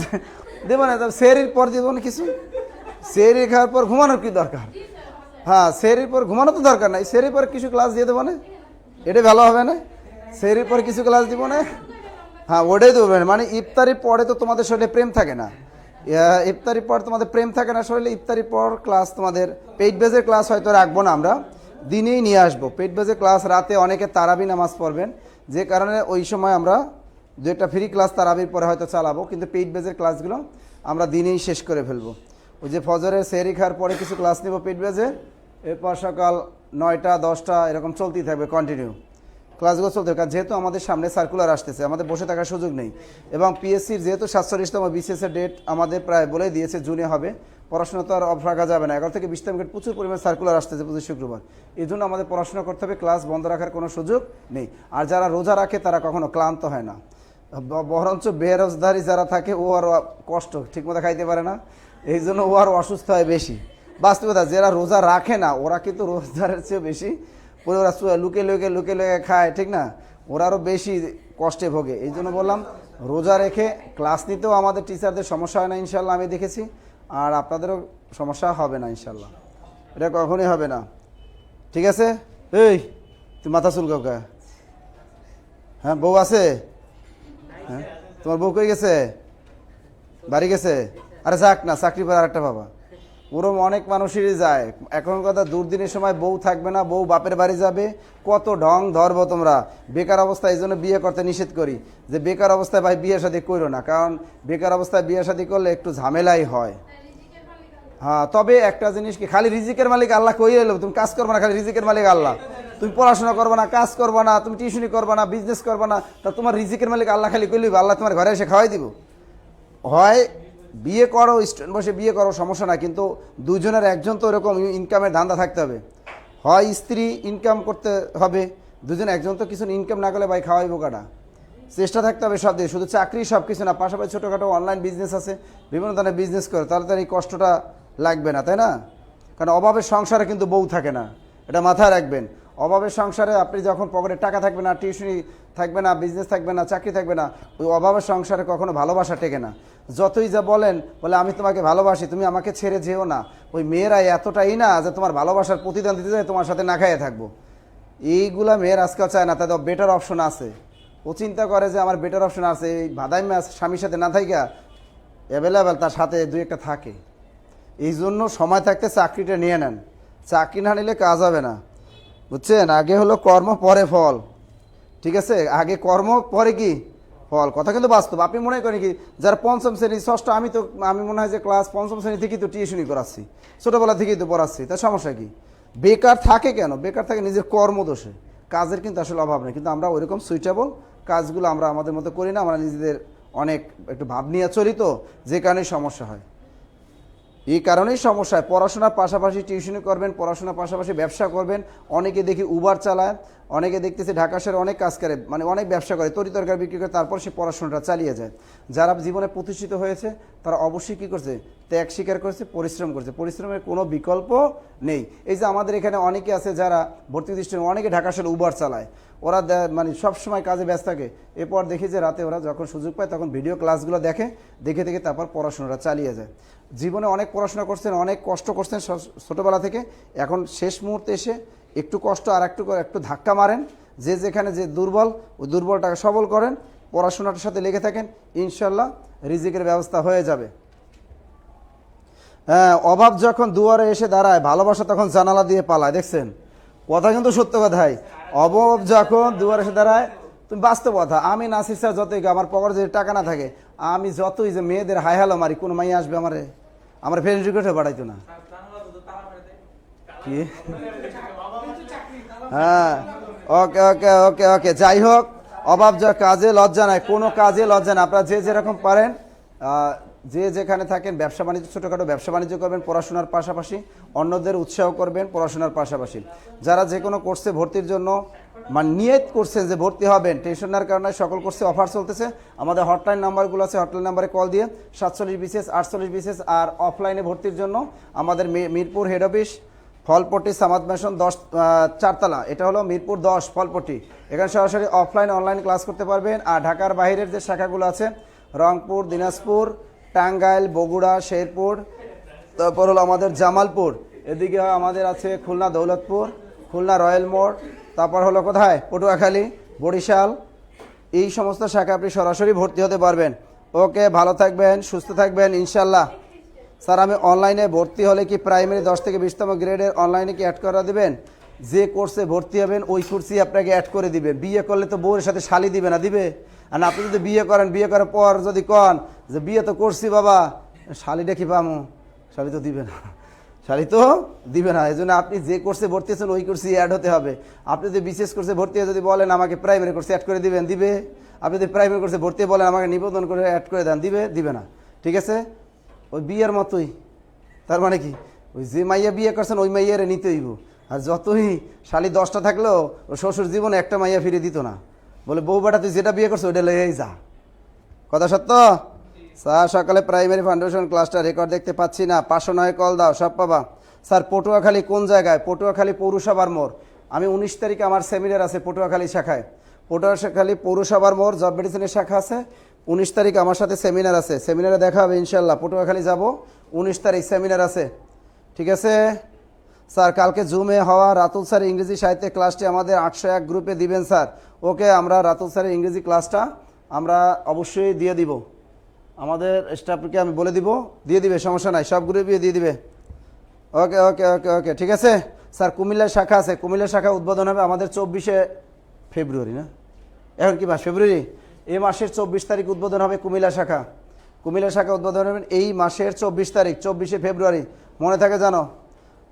দেবো না, তবে সেহরির পর দেবো না কিছু। সেহরি খাওয়ার পর ঘুমানোর কি দরকার? হ্যাঁ সেহরির পর ঘুমানো তো দরকার নাই, সেহরির পর কিছু ক্লাস দিয়ে দেবো না? এটা ভালো হবে না? সেহরির পর কিছু ক্লাস দিব না? হ্যাঁ ওটাই দেবো। মানে ইফতারির পরে তো তোমাদের শরীরে প্রেম থাকে না, ইফতারির পর তোমাদের প্রেম থাকে না শরীরে। ইফতারির পর ক্লাস তোমাদের পেইড বেজের ক্লাস হয়তো রাখবো না, আমরা দিনেই নিয়ে আসবো পেইড বেজের ক্লাস। রাতে অনেকে তারাবি নামাজ পড়বেন, যে কারণে ওই সময় আমরা দু একটা ফ্রি ক্লাস তারাবির পরে হয়তো চালাবো, কিন্তু পেইড বেজের ক্লাসগুলো আমরা দিনেই শেষ করে ফেলবো। ওই যে ফজরের সেহরি খাওয়ার পরে কিছু ক্লাস নেব পেইড বেজে, এরপর সকাল 9টা 10টা এরকম চলতেই থাকবে কন্টিনিউ ক্লাসগুলো চলতে হবে। কারণ যেহেতু আমাদের সামনে সার্কুলার আসতেছে, আমাদের বসে থাকার সুযোগ নেই। এবং পিএসসির যেহেতু 47তম বিসিএসের ডেট আমাদের প্রায় বলেই দিয়েছে, জুনে হবে। পড়াশোনা তো আর অফ রাখা যাবে না, 11 থেকে 20তম গ্রেড প্রচুর পরিমাণে সার্কুলার আসতেছে প্রতি শুক্রবার। এই জন্য আমাদের পড়াশোনা করতে হবে, ক্লাস বন্ধ রাখার কোনো সুযোগ নেই। আর যারা রোজা রাখে তারা কখনো ক্লান্ত হয় না, বরঞ্চ বেরোজগারি যারা থাকে ও আর কষ্ট ঠিকমতো খাইতে পারে না, এই জন্য ও আর অসুস্থ হয় বেশি। বাস্তবতা, যারা রোজা রাখে না ওরা কিন্তু রোজদারের চেয়ে বেশি পরে ওরা লুকে লুকে লুকে লুকে খায়, ঠিক না? ওরা আরও বেশি কষ্টে ভোগে। এই জন্য বললাম রোজা রেখে ক্লাস নিতেও আমাদের টিচারদের সমস্যা হয় না ইনশাল্লাহ, আমি দেখেছি। আর আপনাদেরও সমস্যা হবে না ইনশাল্লাহ, এটা কখনই হবে না, ঠিক আছে? এই তুই মাথা চুলকাও কে? হ্যাঁ, বউ আছে? হ্যাঁ, তোমার বউ কই গেছে? বাড়ি গেছে? আরে যাক না, চাকরি পাওয়ার একটা বাবা, ওরম অনেক মানুষেরই যায়। এখন কথা, দুর্দিনের সময় বউ থাকবে না, বউ বাপের বাড়ি যাবে, কত ঢং ধরবো তোমরা। বেকার অবস্থায় এই জন্য বিয়ে করতে নিষেধ করি, যে বেকার অবস্থায় ভাই বিয়ে শাদী করো না, কারণ বেকার অবস্থায় বিয়ে শাদী করলে একটু ঝামেলাই হয়। হ্যাঁ, তবে একটা জিনিস কি, খালি রিজিকের মালিক আল্লাহ কই এলো, তুমি কাজ করবে না, খালি রিজিকের মালিক আল্লাহ। তুমি পড়াশোনা করবে না, কাজ করবে না, তুমি টিউশনি করবে না, বিজনেস করবে না, তা তোমার রিজিকের মালিক আল্লাহ খালি কইলি, আল্লাহ তোমার ঘরে এসে খাওয়াই দিব। হয় বিয়ে করো, স্টুডেন্ট বসে বিয়ে করো, সমস্যা না, কিন্তু দুজনের একজন তো এরকম ইনকামের ধান্দা থাকতে হবে। হয় স্ত্রী ইনকাম করতে হবে, দুজন একজন তো কিছু ইনকাম না করলে ভাই খাওয়াইবো কাটা। চেষ্টা থাকতে হবে সব দিয়ে, শুধু চাকরি সব কিছু না, পাশাপাশি ছোটোখাটো অনলাইন বিজনেস আছে, বিভিন্ন ধরনের বিজনেস করে, তাহলে তার এই কষ্টটা লাগবে না, তাই না? কারণ অভাবের সংসারে কিন্তু বউ থাকে না, এটা মাথায় রাখবেন। অভাবের সংসারে আপনি যখন পকেটে টাকা থাকবে না, টিউশনি থাকবে না, বিজনেস থাকবে না, চাকরি থাকবে না, ওই অভাবের সংসারে কখনো ভালোবাসা টেকে না। যতই যা বলেন, বলে আমি তোমাকে ভালোবাসি, তুমি আমাকে ছেড়ে যেও না, ওই মেয়েরা এতটাই না যে তোমার ভালোবাসার প্রতিদান দিতে যায়, তোমার সাথে না খাইয়ে থাকবো। এইগুলা মেয়ের আজকাল চায় না, তাদের বেটার অপশন আছে। ও চিন্তা করে যে আমার বেটার অপশন আছে, এই বাদাই ম্যাচ স্বামীর সাথে না থাকা অ্যাভেলেবেল, তার সাথে দুই একটা থাকে। এই জন্য সময় থাকতে চাকরিটা নিয়ে নেন, চাকরি না নিলে কাজ হবে না, বুঝছেন? আগে হলো কর্ম, পরে ফল, ঠিক আছে? আগে কর্ম, পরে কি ফল, কথা কিন্তু বাস্তব। আপনি মনে করেন কি, যারা পঞ্চম শ্রেণী ষষ্ঠ, আমি মনে হয় যে ক্লাস পঞ্চম শ্রেণী থেকেই তো টিউশনি করাচ্ছি, ছোটোবেলা থেকেই তো পড়াচ্ছি, তার সমস্যা কি? বেকার থাকে কেন? বেকার থাকে নিজের কর্মদোষে, কাজের কিন্তু আসলে অভাব নেই, কিন্তু আমরা ওইরকম সুইটেবল কাজগুলো আমরা আমাদের মতো করি না, আমরা নিজেদের অনেক একটু ভাব নিয়ে চলি, তো যে কারণেই সমস্যা হয়। এই কারণেই সমস্যা হয়। পড়াশোনার পাশাপাশি টিউশনি করবেন, পড়াশোনার পাশাপাশি ব্যবসা করবেন। অনেকে দেখি উবার চালায়, অনেকে দেখতেছে ঢাকা শহরে অনেক কাজ করে, মানে অনেক ব্যবসা করে, তরি তরকারি বিক্রি করে, তারপর সে পড়াশোনাটা চালিয়ে যায়। যারা জীবনে প্রতিষ্ঠিত হয়েছে তারা অবশ্যই কী করছে, ত্যাগ স্বীকার করেছে, পরিশ্রম করছে, পরিশ্রমের কোনো বিকল্প নেই। এই যে আমাদের এখানে অনেকে আছে যারা ভর্তি প্রতিষ্ঠানে, অনেকে ঢাকা শহরে উবার চালায়, ওরা মানে সবসময় কাজে ব্যস্ত থাকে। এরপর দেখি যে রাতে ওরা যখন সুযোগ পায় তখন ভিডিও ক্লাসগুলো দেখে, দেখে দেখে তারপর পড়াশোনাটা চালিয়ে যায়। জীবনে অনেক পড়াশোনা করছেন, অনেক কষ্ট করছেন ছোটোবেলা থেকে, এখন শেষ মুহূর্তে এসে একটু কষ্ট আর একটু ধাক্কা মারেন, যে যেখানে যে দুর্বল, ওই দুর্বলটাকে সবল করেন, পড়াশোনাটার সাথে লেগে থাকেন, ইনশাল্লাহ রিজিকের ব্যবস্থা হয়ে যাবে। হ্যাঁ, অভাব যখন দুয়ারে এসে দাঁড়ায়, ভালোবাসা তখন জানালা দিয়ে পালায়, দেখছেন? কথা কিন্তু সত্য কথাই। অভাব যখন দুয়ারে এসে দাঁড়ায়, তুমি বাস্তব কথা, আমি নাসির স্যার যতই আমার পকেটে যদি টাকা না থাকে, আমি যতই যে মেয়েদের হাই হ্যালো মারি, কোনো মাইয়া আসবে আমার ফ্রেন্ড রিকোয়েস্টে বাড়াইতো না। কি? হ্যাঁ, ওকে ওকে ওকে ওকে, যাই হোক, অভাব যা কাজে লজ্জা নাই, কোনো কাজে লজ্জা না। আপনারা যে যেরকম পারেন, যে যেখানে থাকেন, ব্যবসা বাণিজ্য, ছোটোখাটো ব্যবসা বাণিজ্য করবেন, পড়াশোনার পাশাপাশি অন্যদের উৎসাহ করবেন পড়াশোনার পাশাপাশি। যারা যে কোনো কোর্সে ভর্তির জন্য মানে নিয়ত করছেন যে ভর্তি হবেন, টেনশনের কারণে সকল কোর্সে অফার চলতেছে। আমাদের হটলাইন নাম্বারগুলো আছে, হটলাইন নাম্বারে কল দিয়ে 47 BCS 48 BCS। আর অফলাইনে ভর্তির জন্য আমাদের Mirpur head office, Folpotti Samad mansion 10 4তলা, এটা হলো মিরপুর 10 ফলপট্টি। এখানে সরাসরি অফলাইন অনলাইন ক্লাস করতে পারবেন। আর ঢাকার বাইরের যে শাখাগুলো আছে, রংপুর, দিনাজপুর, টাঙ্গাইল, বগুড়া, শেরপুর, তারপর হলো আমাদের জামালপুর, এদিকে আমাদের আছে খুলনা দৌলতপুর, খুলনা রয়্যাল মোড়, তারপর হলো কোথায়, পটুয়াখালী, বরিশাল, এই সমস্ত শাখা আপনি সরাসরি ভর্তি হতে পারবেন। ওকে, ভালো থাকবেন, সুস্থ থাকবেন ইনশাল্লাহ। স্যার, আমি অনলাইনে ভর্তি হলে কি প্রাইমারি 10 থেকে 20তম গ্রেডের অনলাইনে কি অ্যাড করা দেবেন? যে কোর্সে ভর্তি হবেন ওই কোর্সই আপনাকে অ্যাড করে দিবেন। বিয়ে করলে তো বউয়ের সাথে শালি দিবে না, দিবে? আর আপনি যদি বিয়ে করেন, বিয়ে করার পর যদি কন যে বিয়ে তো করছি বাবা, শালিটা কি পামো? শালি তো দিবে না, শালি তো দিবে না। এই জন্য আপনি যে কোর্সে ভর্তি হচ্ছেন ওই কোর্সে অ্যাড হতে হবে। আপনি যদি বিশেষ কোর্সে ভর্তি হয়ে যদি বলেন আমাকে প্রাইমারি কোর্সে অ্যাড করে দিবেন, দিবে? আপনি যদি প্রাইমারি কোর্সে ভর্তি বলেন আমাকে নিবন্ধন করে অ্যাড করে দেন, দিবে? দিবে না। ঠিক আছে, ওই বিয়ের মতোই। তার মানে কি, ওই যে মাইয়া বিয়ে করছেন ওই মাইয়ারে নিতে হইব। আর যতই শালি 10টা থাকলেও ও শ্বশুর জীবনে একটা মাইয়া ফিরে দিত না, বলে বউ বেটা তুই যেটা বিয়ে করছো ওইটা লইয়াই যা। কথা সত্য? স্যার, সকালে প্রাইমারি ফাউন্ডেশন ক্লাসটা রেকর্ড দেখতে পাচ্ছি না, 509 কল দাও, সব পাবা। স্যার, পটুয়াখালী কোন জায়গায়? পটুয়াখালী পৌরসভার মোড়। আমি 19 তারিখে আমার সেমিনার আছে পটুয়াখালী শাখায়, পটুয়াখালী পৌরসভার মোড় জব মেডিসিনের শাখা আছে। 19 তারিখ আমার সাথে সেমিনার আছে, সেমিনারে দেখা হবে ইনশাল্লাহ। পটুয়াখালী যাব, 19 তারিখ সেমিনার আছে, ঠিক আছে স্যার? কালকে জুমে হওয়া রাতুল স্যার ইংরেজি সাহিত্যে ক্লাসটি আমাদের 801 গ্রুপে দিবেন স্যার। ওকে, আমরা রাতুল স্যারের ইংরেজি ক্লাসটা আমরা অবশ্যই দিয়ে দিব, আমাদের স্টাফকে আমি বলে দিব, দিয়ে দিবে, সমস্যা নাই, সব গ্রুপে দিয়ে দিবে। ওকে ওকে ওকে ওকে, ঠিক আছে স্যার। কুমিল্লার শাখা আছে, কুমিল্লার শাখা উদ্বোধন হবে আমাদের 24শে ফেব্রুয়ারি, না এখন কি মাস? ফেব্রুয়ারি। এই মাসের 24 তারিখ উদ্বোধন হবে কুমিল্লা শাখা, কুমিল্লা শাখা উদ্বোধন হবে এই মাসের 24 তারিখ, 24শে ফেব্রুয়ারি। মনে থাকে জানো?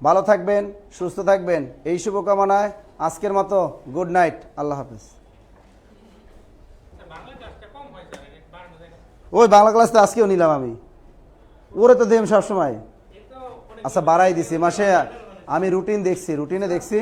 ভালো থাকবেন, সুস্থ থাকবেন, এই শুভকামনায় আজকের মতো গুড নাইট, আল্লাহ হাফেজ। ওই বাংলা ক্লাস তো আজকেও নিলাম আমি, ওরে তো দেম সবসময়। আচ্ছা বাড়াই দিছি মাসে, আমি রুটিন দেখছি, রুটিনে দেখছি